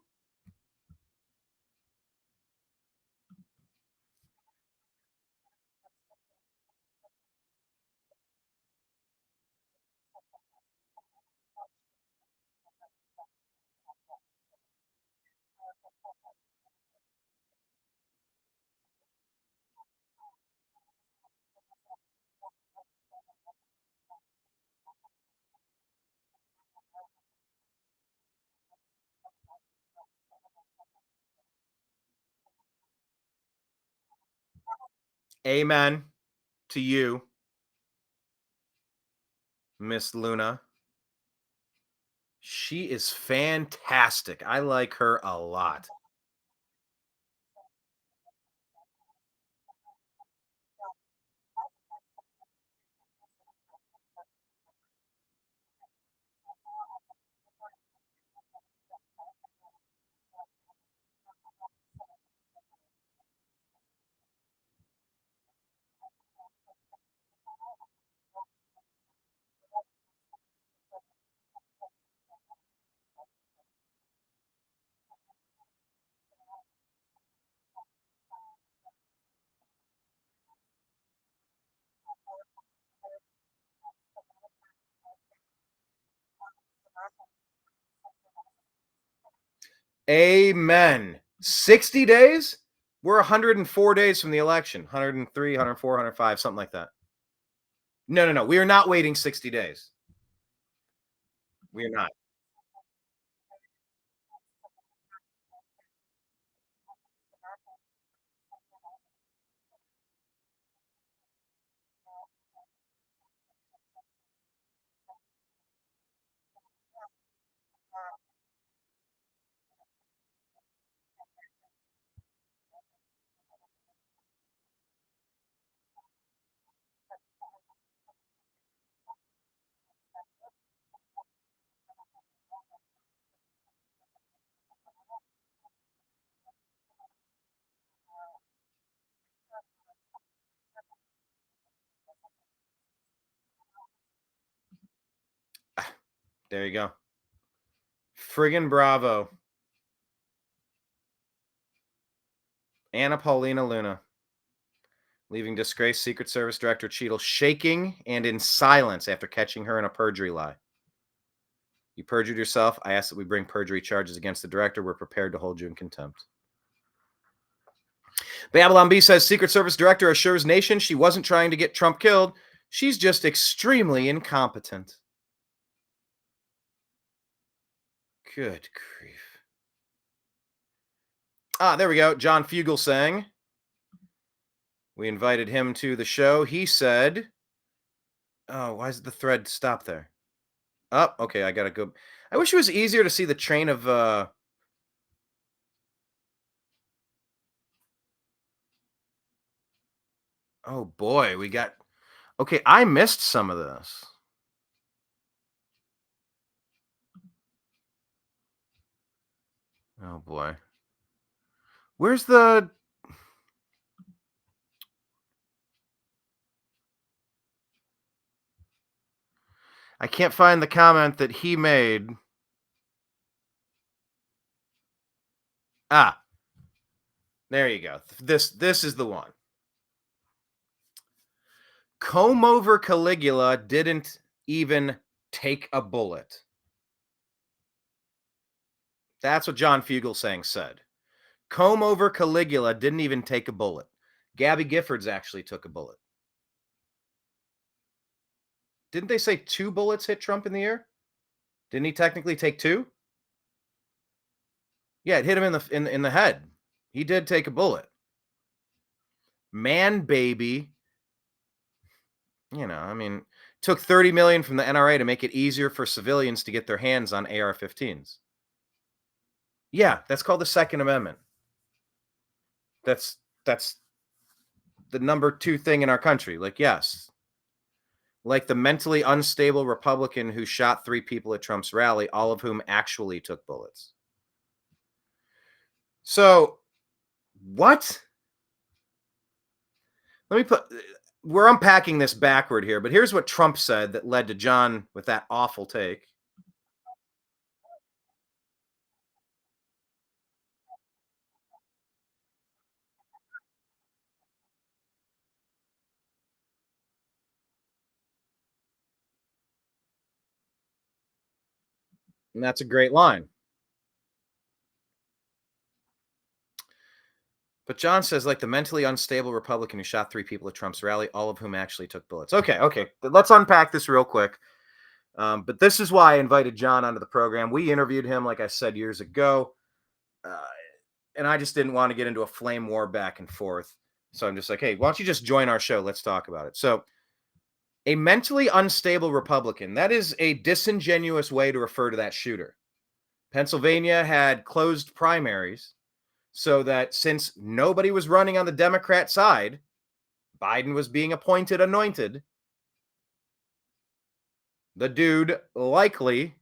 Speaker 1: Amen to you, Miss Luna. She is fantastic. I like her a lot. Amen. 60 days? We're 104 days from the election. 103, 104, 105, something like that. No. We are not waiting 60 days. We are not. There you go. Friggin' bravo. Anna Paulina Luna, leaving disgraced Secret Service Director Cheadle shaking and in silence after catching her in a perjury lie. You perjured yourself. I ask that we bring perjury charges against the director. We're prepared to hold you in contempt. Babylon B says Secret Service Director assures nation she wasn't trying to get Trump killed. She's just extremely incompetent. Good grief. There we go. John Fugelsang. We invited him to the show. He said, oh, why is the thread stop there? Oh, okay, I gotta go. I wish it was easier to see the train of oh boy, we got okay, I missed some of this. Oh boy. Where's the I can't find the comment that he made. There you go. This is the one. Comb over Caligula didn't even take a bullet. That's what John Fugelsang said. Comb over Caligula didn't even take a bullet. Gabby Giffords actually took a bullet. Didn't they say 2 bullets hit Trump in the ear? Didn't he technically take 2? Yeah, it hit him in the head. He did take a bullet. Man baby. You know, I mean, took $30 million from the NRA to make it easier for civilians to get their hands on AR-15s. Yeah, that's called the Second Amendment. That's the number 2 thing in our country. Like, yes. Like the mentally unstable Republican who shot 3 people at Trump's rally, all of whom actually took bullets. So, what? We're unpacking this backward here, but here's what Trump said that led to John with that awful take. And that's a great line. But John says, like the mentally unstable Republican who shot 3 people at Trump's rally, all of whom actually took bullets. Okay. Let's unpack this real quick. But this is why I invited John onto the program. We interviewed him, like I said, years ago. And I just didn't want to get into a flame war back and forth. So I'm just like, hey, why don't you just join our show? Let's talk about it. So a mentally unstable Republican, that is a disingenuous way to refer to that shooter. Pennsylvania had closed primaries so that since nobody was running on the Democrat side, Biden was being anointed. The dude likely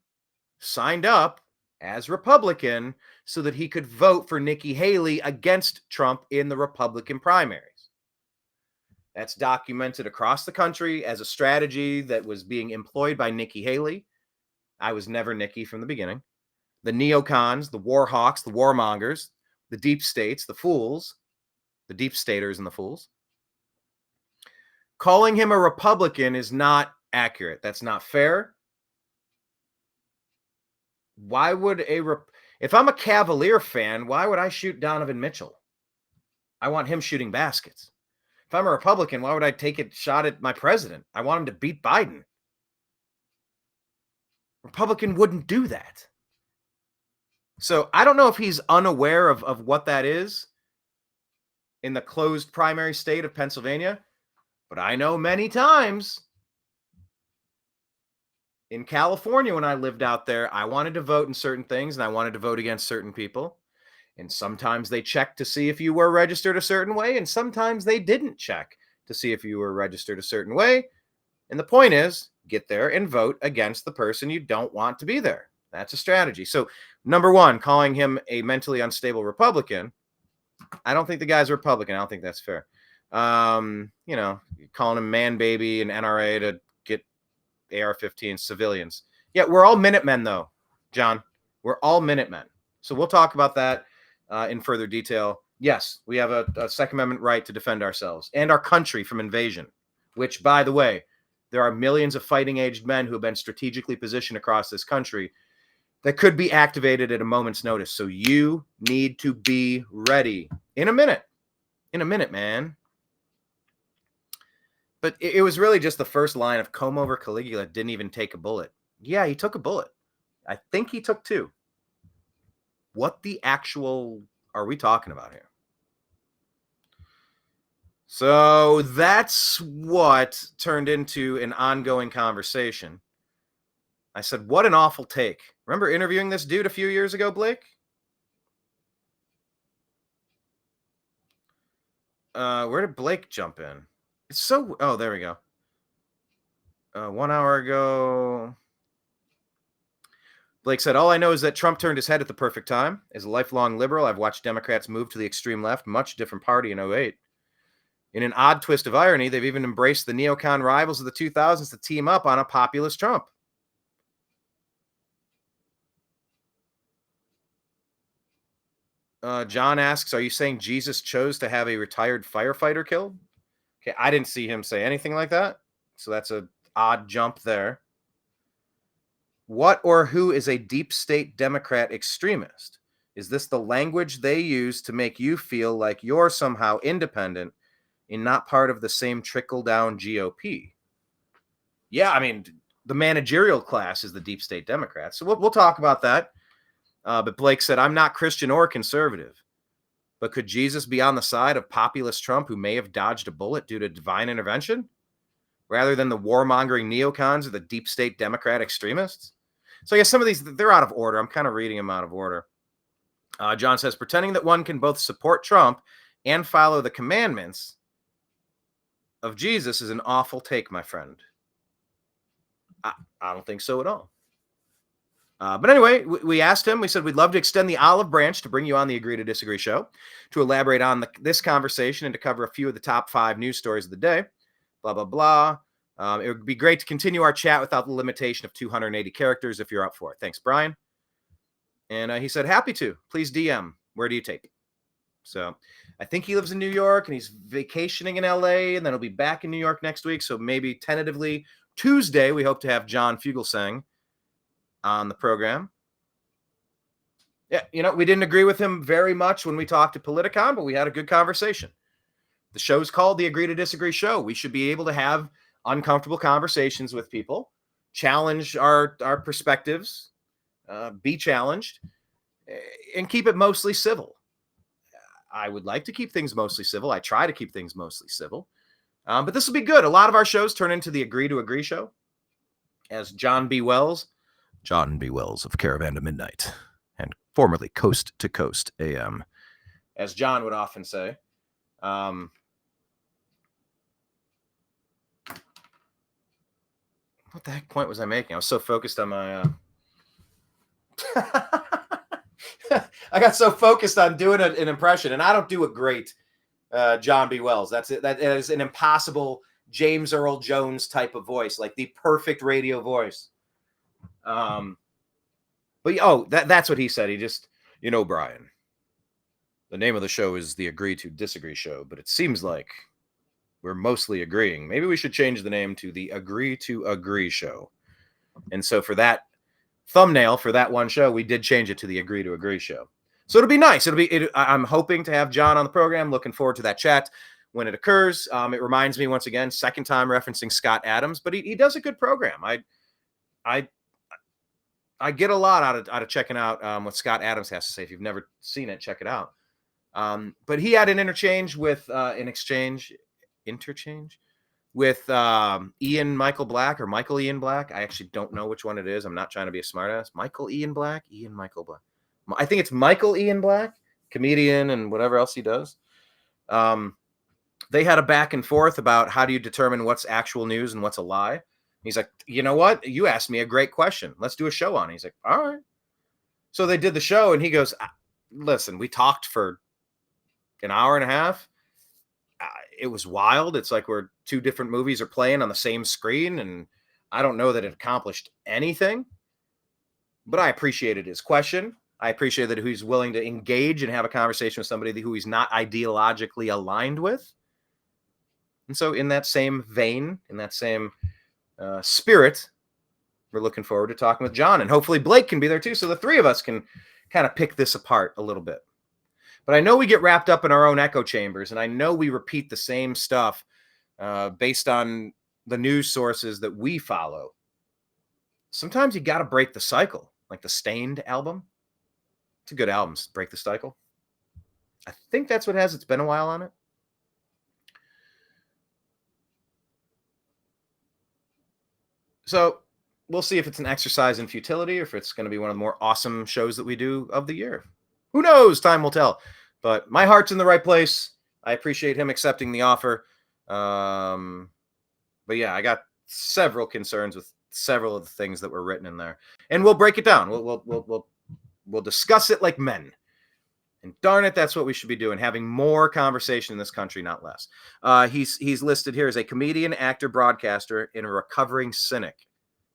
Speaker 1: signed up as Republican so that he could vote for Nikki Haley against Trump in the Republican primaries. That's documented across the country as a strategy that was being employed by Nikki Haley. I was never Nikki from the beginning. The neocons, the war hawks, the warmongers, the deep states, the fools, the deep staters and the fools. Calling him a Republican is not accurate. That's not fair. Why would if I'm a Cavalier fan, why would I shoot Donovan Mitchell? I want him shooting baskets. If I'm a Republican, why would I take a shot at my president? I want him to beat Biden. Republican wouldn't do that. So I don't know if he's unaware of what that is in the closed primary state of Pennsylvania, but I know many times in California when I lived out there, I wanted to vote in certain things and I wanted to vote against certain people. And sometimes they checked to see if you were registered a certain way, and sometimes they didn't check to see if you were registered a certain way. And the point is, get there and vote against the person you don't want to be there. That's a strategy. So, number one, calling him a mentally unstable Republican, I don't think the guy's a Republican. I don't think that's fair. Calling him man baby and NRA to get AR-15 civilians. Yeah, we're all Minutemen, though, John. We're all Minutemen. So we'll talk about that in further detail. Yes, we have a Second Amendment right to defend ourselves and our country from invasion, which, by the way, there are millions of fighting-aged men who have been strategically positioned across this country that could be activated at a moment's notice. So you need to be ready in a minute. In a minute, man. But it was really just the first line of comb over Caligula didn't even take a bullet. Yeah, he took a bullet. I think he took two. What the actual are we talking about here? So that's what turned into an ongoing conversation. I said, what an awful take. Remember interviewing this dude a few years ago, Blake? Where did Blake jump in? It's so... Oh, there we go. 1 hour ago... Blake said, all I know is that Trump turned his head at the perfect time. As a lifelong liberal, I've watched Democrats move to the extreme left, much different party in 2008. In an odd twist of irony, they've even embraced the neocon rivals of the 2000s to team up on a populist Trump. John asks, are you saying Jesus chose to have a retired firefighter killed? Okay, I didn't see him say anything like that. So that's an odd jump there. What or who is a deep state Democrat extremist? Is this the language they use to make you feel like you're somehow independent and not part of the same trickle-down GOP? Yeah, I mean, the managerial class is the deep state Democrats. So we'll talk about that. But Blake said, I'm not Christian or conservative. But could Jesus be on the side of populist Trump who may have dodged a bullet due to divine intervention? Rather than the warmongering neocons or the deep state Democrat extremists? So yeah, some of these, they're out of order. I'm kind of reading them out of order. John says, pretending that one can both support Trump and follow the commandments of Jesus is an awful take, my friend. I don't think so at all. But anyway, we asked him, we said, we'd love to extend the olive branch to bring you on the Agree to Disagree show to elaborate on this conversation and to cover a few of the top 5 news stories of the day. Blah, blah, blah. It would be great to continue our chat without the limitation of 280 characters if you're up for it. Thanks, Brian. And he said, happy to. Please DM. Where do you take it? So I think he lives in New York and he's vacationing in LA and then he'll be back in New York next week. So maybe tentatively Tuesday, we hope to have John Fugelsang on the program. Yeah, you know, we didn't agree with him very much when we talked to Politicon, but we had a good conversation. The show's called the Agree to Disagree show. We should be able to have uncomfortable conversations with people, challenge our perspectives, be challenged, and keep it mostly civil. I would like to keep things mostly civil. I try to keep things mostly civil. But this will be good. A lot of our shows turn into the Agree to Agree show. As John B. Wells of Caravan to Midnight, and formerly Coast to Coast AM, as John would often say. What the heck point was I making? I was so focused on my... I got so focused on doing an impression, and I don't do a great John B. Wells. That is an impossible James Earl Jones type of voice, like the perfect radio voice. But that's what he said. He just, Brian, the name of the show is the Agree to Disagree show, but it seems like we're mostly agreeing. Maybe we should change the name to the Agree to Agree show. And so for that thumbnail for that one show, we did change it to the Agree to Agree show. So it'll be nice. I'm hoping to have John on the program. Looking forward to that chat when it occurs. It reminds me once again, second time referencing Scott Adams, but he does a good program. I get a lot out of checking out what Scott Adams has to say. If you've never seen it, check it out. But he had an interchange with with Ian Michael Black or Michael Ian Black. I actually don't know which one it is. I'm not trying to be a smartass. Michael Ian Black, Ian Michael Black. I think it's Michael Ian Black, comedian and whatever else he does. They had a back and forth about how do you determine what's actual news and what's a lie. He's like, you know what? You asked me a great question. Let's do a show on it. He's like, all right. So they did the show, and he goes, listen, we talked for an hour and a half. It was wild. It's like where two different movies are playing on the same screen, and I don't know that it accomplished anything. But I appreciated his question. I appreciate that he's willing to engage and have a conversation with somebody who he's not ideologically aligned with. And so in that same vein, in that same spirit, we're looking forward to talking with John. And hopefully Blake can be there too, so the three of us can kind of pick this apart a little bit. But I know we get wrapped up in our own echo chambers, and I know we repeat the same stuff based on the news sources that we follow. Sometimes you got to break the cycle, like the Stained album. It's a good album, Break the Cycle. I think that's what it has. It's been a while on it. So we'll see if it's an exercise in futility or if it's going to be one of the more awesome shows that we do of the year. Who knows? Time will tell. But my heart's in the right place. I appreciate him accepting the offer. But yeah, I got several concerns with several of the things that were written in there, and we'll break it down. We'll discuss it like men. And darn it, that's what we should be doing, having more conversation in this country, not less. He's listed here as a comedian, actor, broadcaster, and a recovering cynic.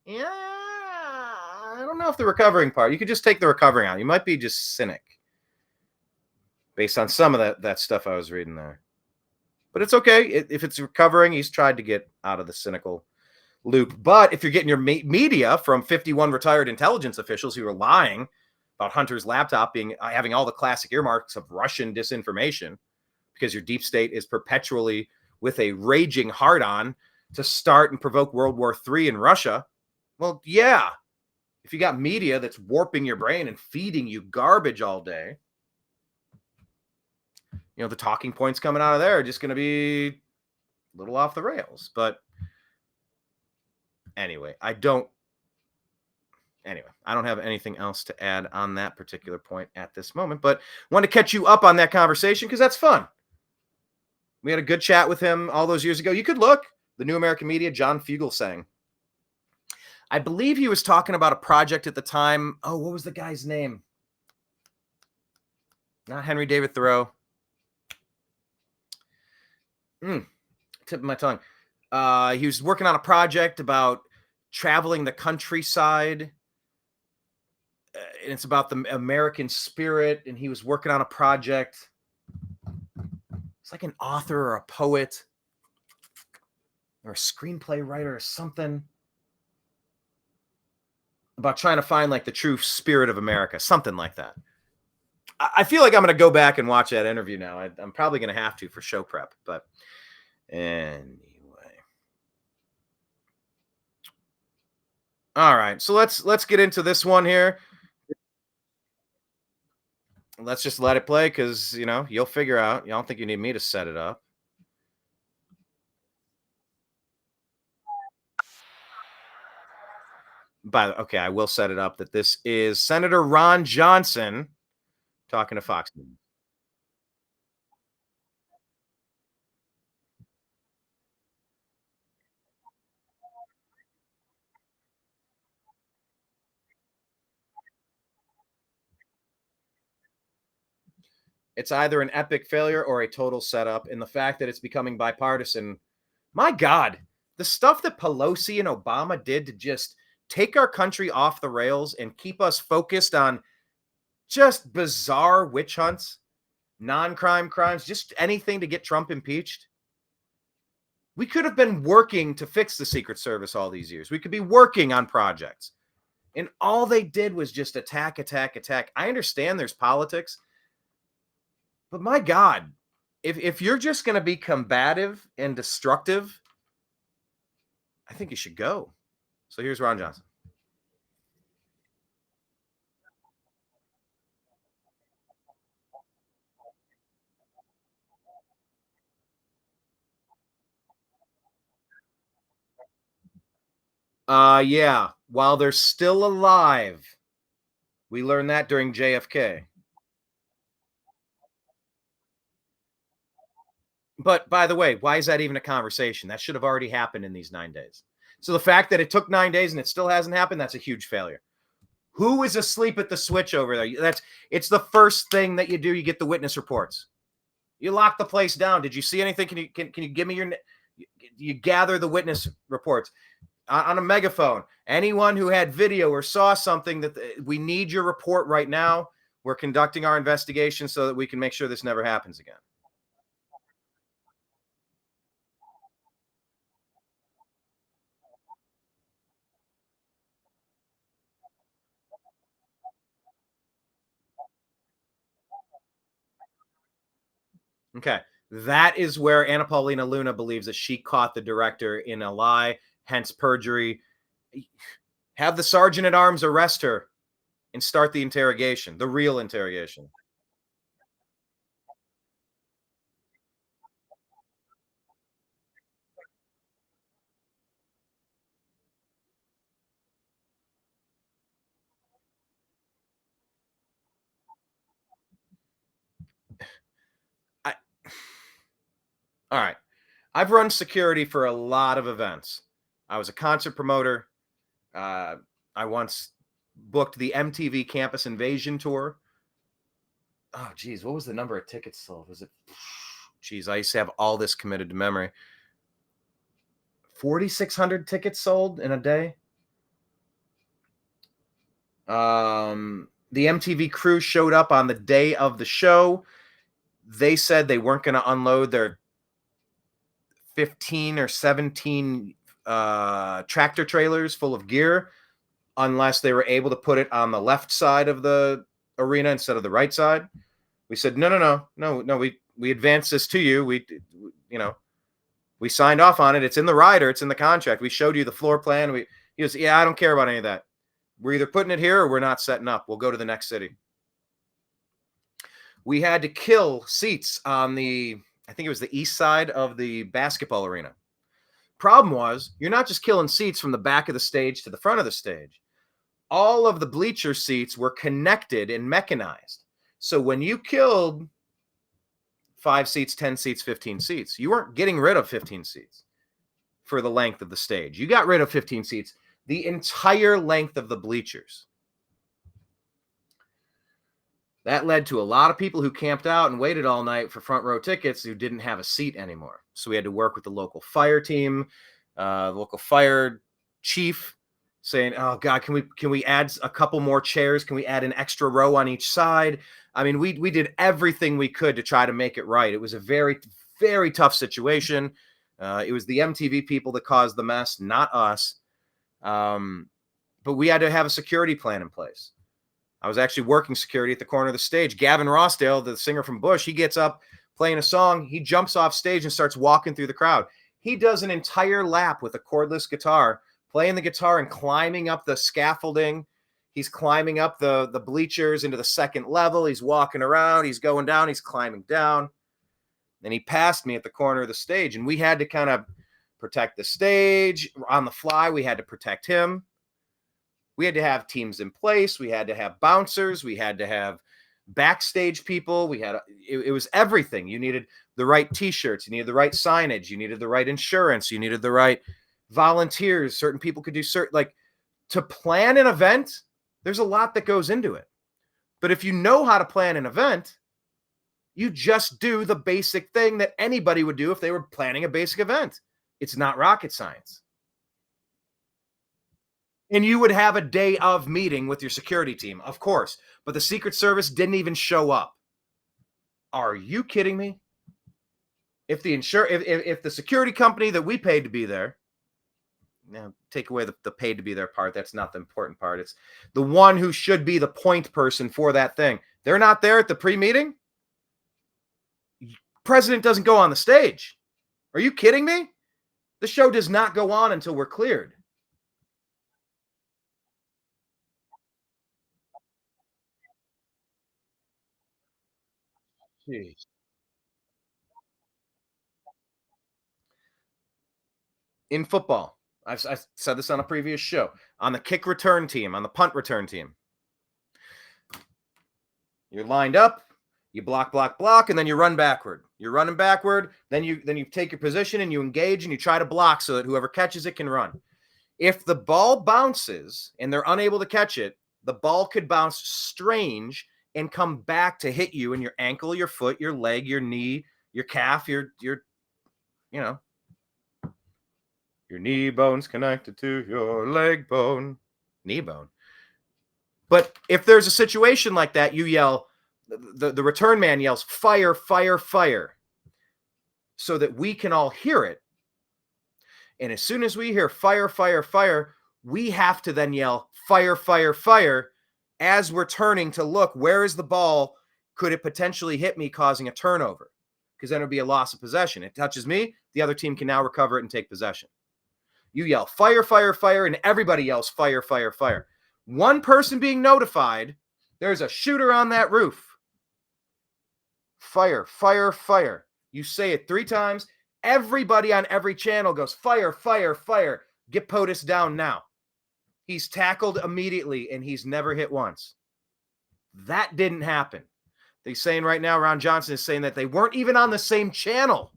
Speaker 1: Yeah, I don't know if the recovering part, you could just take the recovering out. You might be just cynic based on some of that stuff I was reading there. But it's okay. If it's recovering, he's tried to get out of the cynical loop. But if you're getting your media from 51 retired intelligence officials who are lying about Hunter's laptop having all the classic earmarks of Russian disinformation, because your deep state is perpetually with a raging hard-on to start and provoke World War III in Russia, well, yeah. If you got media that's warping your brain and feeding you garbage all day, you know, the talking points coming out of there are just going to be a little off the rails. But anyway, I don't have anything else to add on that particular point at this moment, but want to catch you up on that conversation because that's fun. We had a good chat with him all those years ago. You could look, the New American Media, John Fugelsang. I believe he was talking about a project at the time. Oh, what was the guy's name? Not Henry David Thoreau. Tip of my tongue. He was working on a project about traveling the countryside. And it's about the American spirit. And he was working on a project. It's like an author or a poet or a screenplay writer or something about trying to find like the true spirit of America, something like that. I feel like I'm going to go back and watch that interview now. I'm probably going to have to for show prep, but anyway. All right, so let's get into this one here. Let's just let it play because, you know, you'll figure out. You don't think you need me to set it up. Okay, I will set it up that this is Senator Ron Johnson talking to Fox News. It's either an epic failure or a total setup. And the fact that it's becoming bipartisan, my God, the stuff that Pelosi and Obama did to just take our country off the rails and keep us focused on just bizarre witch hunts, non-crime crimes, just anything to get Trump impeached. We could have been working to fix the Secret Service all these years. We could be working on projects. And all they did was just attack, attack, attack. I understand there's politics. But my God, if you're just going to be combative and destructive, I think you should go. So here's Ron Johnson. Yeah, while they're still alive. We learned that during JFK. But by the way, why is that even a conversation? That should have already happened in these 9 days. So the fact that it took 9 days and it still hasn't happened, that's a huge failure. Who is asleep at the switch over there? It's the first thing that you do. You get the witness reports. You lock the place down. Did you see anything? Can you give me you gather the witness reports? on a megaphone. Anyone who had video or saw something that we need your report right now. We're conducting our investigation so that we can make sure this never happens again. Okay. That is where Anna Paulina Luna believes that she caught the director in a lie, hence perjury. Have the sergeant at arms arrest her and start the interrogation, the real interrogation. All right. I've run security for a lot of events. I was a concert promoter. I once booked the MTV Campus Invasion Tour. Oh, geez. What was the number of tickets sold? Was it? Geez, I used to have all this committed to memory. 4,600 tickets sold in a day. The MTV crew showed up on the day of the show. They said they weren't going to unload their 15 or 17 tractor trailers full of gear unless they were able to put it on the left side of the arena instead of the right side. We said, no. We advanced this to you. We signed off on it. It's in the rider. It's in the contract. We showed you the floor plan. He goes, yeah, I don't care about any of that. We're either putting it here or we're not setting up. We'll go to the next city. We had to kill seats on I think it was the east side of the basketball arena. Problem was, you're not just killing seats from the back of the stage to the front of the stage. All of the bleacher seats were connected and mechanized. So when you killed 5 seats, 10 seats, 15 seats, you weren't getting rid of 15 seats for the length of the stage. You got rid of 15 seats, the entire length of the bleachers. That led to a lot of people who camped out and waited all night for front row tickets who didn't have a seat anymore. So we had to work with the local fire team, the local fire chief, saying, "Oh God, can we add a couple more chairs? Can we add an extra row on each side?" I mean, we did everything we could to try to make it right. It was a very, very tough situation. It was the MTV people that caused the mess, not us. But we had to have a security plan in place. I was actually working security at the corner of the stage. Gavin Rossdale, the singer from Bush, he gets up playing a song. He jumps off stage and starts walking through the crowd. He does an entire lap with a cordless guitar, playing the guitar and climbing up the scaffolding. He's climbing up the bleachers into the second level. He's walking around. He's going down. He's climbing down. And he passed me at the corner of the stage, and we had to kind of protect the stage. On the fly, we had to protect him. We had to have teams in place. We had to have bouncers. We had to have backstage people. It was everything. You needed the right T-shirts. You needed the right signage. You needed the right insurance. You needed the right volunteers. Certain people could do to plan an event. There's a lot that goes into it. But if you know how to plan an event, you just do the basic thing that anybody would do if they were planning a basic event. It's not rocket science. And you would have a day of meeting with your security team, of course. But the Secret Service didn't even show up. Are you kidding me? If the security company that we paid to be there, now take away the paid to be there part, that's not the important part. It's the one who should be the point person for that thing. They're not there at the pre-meeting. President doesn't go on the stage. Are you kidding me? The show does not go on until we're cleared. Jeez. In football, I've said this on a previous show, on the kick return team, on the punt return team, you're lined up, you block, and then you run backward. You're running backward, then you take your position and you engage and you try to block so that whoever catches it can run. If the ball bounces and they're unable to catch it, the ball could bounce strange and come back to hit you in your ankle, your foot, your leg, your knee, your calf, your Your knee bone's connected to your leg bone. Knee bone. But if there's a situation like that, you yell, the return man yells, fire, fire, fire, so that we can all hear it. And as soon as we hear fire, fire, fire, we have to then yell fire, fire, fire as we're turning to look, where is the ball? Could it potentially hit me, causing a turnover? Because then it would be a loss of possession. It touches me, the other team can now recover it and take possession. You yell fire, fire, fire, and everybody yells fire, fire, fire. One person being notified, there's a shooter on that roof. Fire, fire, fire. You say it 3 times. Everybody on every channel goes fire, fire, fire. Get POTUS down now. He's tackled immediately, and he's never hit once. That didn't happen. They're saying right now, Ron Johnson is saying that they weren't even on the same channel.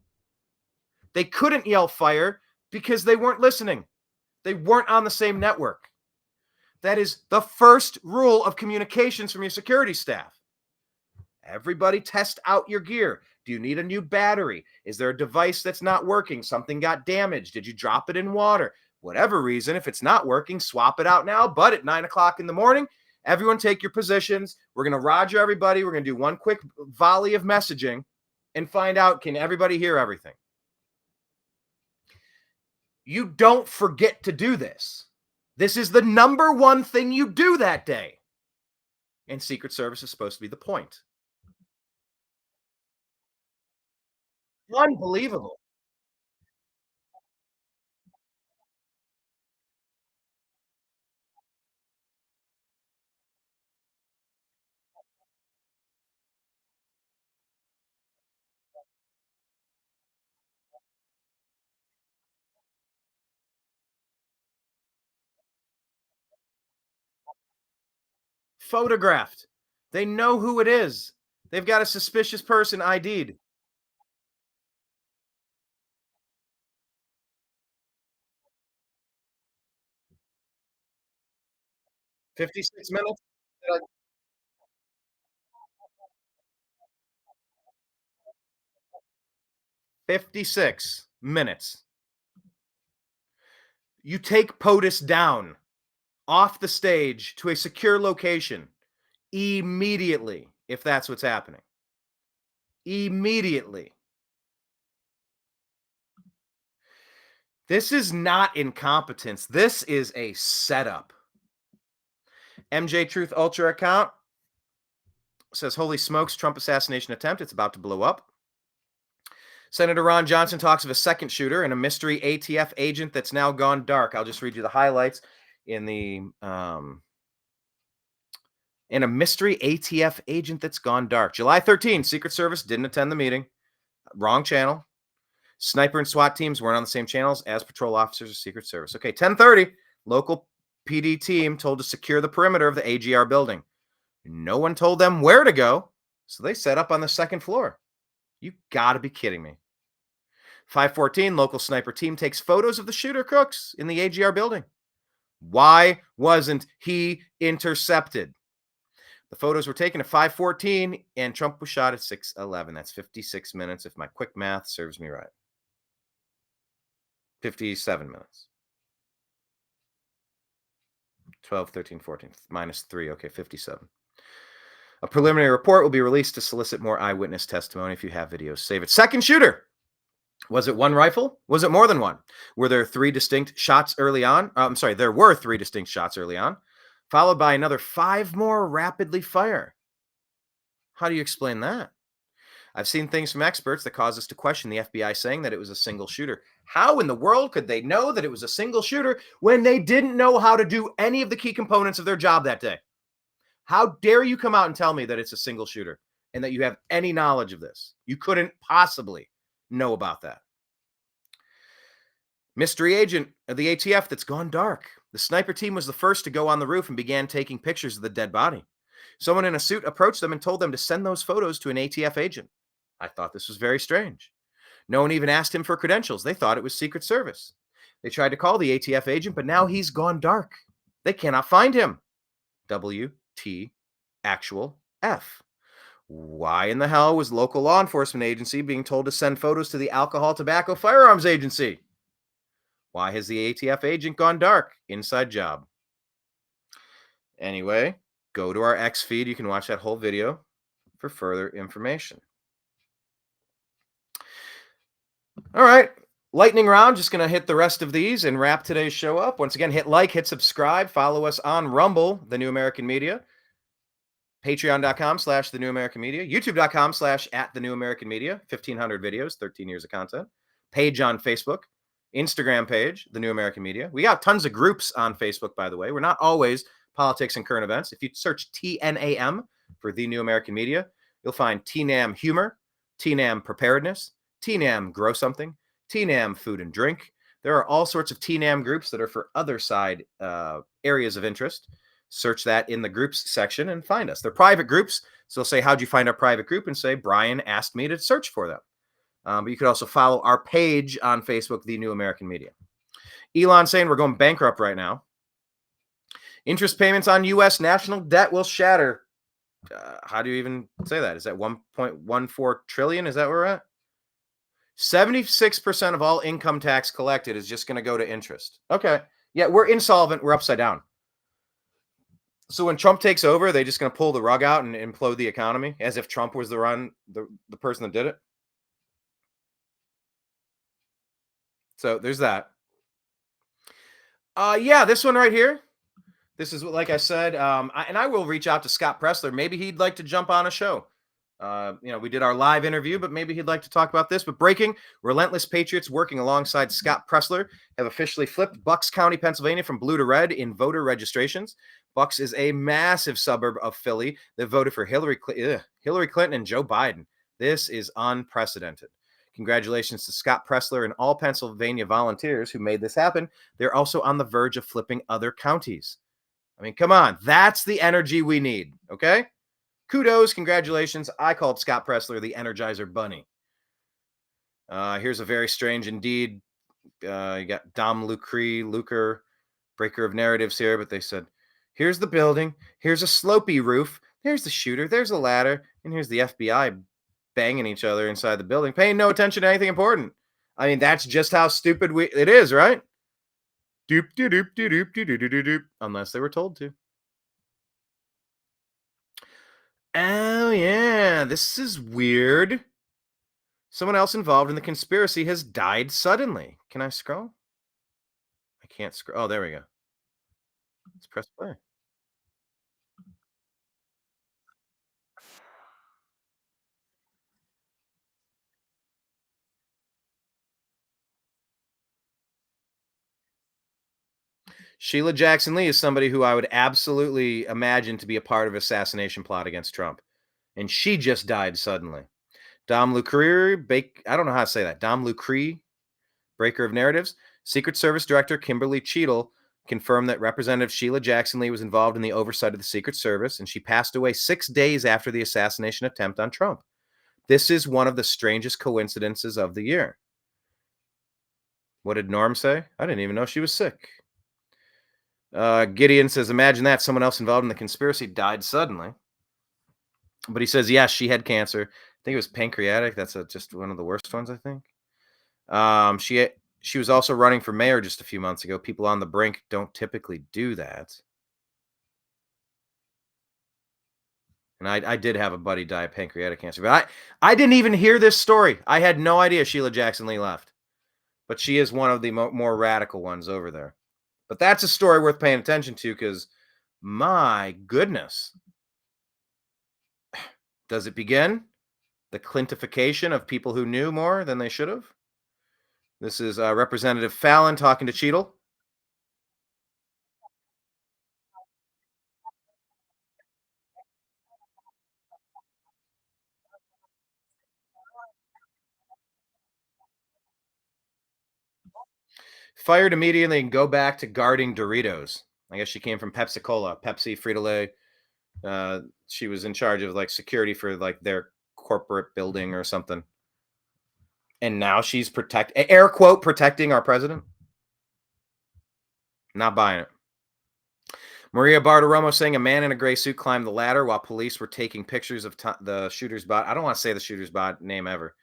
Speaker 1: They couldn't yell fire because they weren't listening. They weren't on the same network. That is the first rule of communications from your security staff. Everybody test out your gear. Do you need a new battery? Is there a device that's not working? Something got damaged. Did you drop it in water? Whatever reason, if it's not working, swap it out now. But at 9 o'clock in the morning, everyone take your positions. We're going to roger everybody. We're going to do one quick volley of messaging and find out, can everybody hear everything? You don't forget to do this. This is the number one thing you do that day. And Secret Service is supposed to be the point. Unbelievable. Photographed. They know who it is. They've got a suspicious person ID'd. "56 minutes?" 56 minutes. You take POTUS down off the stage to a secure location immediately, if that's what's happening. Immediately. This is not incompetence. This is a setup. MJ Truth Ultra account says, holy smokes, Trump assassination attempt. It's about to blow up. Senator Ron Johnson talks of a second shooter and a mystery ATF agent that's now gone dark. I'll just read you the highlights in the in a mystery ATF agent that's gone dark. July 13, Secret Service didn't attend the meeting. Wrong channel. Sniper and SWAT teams weren't on the same channels as patrol officers of Secret Service. Okay, 10:30, local PD team told to secure the perimeter of the AGR building. No one told them where to go, so they set up on the second floor. You gotta be kidding me. 5:14, local sniper team takes photos of the shooter crooks in the AGR building. Why wasn't he intercepted? The photos were taken at 5:14, and Trump was shot at 6:11. That's 56 minutes, if my quick math serves me right. 57 minutes. 12, 13, 14, minus 3. Okay, 57. A preliminary report will be released to solicit more eyewitness testimony. If you have videos, save it. Second shooter. Was it one rifle? Was it more than one? Were there 3 distinct shots early on? There were 3 distinct shots early on, followed by another 5 more rapidly fire. How do you explain that? I've seen things from experts that cause us to question the FBI saying that it was a single shooter. How in the world could they know that it was a single shooter when they didn't know how to do any of the key components of their job that day? How dare you come out and tell me that it's a single shooter and that you have any knowledge of this? You couldn't possibly know about that. Mystery agent of the ATF that's gone dark. The sniper team was the first to go on the roof and began taking pictures of the dead body. Someone in a suit approached them and told them to send those photos to an ATF agent. I thought this was very strange. No one even asked him for credentials. They thought it was Secret Service. They tried to call the ATF agent, but now he's gone dark. They cannot find him. WT actual F. Why in the hell was local law enforcement agency being told to send photos to the Alcohol, Tobacco, Firearms Agency? Why has the ATF agent gone dark? Inside job. Anyway, go to our X feed. You can watch that whole video for further information. All right. Lightning round. Just going to hit the rest of these and wrap today's show up. Once again, hit like, hit subscribe, follow us on Rumble, The New American Media, patreon.com/The New American Media, youtube.com/@The New American Media, 1,500 videos, 13 years of content, page on Facebook, Instagram page, The New American Media. We got tons of groups on Facebook, by the way. We're not always politics and current events. If you search TNAM for The New American Media, you'll find TNAM Humor, TNAM Preparedness, TNAM Grow Something, TNAM Food and Drink. There are all sorts of TNAM groups that are for other side areas of interest. Search that in the groups section and find us. They're private groups. So say, how'd you find our private group? And say, Brian asked me to search for them. But you could also follow our page on Facebook, The New American Media. Elon saying we're going bankrupt right now. Interest payments on U.S. national debt will shatter. How do you even say that? Is that 1.14 trillion? Is that where we're at? 76% of all income tax collected is just going to go to interest. Okay. Yeah, we're insolvent. We're upside down. So when Trump takes over, they're just going to pull the rug out and implode the economy as if Trump was the person that did it. So there's that. Yeah, this one right here. This is, like I said, I will reach out to Scott Pressler. Maybe he'd like to jump on a show. We did our live interview, but maybe he'd like to talk about this. But breaking, Relentless Patriots working alongside Scott Pressler have officially flipped Bucks County, Pennsylvania from blue to red in voter registrations. Bucks is a massive suburb of Philly that voted for Hillary Clinton and Joe Biden. This is unprecedented. Congratulations to Scott Pressler and all Pennsylvania volunteers who made this happen. They're also on the verge of flipping other counties. I mean, come on. That's the energy we need, okay? Kudos, congratulations. I called Scott Pressler the Energizer Bunny. Here's a very strange indeed. You got Dom Lucre, breaker of narratives here, but they said, here's the building, here's a slopey roof, there's the shooter, there's a ladder, and here's the FBI banging each other inside the building, paying no attention to anything important. I mean, that's just how stupid it is, right? Doop, doop, doop, doop, doop, doop, doop, doop, unless they were told to. Oh, yeah, this is weird. Someone else involved in the conspiracy has died suddenly. Can I scroll? I can't scroll. Oh, there we go. Let's press play. Sheila Jackson Lee is somebody who I would absolutely imagine to be a part of an assassination plot against Trump. And she just died suddenly. Dom Lucre, I don't know how to say that. Dom Lucre, breaker of narratives. Secret Service Director Kimberly Cheadle confirmed that Representative Sheila Jackson Lee was involved in the oversight of the Secret Service, and she passed away 6 days after the assassination attempt on Trump. This is one of the strangest coincidences of the year. What did Norm say? I didn't even know she was sick. Gideon says, imagine that. Someone else involved in the conspiracy died suddenly. But he says, yes, she had cancer. I think it was pancreatic. That's just one of the worst ones, I think. She was also running for mayor just a few months ago. People on the brink don't typically do that. And I did have a buddy die of pancreatic cancer. But I didn't even hear this story. I had no idea Sheila Jackson Lee left. But she is one of the more radical ones over there. But that's a story worth paying attention to because, my goodness. Does it begin? The Clintification of people who knew more than they should have? This is Representative Fallon talking to Cheadle. Fired immediately and go back to guarding Doritos. I guess she came from Pepsi-Cola, Pepsi, Frito-Lay. She was in charge of security for their corporate building or something. And now she's air quote protecting our president. Not buying it. Maria Bartiromo saying a man in a gray suit climbed the ladder while police were taking pictures of the shooter's body. I don't want to say the shooter's body name ever.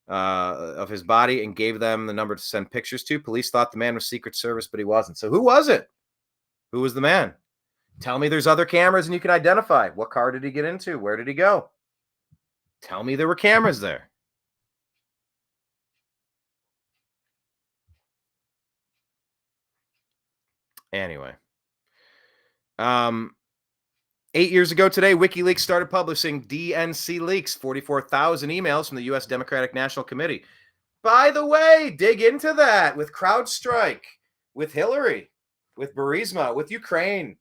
Speaker 1: of his body and gave them the number to send pictures to. Police thought the man was Secret Service, but he wasn't. So who was it? Who was the man? Tell me there's other cameras and you can identify. What car did he get into? Where did he go? Tell me there were cameras there. Anyway. 8 years ago today, WikiLeaks started publishing DNC leaks, 44,000 emails from the U.S. Democratic National Committee. By the way, dig into that with CrowdStrike, with Hillary, with Burisma, with Ukraine.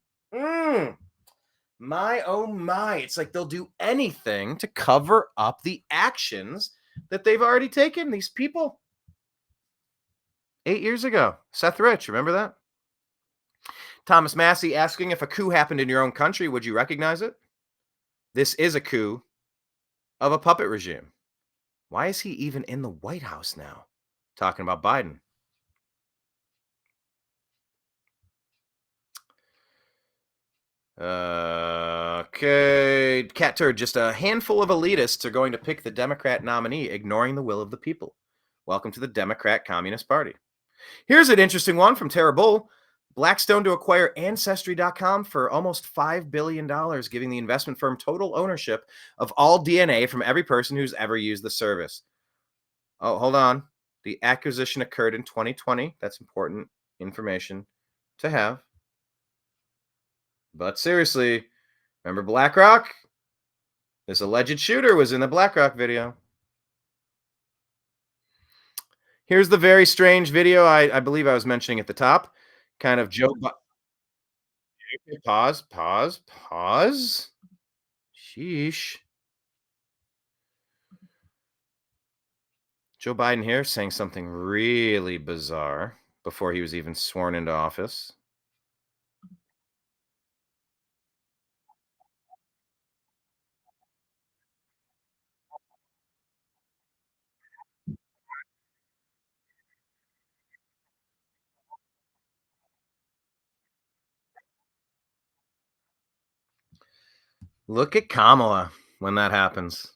Speaker 1: My, oh my. It's like they'll do anything to cover up the actions that they've already taken, these people. 8 years ago. Seth Rich, remember that? Thomas Massey asking, if a coup happened in your own country, would you recognize it? This is a coup of a puppet regime. Why is he even in the White House now? Talking about Biden. Okay. Cat turd, just a handful of elitists are going to pick the Democrat nominee, ignoring the will of the people. Welcome to the Democrat Communist Party. Here's an interesting one from Tara Bull. Blackstone to acquire Ancestry.com for almost $5 billion, giving the investment firm total ownership of all DNA from every person who's ever used the service. Oh, hold on. The acquisition occurred in 2020. That's important information to have. But seriously, remember BlackRock? This alleged shooter was in the BlackRock video. Here's the very strange video I believe I was mentioning at the top. Kind of Joe Pause. Sheesh. Joe Biden here saying something really bizarre before he was even sworn into office. Look at Kamala when that happens.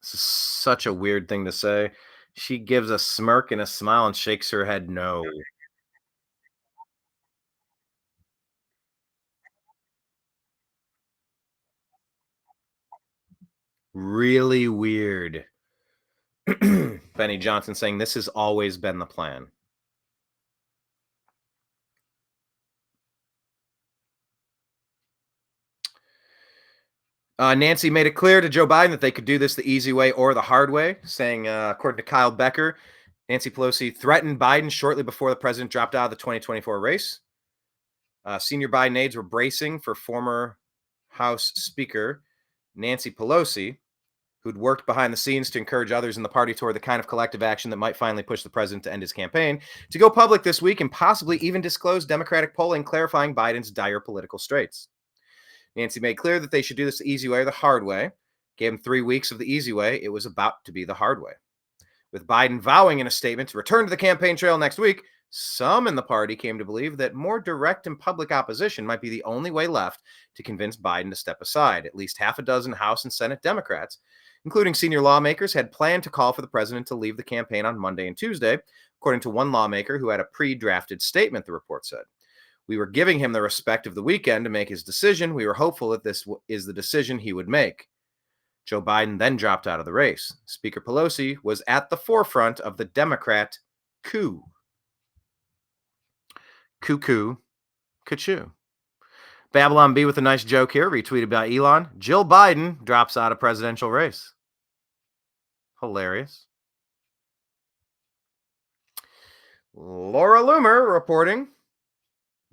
Speaker 1: This is such a weird thing to say. She gives a smirk and a smile and shakes her head no. Really weird. Benny Johnson saying this has always been the plan. Nancy made it clear to Joe Biden that they could do this the easy way or the hard way, saying, according to Kyle Becker, Nancy Pelosi threatened Biden shortly before the president dropped out of the 2024 race. Senior Biden aides were bracing for former House Speaker Nancy Pelosi, who'd worked behind the scenes to encourage others in the party toward the kind of collective action that might finally push the president to end his campaign, to go public this week and possibly even disclose Democratic polling clarifying Biden's dire political straits. Nancy made clear that they should do this the easy way or the hard way. Gave him 3 weeks of the easy way. It was about to be the hard way. With Biden vowing in a statement to return to the campaign trail next week, some in the party came to believe that more direct and public opposition might be the only way left to convince Biden to step aside. At least half a dozen House and Senate Democrats, including senior lawmakers, had planned to call for the president to leave the campaign on Monday and Tuesday, according to one lawmaker who had a pre-drafted statement, the report said. We were giving him the respect of the weekend to make his decision. We were hopeful that this is the decision he would make. Joe Biden then dropped out of the race. Speaker Pelosi was at the forefront of the Democrat coup. Cuckoo, ka-choo. Babylon B with a nice joke here, retweeted by Elon. Jill Biden drops out of presidential race. Hilarious. Laura Loomer reporting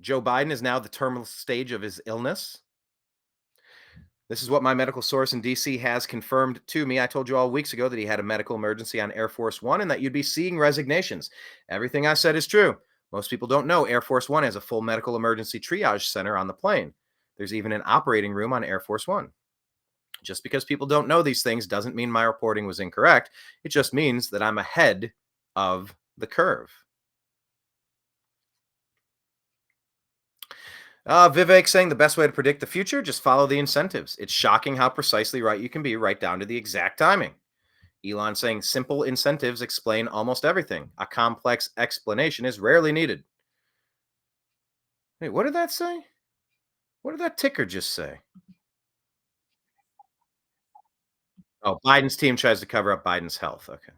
Speaker 1: Joe Biden is now the terminal stage of his illness. This is what my medical source in D.C. has confirmed to me. I told you all weeks ago that he had a medical emergency on Air Force One and that you'd be seeing resignations. Everything I said is true. Most people don't know Air Force One has a full medical emergency triage center on the plane. There's even an operating room on Air Force One. Just because people don't know these things doesn't mean my reporting was incorrect. It just means that I'm ahead of the curve. Vivek saying the best way to predict the future, just follow the incentives. It's shocking how precisely right you can be right down to the exact timing. Elon saying simple incentives explain almost everything. A complex explanation is rarely needed. Wait, what did that say? What did that ticker just say? Oh, Biden's team tries to cover up Biden's health. Okay.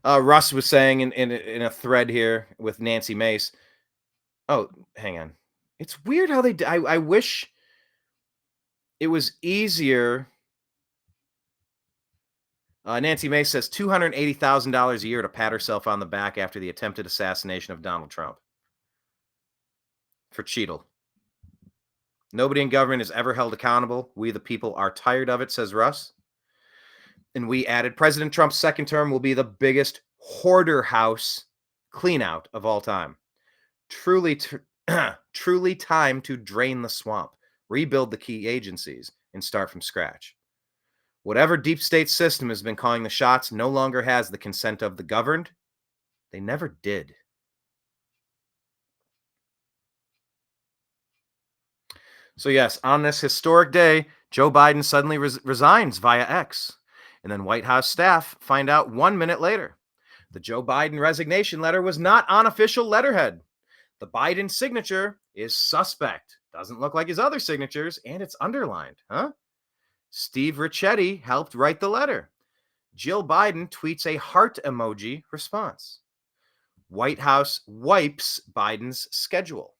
Speaker 1: Russ was saying in a thread here with Nancy Mace. Oh, hang on. It's weird how I wish it was easier. Nancy Mace says $280,000 a year to pat herself on the back after the attempted assassination of Donald Trump. For Cheadle. Nobody in government is ever held accountable. We, the people, are tired of it, says Russ. And we added, President Trump's second term will be the biggest hoarder house cleanout of all time. Truly time to drain the swamp, rebuild the key agencies, and start from scratch. Whatever deep state system has been calling the shots no longer has the consent of the governed. They never did. So yes, on this historic day, Joe Biden suddenly resigns via X. And then White House staff find out 1 minute later. The Joe Biden resignation letter was not on official letterhead. The Biden signature is suspect. Doesn't look like his other signatures, and it's underlined, huh? Steve Ricchetti helped write the letter. Jill Biden tweets a heart emoji response. White House wipes Biden's schedule.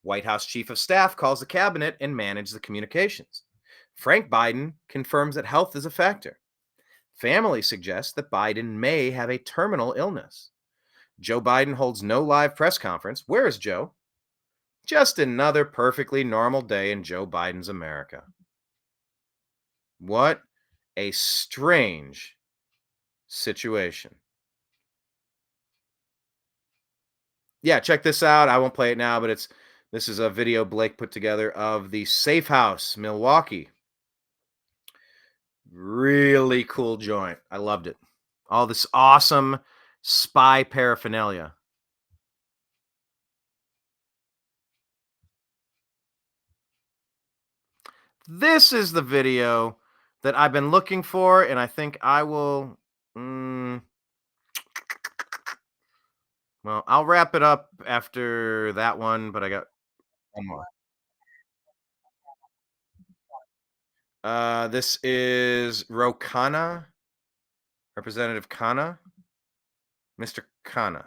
Speaker 1: White House Chief of Staff calls the cabinet and manages the communications. Frank Biden confirms that health is a factor. Family suggests that Biden may have a terminal illness. Joe Biden holds no live press conference. Where is Joe? Just another perfectly normal day in Joe Biden's America. What a strange situation. Yeah, check this out. I won't play it now, but this is a video Blake put together of the Safe House, Milwaukee. Really cool joint. I loved it. All this awesome spy paraphernalia. This is the video that I've been looking for, and I think I will. Well, I'll wrap it up after that one, but I got one more. This is Khanna, Representative Khanna, Mr. Khanna.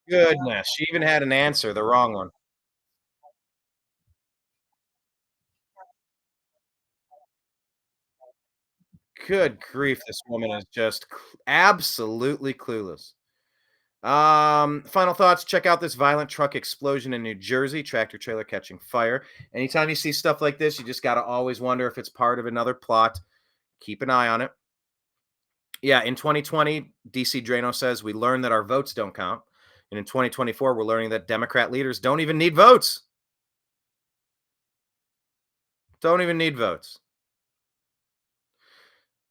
Speaker 1: Goodness, she even had an answer, the wrong one. Good grief, this woman is just absolutely clueless. Final thoughts. Check out this violent truck explosion in New Jersey, tractor trailer catching fire. Anytime you see stuff like this, you just got to always wonder if it's part of another plot. Keep an eye on it. Yeah, in 2020, DC Drano says we learned that our votes don't count. And in 2024, we're learning that Democrat leaders don't even need votes. Don't even need votes.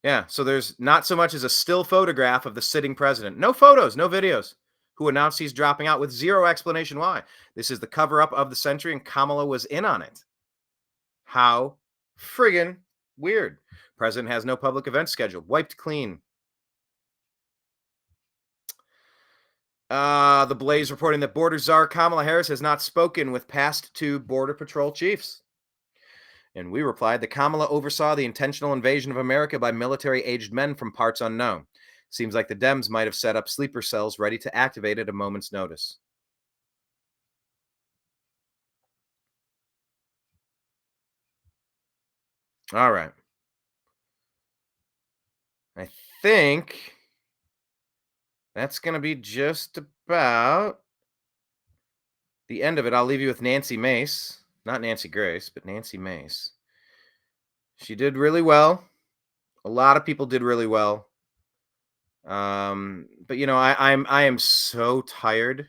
Speaker 1: Yeah, so there's not so much as a still photograph of the sitting president. No photos, no videos. Who announced he's dropping out with zero explanation why. This is the cover-up of the century, and Kamala was in on it. How friggin' weird. President has no public events scheduled. Wiped clean. The Blaze reporting that Border Czar Kamala Harris has not spoken with past two Border Patrol chiefs. And we replied that Kamala oversaw the intentional invasion of America by military-aged men from parts unknown. Seems like the Dems might have set up sleeper cells ready to activate at a moment's notice. All right. I think that's going to be just about the end of it. I'll leave you with Nancy Mace. Not Nancy Grace, but Nancy Mace. She did really well. A lot of people did really well. But I am so tired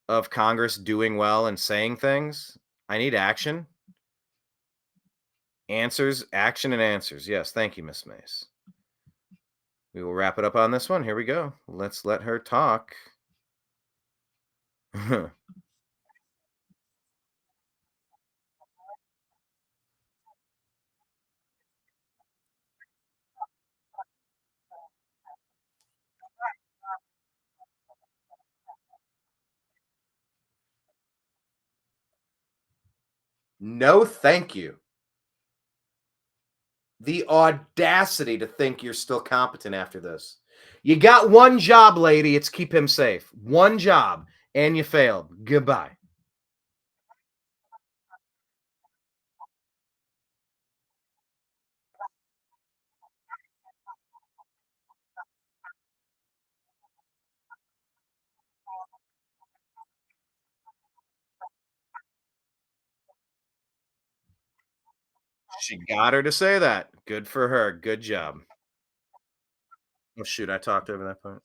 Speaker 1: of Congress doing well and saying things. I need action. Answers, action, and answers. Yes, thank you, Miss Mace. We will wrap it up on this one. Here we go. Let's let her talk. No, thank you. The audacity to think you're still competent after this. You got one job, lady. It's keep him safe. One job, and you failed. Goodbye. She got her to say that. Good for her. Good job. Oh, shoot. I talked over that part.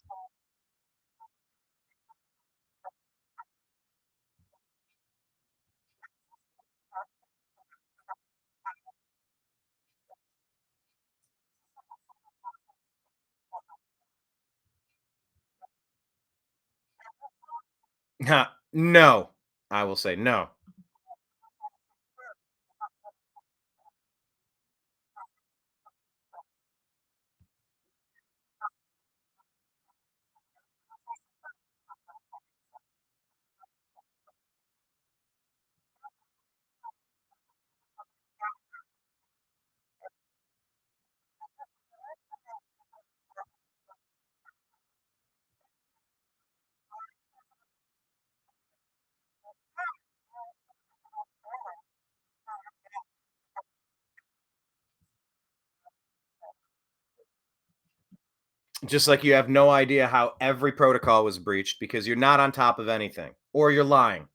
Speaker 1: No. I will say no. Just like you have no idea how every protocol was breached because you're not on top of anything or you're lying.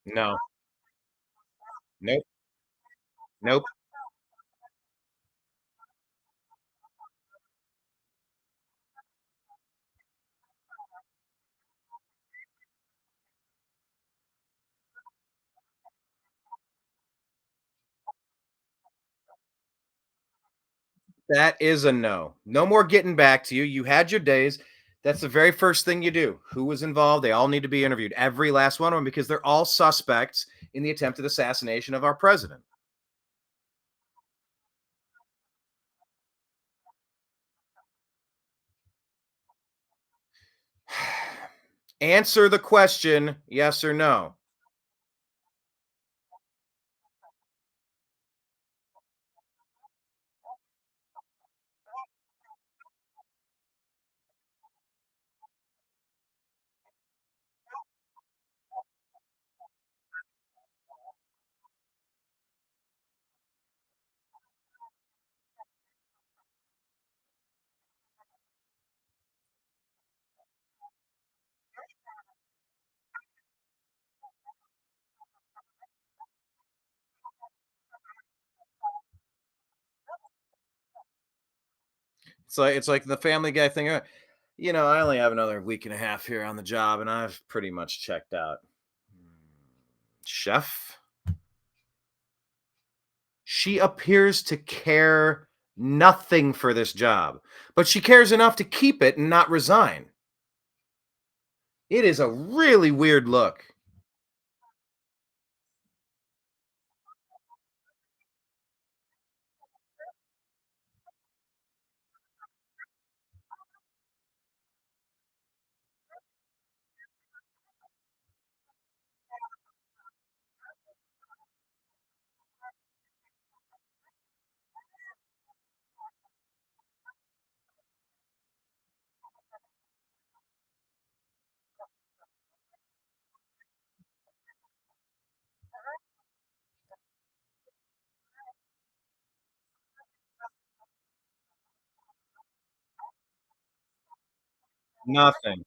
Speaker 1: No. Nope. Nope. That is a no. No more getting back to you. You had your days. That's the very first thing you do. Who was involved? They all need to be interviewed. Every last one of them, because they're all suspects in the attempted assassination of our president. Answer the question, yes or no. It's like the Family Guy thing. I only have another week and a half here on the job, and I've pretty much checked out. Chef, she appears to care nothing for this job, but she cares enough to keep it and not resign. It is a really weird look. Nothing.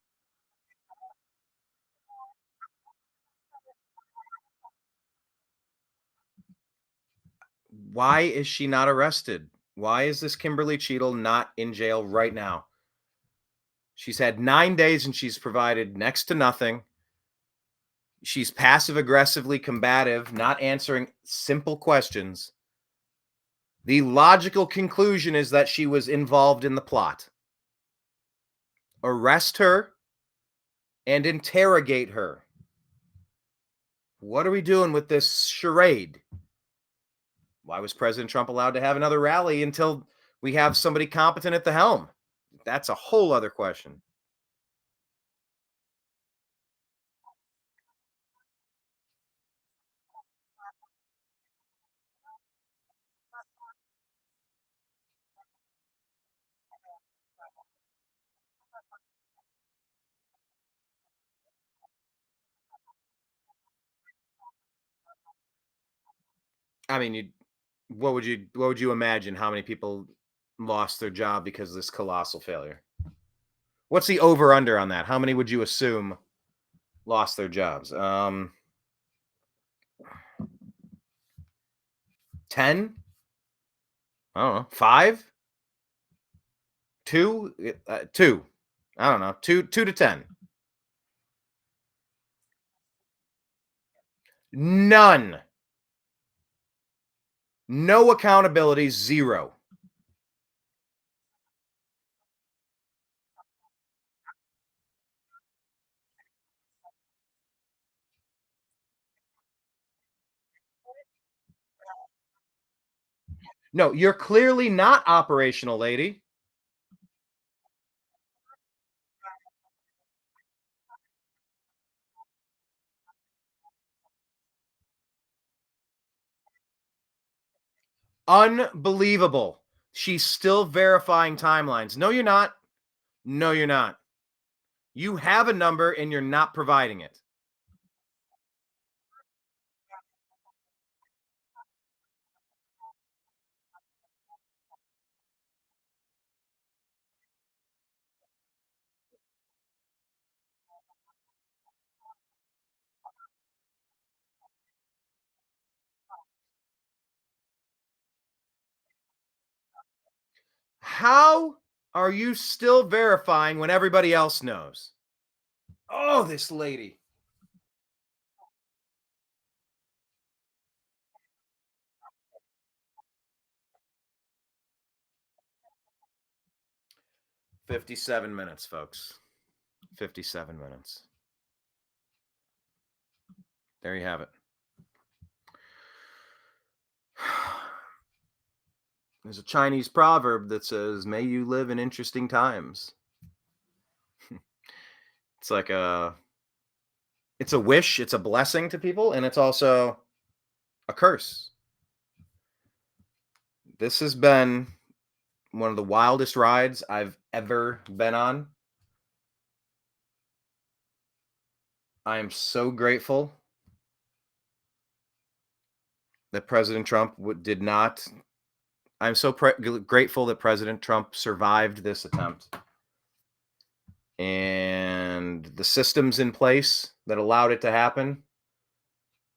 Speaker 1: Why is she not arrested? Why is this Kimberly Cheadle not in jail right now? She's had 9 days and she's provided next to nothing. She's passive aggressively combative, not answering simple questions. The logical conclusion is that she was involved in the plot. Arrest her and interrogate her. What are we doing with this charade? Why was President Trump allowed to have another rally until we have somebody competent at the helm? That's a whole other question. I mean, what would you imagine how many people lost their job because of this colossal failure? What's the over under on that? How many would you assume lost their jobs? 10? I don't know. 5? 2? 2. I don't know. 2 to 10. None. No accountability, 0. No, you're clearly not operational, lady. Unbelievable. She's still verifying timelines. No, you're not. No, you're not. You have a number and you're not providing it. How are you still verifying when everybody else knows? Oh, this lady. "57 minutes, folks. 57 minutes. There you have it. There's a Chinese proverb that says, "May you live in interesting times." It's like it's a wish, it's a blessing to people, and it's also a curse. This has been one of the wildest rides I've ever been on. I am so grateful that President Trump did not. I'm so grateful that President Trump survived this attempt. And the systems in place that allowed it to happen,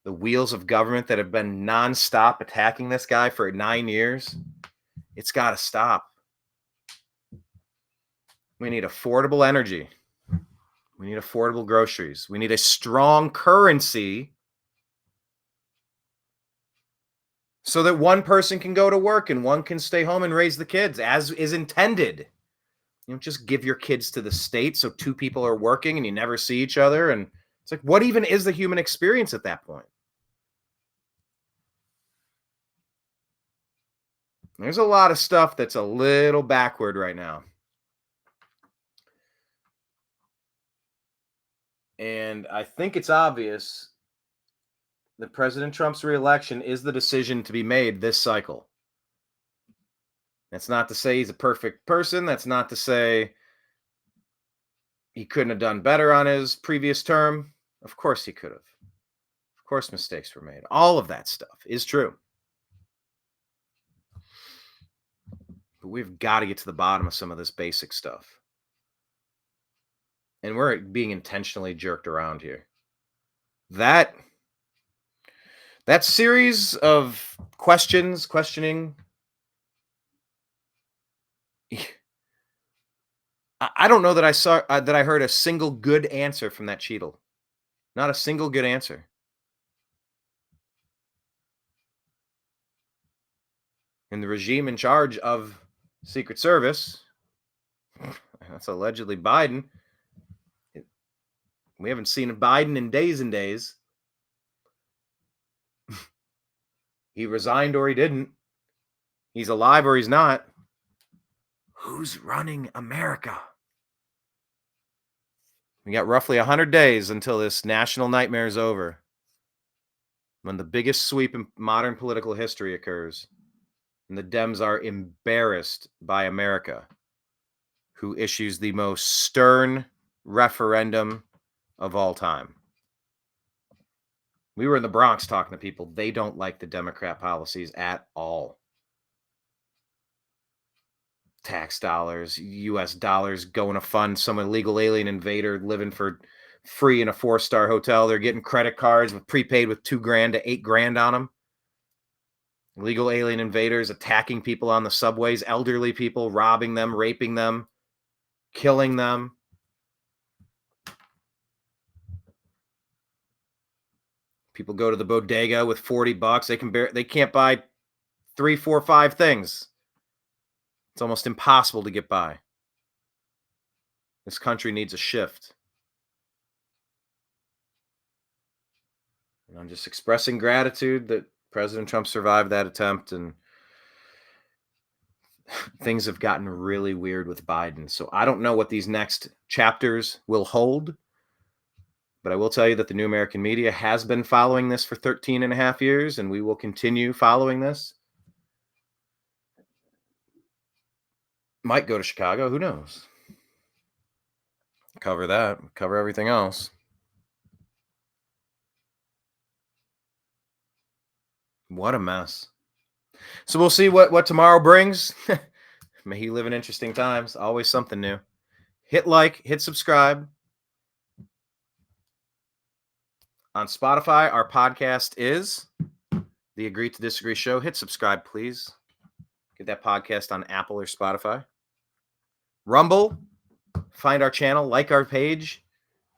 Speaker 1: the wheels of government that have been nonstop attacking this guy for 9 years, it's got to stop. We need affordable energy. We need affordable groceries. We need a strong currency so that one person can go to work and one can stay home and raise the kids as is intended. You don't just give your kids to the state so two people are working and you never see each other. And it's like, what even is the human experience at that point? There's a lot of stuff that's a little backward right now. And I think it's obvious that President Trump's reelection is the decision to be made this cycle. That's not to say he's a perfect person. That's not to say he couldn't have done better on his previous term. Of course he could have. Of course mistakes were made. All of that stuff is true. But we've got to get to the bottom of some of this basic stuff. and we're being intentionally jerked around here. That series of questioning, I don't know that I saw that I heard a single good answer from that Cheadle. Not a single good answer. And the regime in charge of Secret Service, that's allegedly Biden. We haven't seen Biden in days and days. He resigned or he didn't. He's alive or he's not. Who's running America? We got roughly 100 days until this national nightmare is over, when the biggest sweep in modern political history occurs, and the Dems are embarrassed by America, who issues the most stern referendum of all time. We were in the Bronx talking to people. They don't like the Democrat policies at all. Tax dollars, U.S. dollars going to fund some illegal alien invader living for free in a 4-star hotel. They're getting credit cards with prepaid with $2,000 to $8,000 on them. Illegal alien invaders attacking people on the subways, elderly people, robbing them, raping them, killing them. People go to the bodega with $40. They can't buy 3, 4, 5 things. It's almost impossible to get by. This country needs a shift. And I'm just expressing gratitude that President Trump survived that attempt, and things have gotten really weird with Biden. So I don't know what these next chapters will hold, but I will tell you that the New American Media has been following this for 13 and a half years, and we will continue following this. Might go to Chicago. Who knows? Cover that. Cover everything else. What a mess. So we'll see what tomorrow brings. May he live in interesting times. Always something new. Hit like, hit subscribe. On Spotify, our podcast is The Agree to Disagree Show. Hit subscribe, please. Get that podcast on Apple or Spotify. Rumble, find our channel, like our page,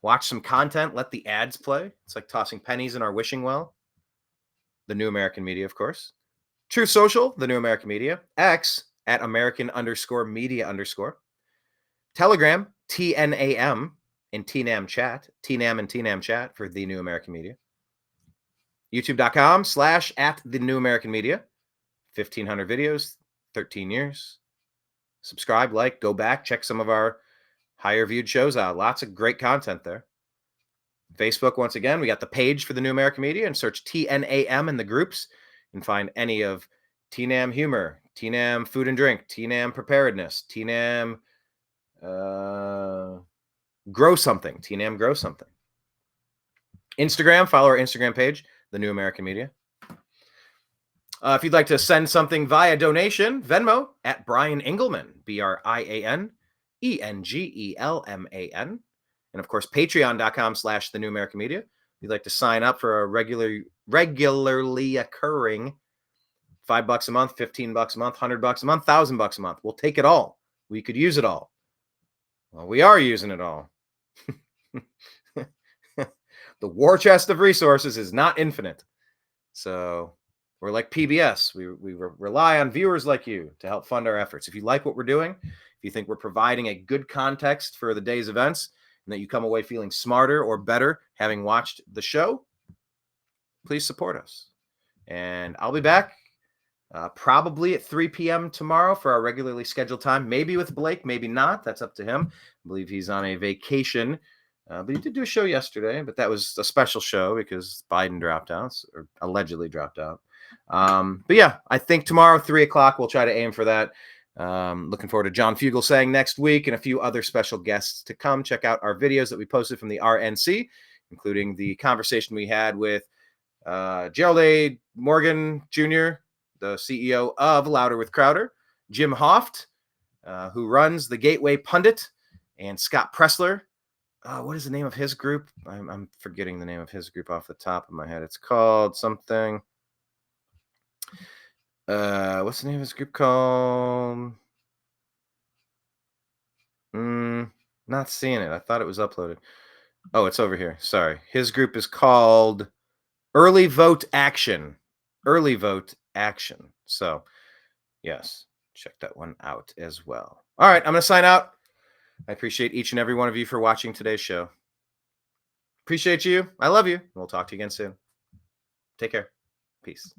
Speaker 1: watch some content, let the ads play. It's like tossing pennies in our wishing well. The New American Media, of course. True Social, The New American Media. X, at American_media_. Telegram, TNAM, and TNAM Chat. TNAM and TNAM Chat for The New American Media. YouTube.com/@TheNewAmericanMedia. 1,500 videos, 13 years. Subscribe, like, go back, check some of our higher viewed shows out. Lots of great content there. Facebook, once again, we got the page for The New American Media, and search TNAM in the groups and find any of TNAM Humor, TNAM Food and Drink, TNAM Preparedness, TNAM Grow Something, TNAM Grow Something. Instagram, follow our Instagram page, The New American Media. If you'd like to send something via donation, Venmo at Brian Engelman, BrianEngelman. And of course, patreon.com/The New American Media. If you'd like to sign up for a regularly occurring $5 a month, $15 a month, $100 a month, $1,000 a month. We'll take it all. We could use it all. Well, we are using it all. The war chest of resources is not infinite. So we're like PBS. We rely on viewers like you to help fund our efforts. If you like what we're doing, if you think we're providing a good context for the day's events, and that you come away feeling smarter or better having watched the show, please support us. And I'll be back probably at 3 p.m. tomorrow for our regularly scheduled time. Maybe with Blake, maybe not. That's up to him. I believe he's on a vacation. But he did do a show yesterday, but that was a special show because Biden dropped out, or allegedly dropped out. But yeah, I think tomorrow, 3 o'clock, we'll try to aim for that. Looking forward to John Fugelsang next week and a few other special guests to come. Check out our videos that we posted from the RNC, including the conversation we had with Gerald A. Morgan Jr., the CEO of Louder with Crowder, Jim Hoft, who runs the Gateway Pundit, and Scott Pressler, what is the name of his group? I'm forgetting the name of his group off the top of my head. It's called something. What's the name of his group called? Not seeing it. I thought it was uploaded. Oh, it's over here. Sorry. His group is called Early Vote Action. Early Vote Action. So, yes, check that one out as well. All right, I'm going to sign out. I appreciate each and every one of you for watching today's show. Appreciate you. I love you. We'll talk to you again soon. Take care. Peace.